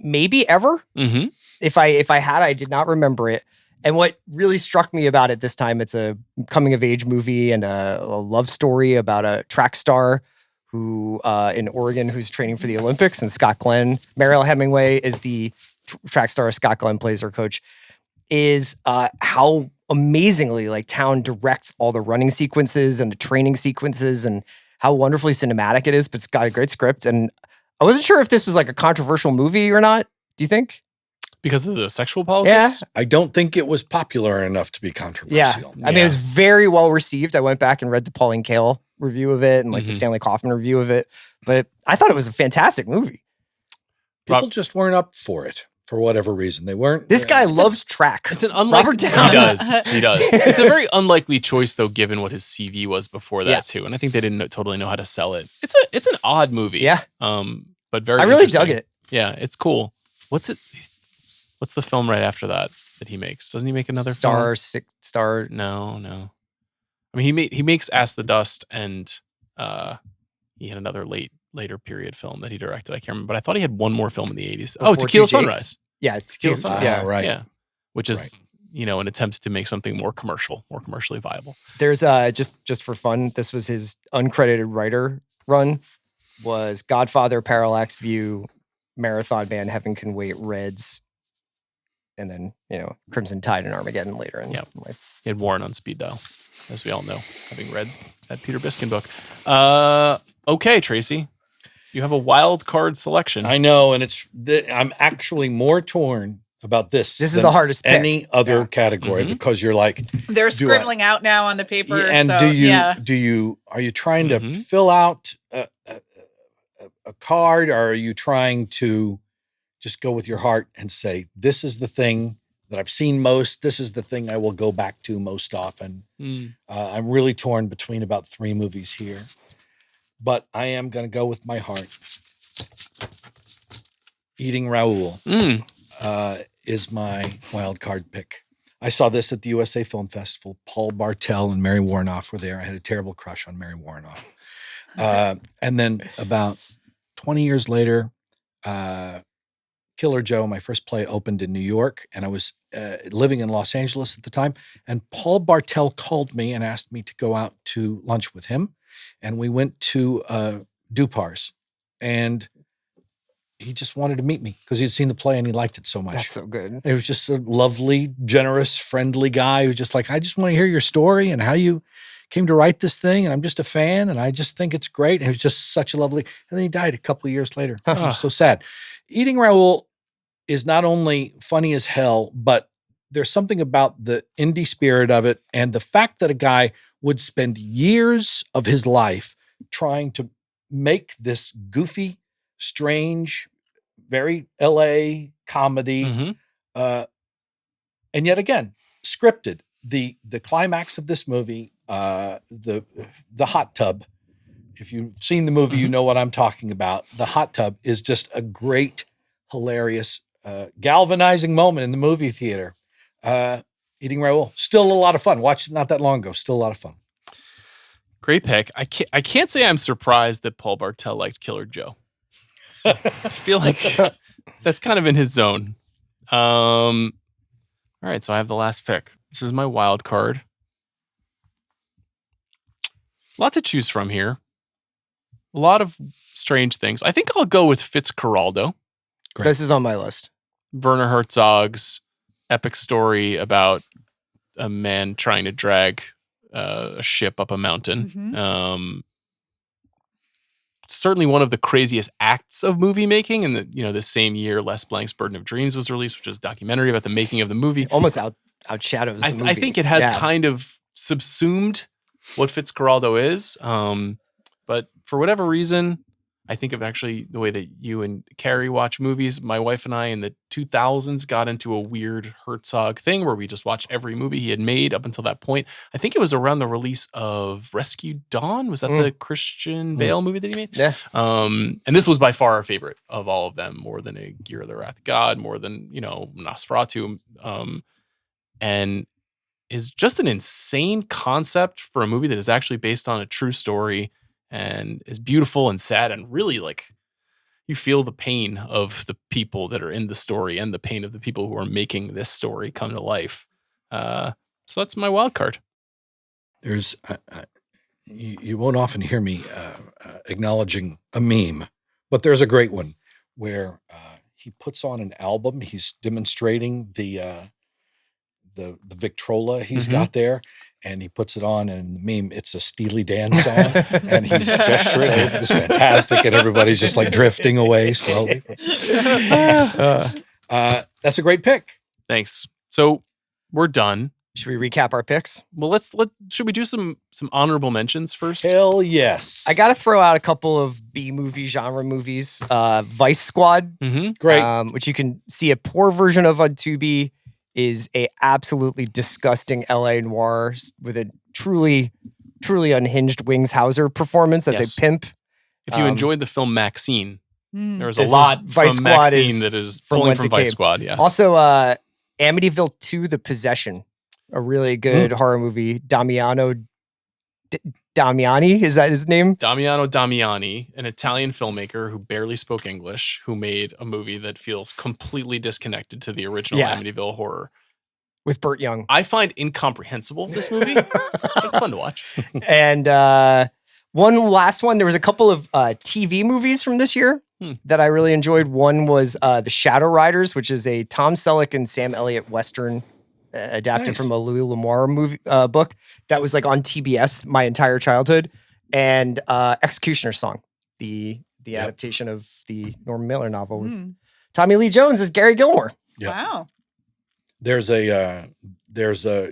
maybe ever. Mm-hmm. If I had, I did not remember it. And what really struck me about it this time, it's a coming of age movie and a love story about a track star who in Oregon who's training for the Olympics, and Scott Glenn, Mariel Hemingway is the track star. Scott Glenn plays her coach. Is how amazingly like Town directs all the running sequences and the training sequences and how wonderfully cinematic it is. But it's got a great script, and I wasn't sure if this was like a controversial movie or not. Do you think? Because of the sexual politics? I don't think it was popular enough to be controversial. I mean, it was very well received. I went back and read the Pauline Kael review of it and like the Stanley Kaufman review of it. But I thought it was a fantastic movie. People just weren't up for it for whatever reason. They weren't. This guy loves track. It's an unlikely. Robert Downey. He does. It's a very unlikely choice, though, given what his CV was before that too. And I think they didn't totally know how to sell it. It's an odd movie. Yeah. But very. I really interesting. dug it. Yeah, it's cool. What's the film right after that he makes? Doesn't he make another Star? No. I mean, he makes Ask the Dust, and he had another later period film that he directed. I can't remember, but I thought he had one more film in the 80s. Oh, Tequila Sunrise. Yeah, it's Tequila Sunrise. Yeah, right. Yeah, which is an attempt to make something more commercially viable. There's just for fun. This was his uncredited writer run. Was Godfather, Parallax View, Marathon Man, Heaven Can Wait, Reds, and then Crimson Tide and Armageddon later in life. He had Warren on speed dial, as we all know, having read that Peter Biskin book. Okay, Tracy, you have a wild card selection. I know, and I'm actually more torn about this. This is than the hardest pick. any other category because you're like They're scribbling out now on the paper. and so, are you trying to fill out a card, or are you trying to just go with your heart and say, this is the thing that I've seen most, this is the thing I will go back to most often? I'm really torn between about 3 movies here, but I am going to go with my heart. Eating Raoul is my wild card pick. I saw this at the USA Film Festival. Paul Bartel and Mary Warnoff were there. I had a terrible crush on Mary Warnoff. And then about 20 years later, Killer Joe, my first play, opened in New York, and I was living in Los Angeles at the time. And Paul Bartel called me and asked me to go out to lunch with him. And we went to Dupar's, and he just wanted to meet me because he'd seen the play and he liked it so much. That's so good. It was just a lovely, generous, friendly guy who was just like, I just want to hear your story and how you came to write this thing, and I'm just a fan, and I just think it's great. And it was just such a lovely, and then he died a couple of years later. It was so sad. Eating Raoul is not only funny as hell, but there's something about the indie spirit of it and the fact that a guy would spend years of his life trying to make this goofy, strange, very LA comedy, and yet again, scripted. The climax of this movie, the hot tub. If you've seen the movie, you know what I'm talking about. The hot tub is just a great, hilarious, galvanizing moment in the movie theater. Eating Raoul, still a lot of fun. Watched it not that long ago. Still a lot of fun. Great pick. I can't say I'm surprised that Paul Bartel liked Killer Joe. I feel like that's kind of in his zone. All right, so I have the last pick. This is my wild card. A lot to choose from here. A lot of strange things. I think I'll go with Fitzcarraldo. Great. This is on my list. Werner Herzog's epic story about a man trying to drag a ship up a mountain. Certainly one of the craziest acts of movie making. And the same year, Les Blank's Burden of Dreams was released, which is a documentary about the making of the movie. Almost outshadows the movie. I think it has kind of subsumed what Fitzcarraldo is. But for whatever reason, I think of actually the way that you and Carrie watch movies. My wife and I in the 2000s got into a weird Herzog thing where we just watched every movie he had made up until that point. I think it was around the release of Rescue Dawn. Was that the Christian Bale movie that he made? Yeah. And this was by far our favorite of all of them, more than A Gear of the Wrath of God, more than, Nosferatu. And is just an insane concept for a movie that is actually based on a true story and is beautiful and sad and really you feel the pain of the people that are in the story and the pain of the people who are making this story come to life. So that's my wild card. There's, you won't often hear me acknowledging a meme, but there's a great one where he puts on an album. He's demonstrating the Victrola he's got there, and he puts it on, and the meme, it's a Steely Dan song, and he's gesturing. It's fantastic, and everybody's just like drifting away slowly. That's a great pick. Thanks. So we're done. Should we recap our picks? Well, should we do some honorable mentions first? Hell yes. I got to throw out a couple of B-movie genre movies. Vice Squad. Great. Which you can see a poor version of on Tubi, is a absolutely disgusting LA noir with a truly, truly unhinged Wings Hauser performance as a pimp. If you enjoyed the film Maxine, there's a This lot is Vice from Squad Maxine is that is from pulling Whence from It Vice Came. Squad, yes. Also, Amityville 2, The Possession, a really good horror movie. Damiano Damiani, is that his name? Damiano Damiani, an Italian filmmaker who barely spoke English, who made a movie that feels completely disconnected to the original Amityville horror. With Burt Young. I find incomprehensible this movie. It's fun to watch. And one last one. There was a couple of TV movies from this year that I really enjoyed. One was The Shadow Riders, which is a Tom Selleck and Sam Elliott Western adapted from a Louis L'Amour movie book that was on TBS my entire childhood. And Executioner's Song, the adaptation of the Norman Mailer novel with Tommy Lee Jones as Gary Gilmore. Yep. Wow. There's a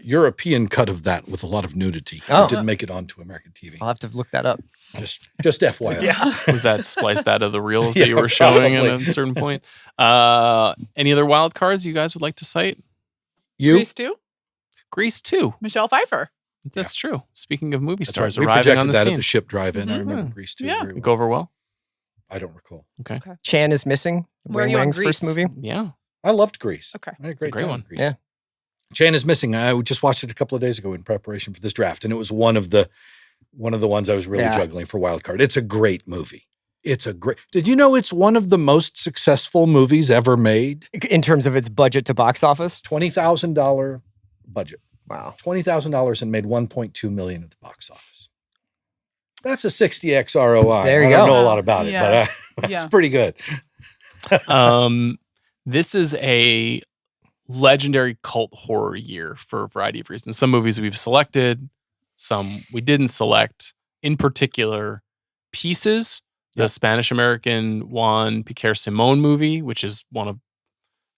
European cut of that with a lot of nudity. It didn't make it onto American TV. I'll have to look that up. Just FYI. Was that spliced out of the reels that you were showing at a certain point? Any other wild cards you guys would like to cite? Grease 2? Grease 2. Michelle Pfeiffer. That's true. Speaking of movie That's stars right. We arriving projected on the that scene. at the ship drive-in. I remember Grease 2. Yeah. Very well. Go over well? I don't recall. Okay. Chan is Missing. Where are Wang you on Wang's first Grease? movie. Yeah. I loved Grease. Okay. I had a great, great time one. with Grease. Yeah. Chan is Missing. I just watched it a couple of days ago in preparation for this draft, and it was one of the ones I was really juggling for wild card. It's a great movie. Did you know it's one of the most successful movies ever made? In terms of its budget to box office? $20,000 budget. Wow. $20,000 and made $1.2 million at the box office. That's a 60x ROI. There you I don't go. know a lot about it, but it's pretty good. This is a legendary cult horror year for a variety of reasons. Some movies we've selected, some we didn't select. In particular, Pieces, the Spanish-American Juan Piquer Simón movie, which is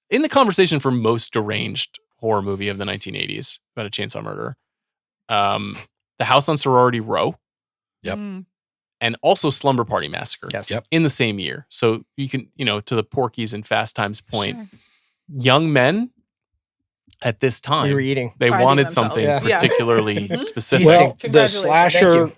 in the conversation for most deranged horror movie of the 1980s about a chainsaw murder. The House on Sorority Row. Yep. And also Slumber Party Massacre. Yes. Yep. In the same year. So you can, to the Porky's and Fast Times point, young men at this time, We were eating. they Finding wanted themselves. something Yeah. particularly specific. Well, the Congratulations. slasher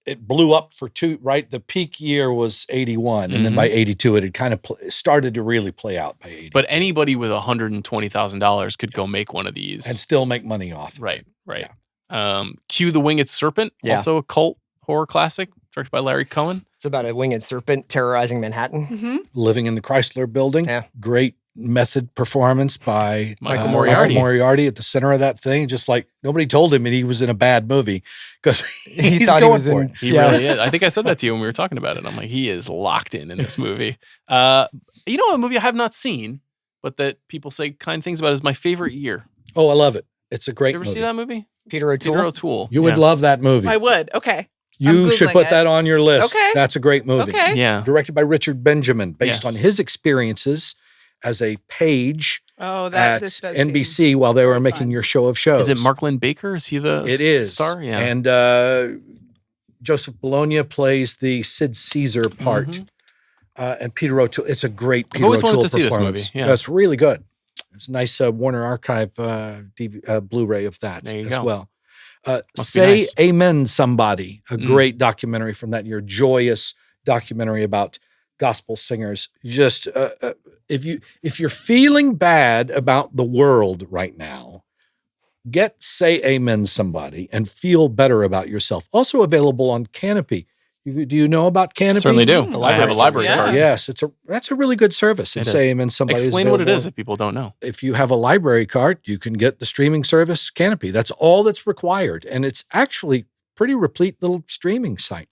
it blew up for two, right? The peak year was 81, and then by 82, it had kind of started to really play out by 82. But anybody with $120,000 could go make one of these. And still make money off. Right. Cue the Winged Serpent, Yeah. also a cult horror classic, directed by Larry Cohen. It's about a winged serpent terrorizing Manhattan. Living in the Chrysler Building. Yeah. Great method performance by Michael Moriarty. Michael Moriarty at the center of that thing. Just like nobody told him that he was in a bad movie because he's thought he going was for in- it. He really is. I think I said that to you when we were talking about it. I'm like, he is locked in this movie. A movie I have not seen, but that people say kind things about is my favorite year. Oh, I love it. It's a great You ever movie. see that movie? Peter O'Toole. Peter O'Toole. You would love that movie. I would. Okay. You I'm should Googling put it. that on your list. Okay. That's a great movie. Okay. Yeah. Directed by Richard Benjamin, based Yes. on his experiences as a page Oh, at this does NBC while they were very making fun. your show of shows. Is it Mark Lynn Baker? Is he the It is. star? Yeah. And Joseph Bologna plays the Sid Caesar part. And Peter O'Toole. It's a great Peter always O'Toole wanted to see this performance. movie, yeah. It's really good. It's a nice Warner Archive Blu-ray of that There you as go. well. Must be Say nice. Amen Somebody, a great documentary from that year, joyous documentary about gospel singers. Just if you're feeling bad about the world right now, get Say Amen Somebody and feel better about yourself. Also available on Canopy. Do you know about Canopy? Certainly do. The I have a library service. card. Yes, that's a really good service. And It Say is. Amen Somebody. Explain is what it is available. if people don't know. If you have a library card, you can get the streaming service Canopy. That's all that's required. And it's actually pretty replete little streaming site.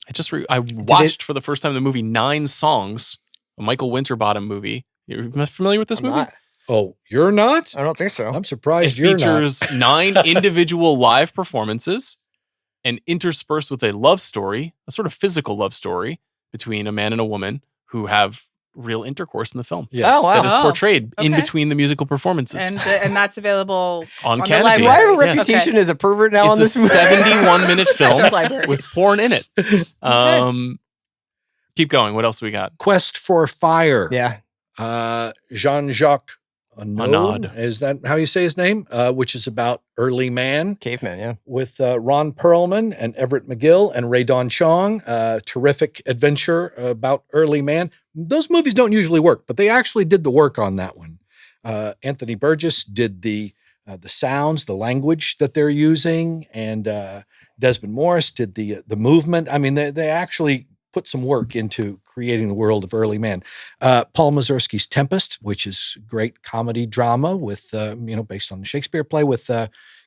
I watched for the first time the movie 9 Songs, a Michael Winterbottom movie. You're familiar with this movie? Not. Oh, you're not? I don't think so. I'm It surprised you're not. features 9 individual live performances and interspersed with a love story, a sort of physical love story between a man and a woman who have real intercourse in the film. Yes. Oh, wow. That is portrayed in Okay. between the musical performances And that's available on the Canopy. Do I have a library. Yes. reputation Okay. as a pervert now on It's this a movie? 71-minute film Libraries. with porn in it. Keep going. What else we got? Quest for Fire. Yeah. Jean-Jacques Annaud. Is that how you say his name? Which is about early man Caveman, yeah. with Ron Perlman and Everett McGill and Ray Don Chong. Terrific adventure about early man. Those movies don't usually work, but they actually did the work on that one. Anthony Burgess did the sounds, the language that they're using, and Desmond Morris did the movement. I mean, they actually put some work into creating the world of early man. Paul Mazursky's Tempest, which is great comedy drama with, based on the Shakespeare play with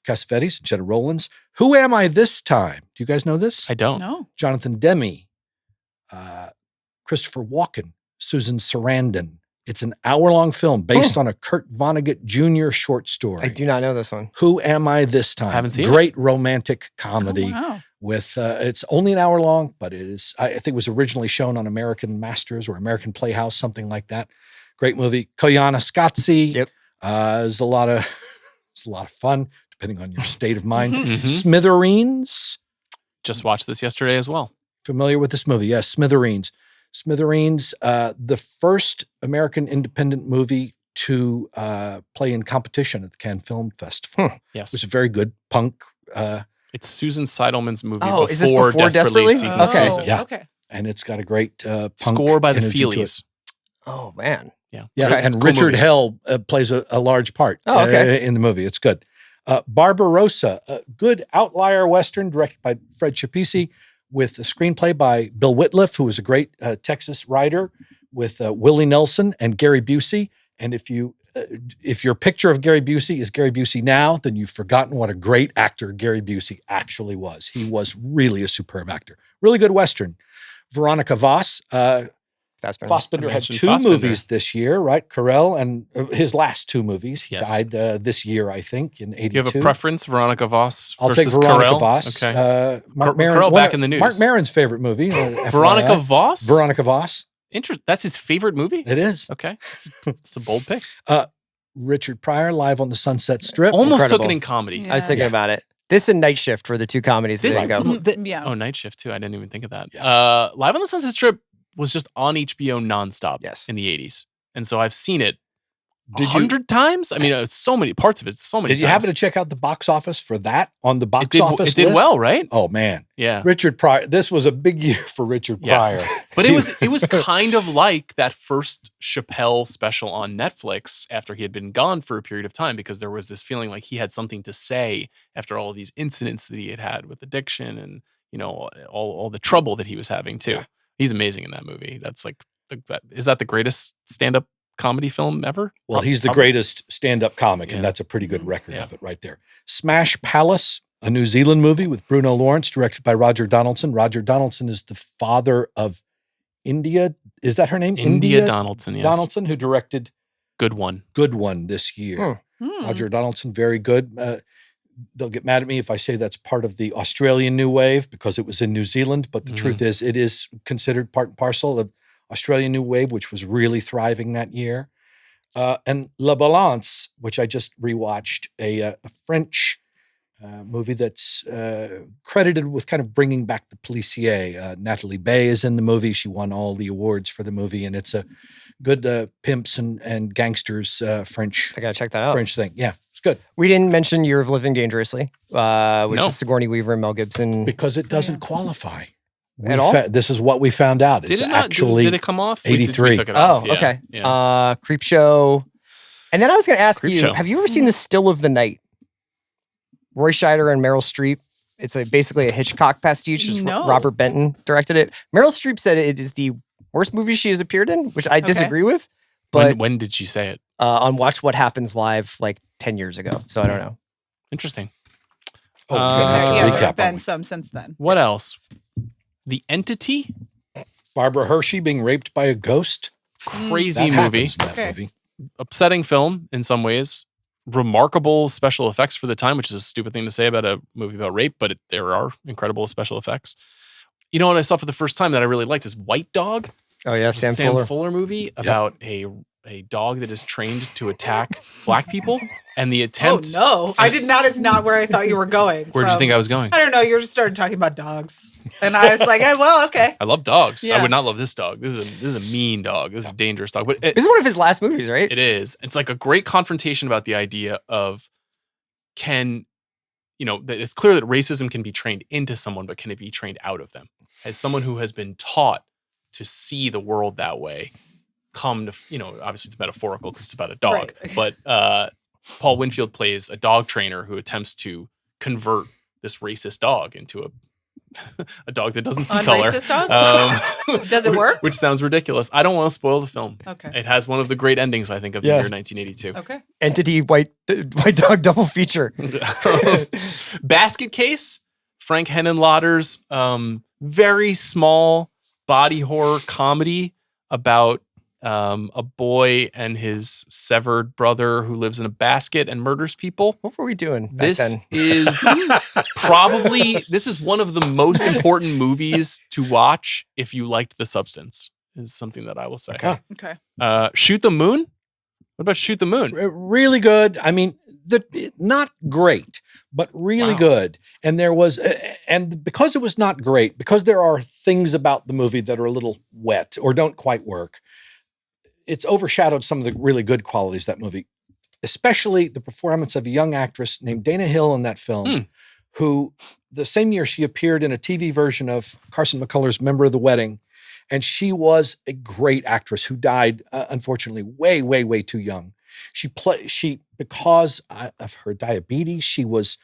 Cassavetes, Jetta Rowlands. Who Am I This Time? Do you guys know this? I don't. No. Jonathan Demme, Christopher Walken, Susan Sarandon. It's an hour-long film based on a Kurt Vonnegut Jr. short story. I do not know this one. Who Am I This Time? Haven't seen it. Great romantic comedy. Oh, wow. With it's only an hour long, but it is. I think it was originally shown on American Masters or American Playhouse, something like that. Great movie. Koyana Scotzi. Yep. It's a lot of fun, depending on your state of mind. Mhm. Smithereens. Just watched this yesterday as well. Familiar with this movie? Yes, Smithereens. Smithereens, the first American independent movie to play in competition at the Cannes Film Festival. Yes. It was a very good punk. It's Susan Seidelman's movie Oh, is this before before Desperately Desperately? Seeking Okay. Susan. Yeah. Okay. and it's got a great punk Score by the energy to it. Feelies. Oh man. Yeah. Yeah, Okay. and It's a cool Richard movie. Hell plays a large part Oh, okay. in the movie. It's good. Barbarossa, a good outlier Western directed by Fred Schapisi with a screenplay by Bill Whitliff, who was a great Texas writer, with Willie Nelson and Gary Busey. And if your picture of Gary Busey is Gary Busey now, then you've forgotten what a great actor Gary Busey actually was. He was really a superb actor. Really good Western. Veronica Voss. Fassbender had mentioned two Fassbender. movies this year, right? Carell and his last two movies. He Yes. died this year, I think, in 82. Do you have a preference, Veronica Voss I'll take versus Veronica Carell? Voss. Okay. Mark Carell Maron, back in the news. Mark Maron's favorite movie. Veronica FYI. Voss? Veronica Voss. That's his favorite movie? It is. Okay. It's a bold pick. Richard Pryor, Live on the Sunset Strip. Almost Incredible. took it in comedy. I was thinking about it. This and Night Shift were the two comedies that This- didn't go. Yeah. Oh, Night Shift, too. I didn't even think of that. Yeah. Live on the Sunset Strip was just on HBO nonstop Yes. in the 80s. And so I've seen it Did you- 100 times. I mean, it's so many parts of it. So many Did you times. happen to check out the box office for that on the box It did, office it did list? well, right? Oh, man. Yeah. Richard Pryor. This was a big year for Richard Yes. Pryor. But it was kind of like that first Chappelle special on Netflix after he had been gone for a period of time, because there was this feeling like he had something to say after all of these incidents that he had with addiction and, all the trouble that he was having too. Yeah. He's amazing in that movie. That's like, is that the greatest stand-up comedy film ever? Well, he's the Probably. greatest stand-up comic, Yeah. and that's a pretty good record Yeah. of it right there. Smash Palace, a New Zealand movie with Bruno Lawrence, directed by Roger Donaldson. Roger Donaldson is the father of India. Is that her name? India Donaldson, yes. Donaldson, who directed Good one. Good One this year. Roger Donaldson, very good. They'll get mad at me if I say that's part of the Australian New Wave because it was in New Zealand, but the truth is it is considered part and parcel of Australian New Wave, which was really thriving that year. And La Balance, which I just rewatched, a French movie that's credited with kind of bringing back the policier. Natalie Baye is in the movie. She won all the awards for the movie, and it's a good pimps and gangsters French I gotta check that out. French thing. Yeah, it's good. We didn't mention Year of Living Dangerously, which No. is Sigourney Weaver and Mel Gibson. Because it doesn't qualify. At all? This is what we found out. It's Did it not? actually Did it come off? We 83. took it Oh, off. Yeah. okay. Yeah. Creep Show. And then I was going to ask you, Creepshow. have you ever seen The Still of the Night? Roy Scheider and Meryl Streep. It's basically a Hitchcock pastiche. Just No. Robert Benton directed it. Meryl Streep said it is the worst movie she has appeared in, which I disagree with. But when did she say it? on Watch What Happens Live like 10 years ago. So I don't know. Interesting. Oh, we're gonna have to Yeah, recap. there have on been it. some since then. What else? The Entity? Barbara Hershey being raped by a ghost. Crazy That movie. happens in that Okay. movie. Upsetting film in some ways. Remarkable special effects for the time, which is a stupid thing to say about a movie about rape, but there are incredible special effects. You know what I saw for the first time that I really liked is White Dog. Oh, yeah. It's a Sam Fuller. movie about a dog that is trained to attack black people, and the attempt. Oh no, is not where I thought you were going. Where'd you think I was going? I don't know. You just started talking about dogs, and I was like, well, okay. I love dogs. I Yeah. would not love this dog. This is a mean dog. This is a dangerous dog. But This is one of his last movies, right? it is. It's like a great confrontation about the idea of that it's clear that racism can be trained into someone, but can it be trained out of them? As someone who has been taught to see the world that way, obviously it's metaphorical because it's about a dog, Right. but Paul Winfield plays a dog trainer who attempts to convert this racist dog into a dog that doesn't see color. Unracist dog? Does it work? Which sounds ridiculous. I don't want to spoil the film. Okay. It has one of the great endings, I think, of the Yeah. year 1982. Okay. Entity White Dog double feature. Basket Case, Frank Henenlotter's very small body horror comedy about a boy and his severed brother who lives in a basket and murders people. What were we doing back This then? is this is one of the most important movies to watch if you liked The Substance, is something that I will say. Okay. Shoot the Moon? What about Shoot the Moon? Really good. I mean, not great, but really Wow. good. And there was, and because it was not great, because there are things about the movie that are a little wet or don't quite work, it's overshadowed some of the really good qualities of that movie, especially the performance of a young actress named Dana Hill in that film, who the same year she appeared in a TV version of Carson McCullers' Member of the Wedding. And she was a great actress who died, unfortunately, way, way, way too young. Because of her diabetes, she was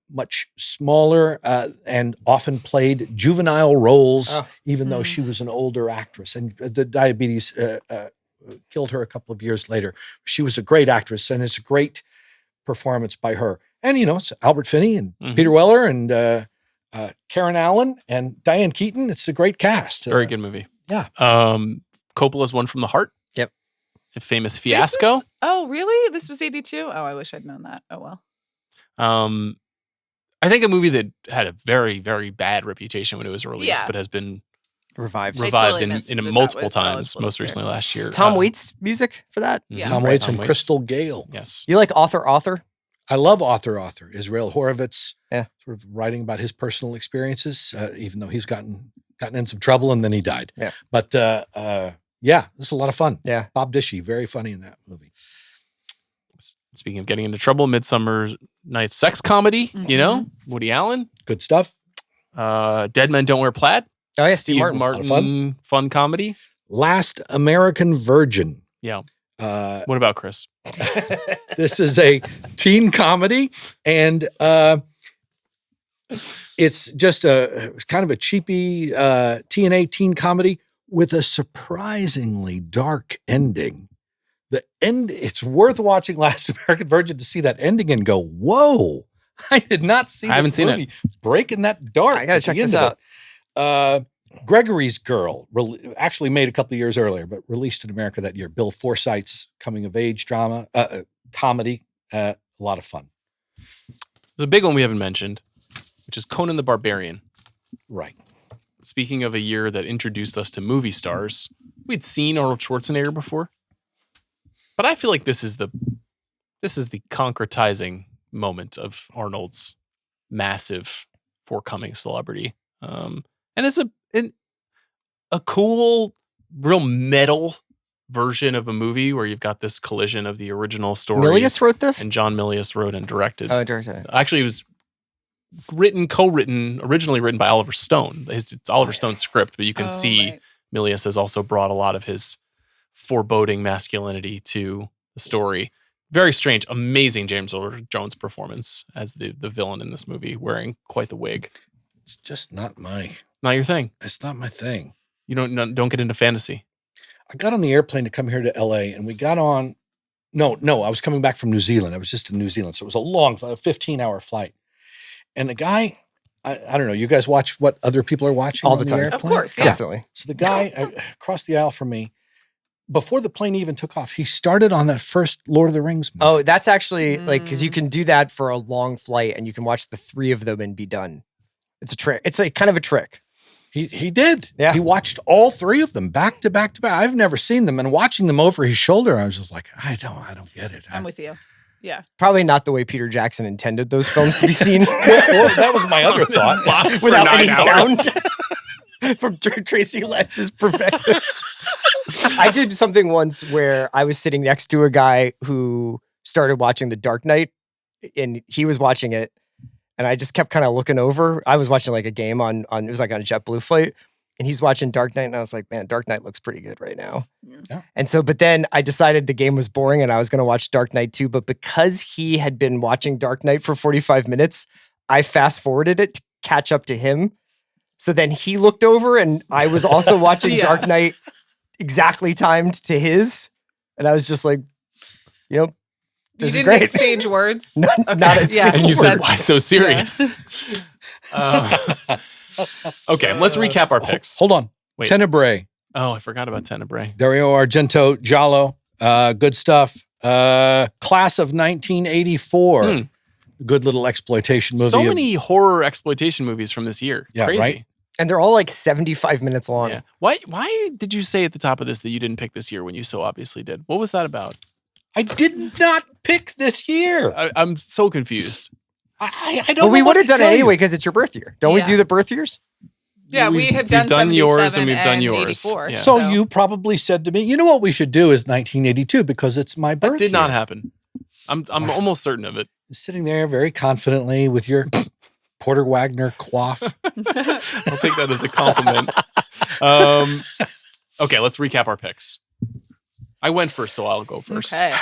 much smaller and often played juvenile roles, even though she was an older actress. And the diabetes killed her a couple of years later. She was a great actress, and it's a great performance by her. And, it's Albert Finney and Peter Weller and Karen Allen and Diane Keaton. It's a great cast. Very good movie. Yeah. Coppola's One from the Heart. Yep. A famous fiasco. Oh, really? This was 82? Oh, I wish I'd known that. Oh, well. I think a movie that had a very, very bad reputation when it was released, but has been revived in multiple times, most recently last year. Tom Waits music for that? Yeah. Tom Waits and Crystal Gale. Yes. You like Author? I love Author. Israel Horovitz, sort of writing about his personal experiences, even though he's gotten in some trouble and then he died. Yeah. But this is a lot of fun. Yeah. Bob Dishy, very funny in that movie. Speaking of getting into trouble, Midsummer Night's Sex Comedy, Woody Allen. Good stuff. Dead Men Don't Wear Plaid. Oh, yeah, Steve Martin. A lot of Fun comedy. Last American Virgin. Yeah. What about Chris? This is a teen comedy, and it's just a kind of a cheapy TNA teen comedy with a surprisingly dark ending. The end, it's worth watching Last American Virgin to see that ending and go, whoa, I did not see this I haven't movie seen it. breaking that dark. I got to check this out. Gregory's Girl actually made a couple of years earlier, but released in America that year. Bill Forsythe's coming of age drama, comedy, a lot of fun. There's a big one we haven't mentioned, which is Conan the Barbarian. Right. Speaking of a year that introduced us to movie stars, we'd seen Arnold Schwarzenegger before, but I feel like this is the concretizing moment of Arnold's massive forthcoming celebrity. And it's a cool, real metal version of a movie where you've got this collision of the original story. Milius wrote this? And John Milius wrote and directed. Oh, directed. Actually, it was originally written by Oliver Stone. It's Oliver Stone's script, but you can see Milius has also brought a lot of his foreboding masculinity to the story. Very strange, amazing James Earl Jones performance as the villain in this movie, wearing quite the wig. It's just not your thing. It's not my thing. You don't get into fantasy. I got on the airplane to come here to LA, and we got on. No, I was coming back from New Zealand. I was just in New Zealand, so it was a long 15-hour flight. And the guy, I don't know, you guys watch what other people are watching all on the time. airplane? Of course, yeah. Constantly. So the guy across the aisle from me, before the plane even took off, he started on that first Lord of the Rings movie. Oh, that's actually because you can do that for a long flight, and you can watch the three of them and be done. It's a trick. It's a kind of a trick. He did. Yeah. He watched all three of them back to back to back. I've never seen them, and watching them over his shoulder, I was just like, I don't get it. I'm with you. Yeah. Probably not the way Peter Jackson intended those films to be seen. Well, that was my other thought. Without any sound from Tracy Letts' perspective. I did something once where I was sitting next to a guy who started watching The Dark Knight, and he was watching it, and I just kept kind of looking over. I was watching like a game on it was like on a JetBlue flight, and he's watching Dark Knight, and I was like, man, Dark Knight looks pretty good right now. Yeah. And so, but then I decided the game was boring and I was going to watch Dark Knight 2, but because he had been watching Dark Knight for 45 minutes, I fast forwarded it to catch up to him. So then he looked over and I was also watching Dark Knight exactly timed to his. And I was just like, this you is didn't great. exchange words? Not as And you said, why so serious? Okay, let's recap our picks. Hold on. Wait. Tenebrae. Oh, I forgot about Tenebrae. Dario Argento, Giallo. Good stuff. Class of 1984. Good little exploitation movie. So many horror exploitation movies from this year. Yeah, Crazy. right? And they're all like 75 minutes long. Yeah. Why did you say at the top of this that you didn't pick this year when you so obviously did? What was that about? I did not pick this year. I'm so confused. I don't But know. we would have done it tell you. anyway because it's your birth year. Don't we do the birth years? Yeah, we have done, we've done yours 77 and we've done yours. 84, Yeah. So you probably said to me, you know what we should do is 1982 because it's my birth That did year. not happen. I'm almost certain of it. Sitting there very confidently with your Porter Wagner coif. I'll take that as a compliment. Okay, let's recap our picks. I went first, so I'll go first. Okay.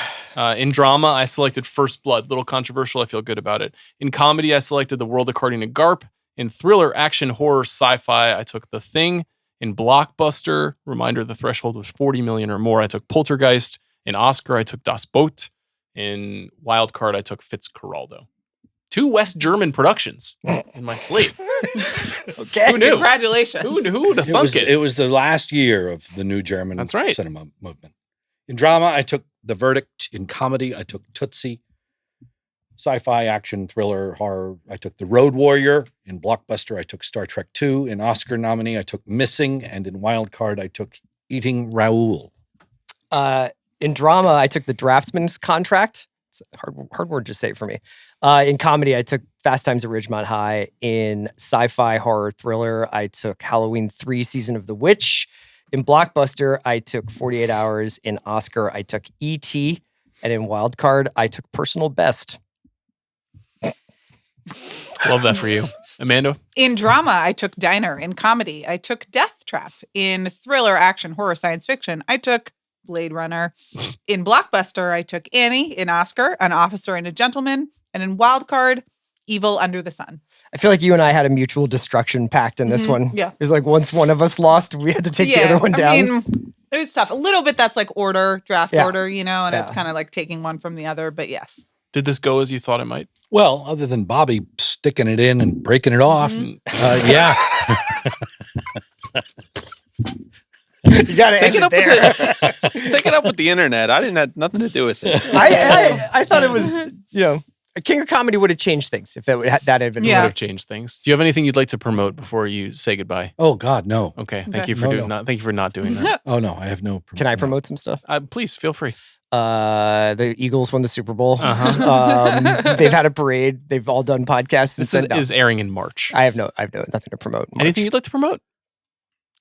In drama, I selected First Blood. Little controversial. I feel good about it. In comedy, I selected The World According to Garp. In thriller, action, horror, sci-fi, I took The Thing. In blockbuster, reminder the threshold was 40 million or more, I took Poltergeist. In Oscar, I took Das Boot. In wildcard, I took Fitzcarraldo. 2 West German productions in my slate. Okay. Who knew? Congratulations. Who would have thunk it? It was the last year of the new German That's right. cinema movement. In drama, I took The Verdict. In comedy, I took Tootsie. Sci-fi, action, thriller, horror, I took The Road Warrior. In blockbuster, I took Star Trek II. In Oscar nominee, I took Missing. And in wildcard, I took Eating Raoul. In drama, I took The Draftsman's Contract. It's a hard word to say for me. In comedy, I took Fast Times at Ridgemont High. In sci-fi, horror, thriller, I took Halloween 3, Season of the Witch. In blockbuster, I took 48 Hours. In Oscar, I took E.T. And in wildcard, I took Personal Best. Love that for you. Amanda? In drama, I took Diner. In comedy, I took Death Trap. In thriller, action, horror, science fiction, I took Blade Runner. In blockbuster, I took Annie. In Oscar, An Officer and a Gentleman. And in wildcard, Evil Under the Sun. I feel like you and I had a mutual destruction pact in this one. Yeah. It was like once one of us lost, we had to take the other one down. I mean, it was tough. A little bit that's like draft Yeah. order, and Yeah. it's kind of like taking one from the other, but yes. Did this go as you thought it might? Well, other than Bobby sticking it in and breaking it off, yeah. You got to Take end it it up there. Take it up with the internet. I didn't have nothing to do with it. I thought it was, a King of Comedy would have changed things if that had been Would have changed things. Do you have anything you'd like to promote before you say goodbye? Oh God, no. Okay, thank you for thank you for not doing that. Oh no, I have no. Can I promote some stuff? Please feel free. The Eagles won the Super Bowl. Uh-huh. They've had a parade. They've all done podcasts. This and is airing in March. I have nothing to promote. March. Anything you'd like to promote?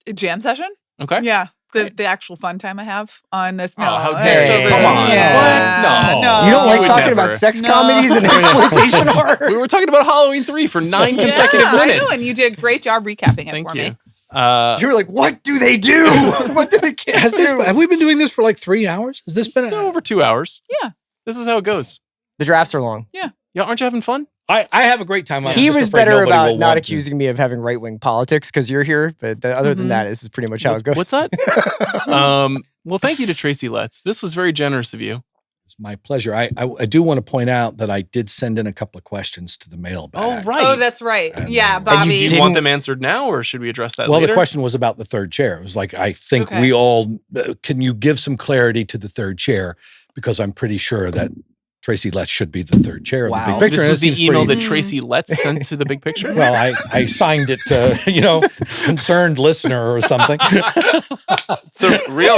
A jam session? Okay. Yeah. The actual fun time I have on this. No, how dare you. Come on. Yeah. What? No. You don't like would talking never. about sex comedies and exploitation horror? We were talking about Halloween 3 for 9 consecutive minutes. I know, and you did a great job recapping it Thank for you. me. You were like, what do they do? What do the kids do? Have we been doing this for like 3 hours? Has this been It's over 2 hours. Yeah. This is how it goes. The drafts are long. Yeah. Yeah, aren't you having fun? I have a great time. I'm He just was afraid better nobody about will not want to. accusing me of having right-wing politics because you're here. But other than that, this is pretty much how it goes. What's that? Well, thank you to Tracy Letts. This was very generous of you. It's my pleasure. I do want to point out that I did send in a couple of questions to the mailbag. Oh, right. Oh, that's right. And, Yeah, and Bobby. Do you want them answered now, or should we address that Well, later? the question was about the third chair. It was like, I think Okay. we all, can you give some clarity to the third chair? Because I'm pretty sure that Tracy Letts should be the third chair of the Wow. Big Picture. This and was it the seems email pretty- that Tracy Letts sent to the Big Picture? Well, I signed it to, concerned listener or something. It's a real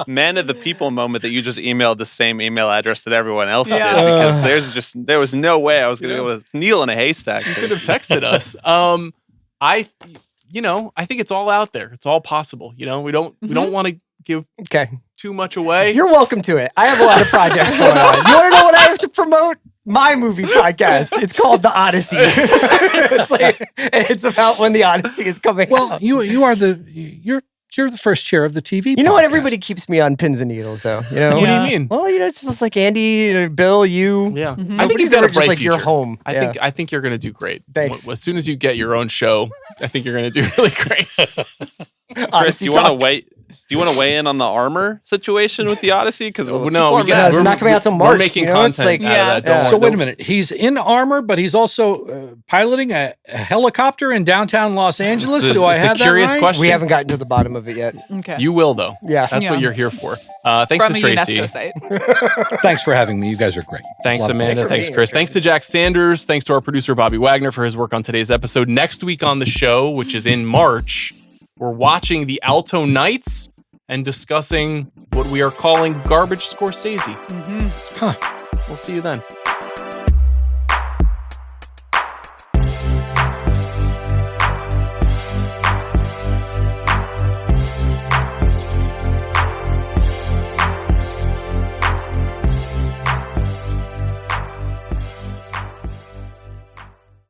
man of the people moment that you just emailed the same email address that everyone else did, because there was no way I was going to be able to kneel in a haystack. You could have texted us. I think it's all out there. It's all possible. We don't want to give too much away. You're welcome to it. I have a lot of projects going on. You want to know what I have to promote? My movie podcast. It's called The Odyssey. It's about when the Odyssey is coming Well, out. you're the first chair of the TV. You know what? podcast. Everybody keeps me on pins and needles, though. What do you mean? Well, it's just like Andy, Bill, you. Yeah, I think Nobody's you've got ever a bright just like future. your home. I think you're going to do great. Thanks. As soon as you get your own show, I think you're going to do really great. Chris, Odyssey do you want to talk. wait? Do you want to weigh in on the armor situation with the Odyssey? Because No, it's not coming out till March. We're making It's content like, out of that. Don't So worry. wait a minute. He's in armor, but he's also piloting a helicopter in downtown Los Angeles. It's Do I have a curious that right? question. We haven't gotten to the bottom of it yet. Okay. You will, though. Yeah. That's Yeah. what you're here for. Thanks From to a Tracy. UNESCO site. Thanks for having me. You guys are great. Thanks, A lot of fun. Amanda. for Thanks, being Chris. here, Thanks to Jack Sanders. Thanks to our producer, Bobby Wagner, for his work on today's episode. Next week on the show, which is in March, we're watching the Alto Nights and discussing what we are calling garbage Scorsese. Huh. We'll see you then.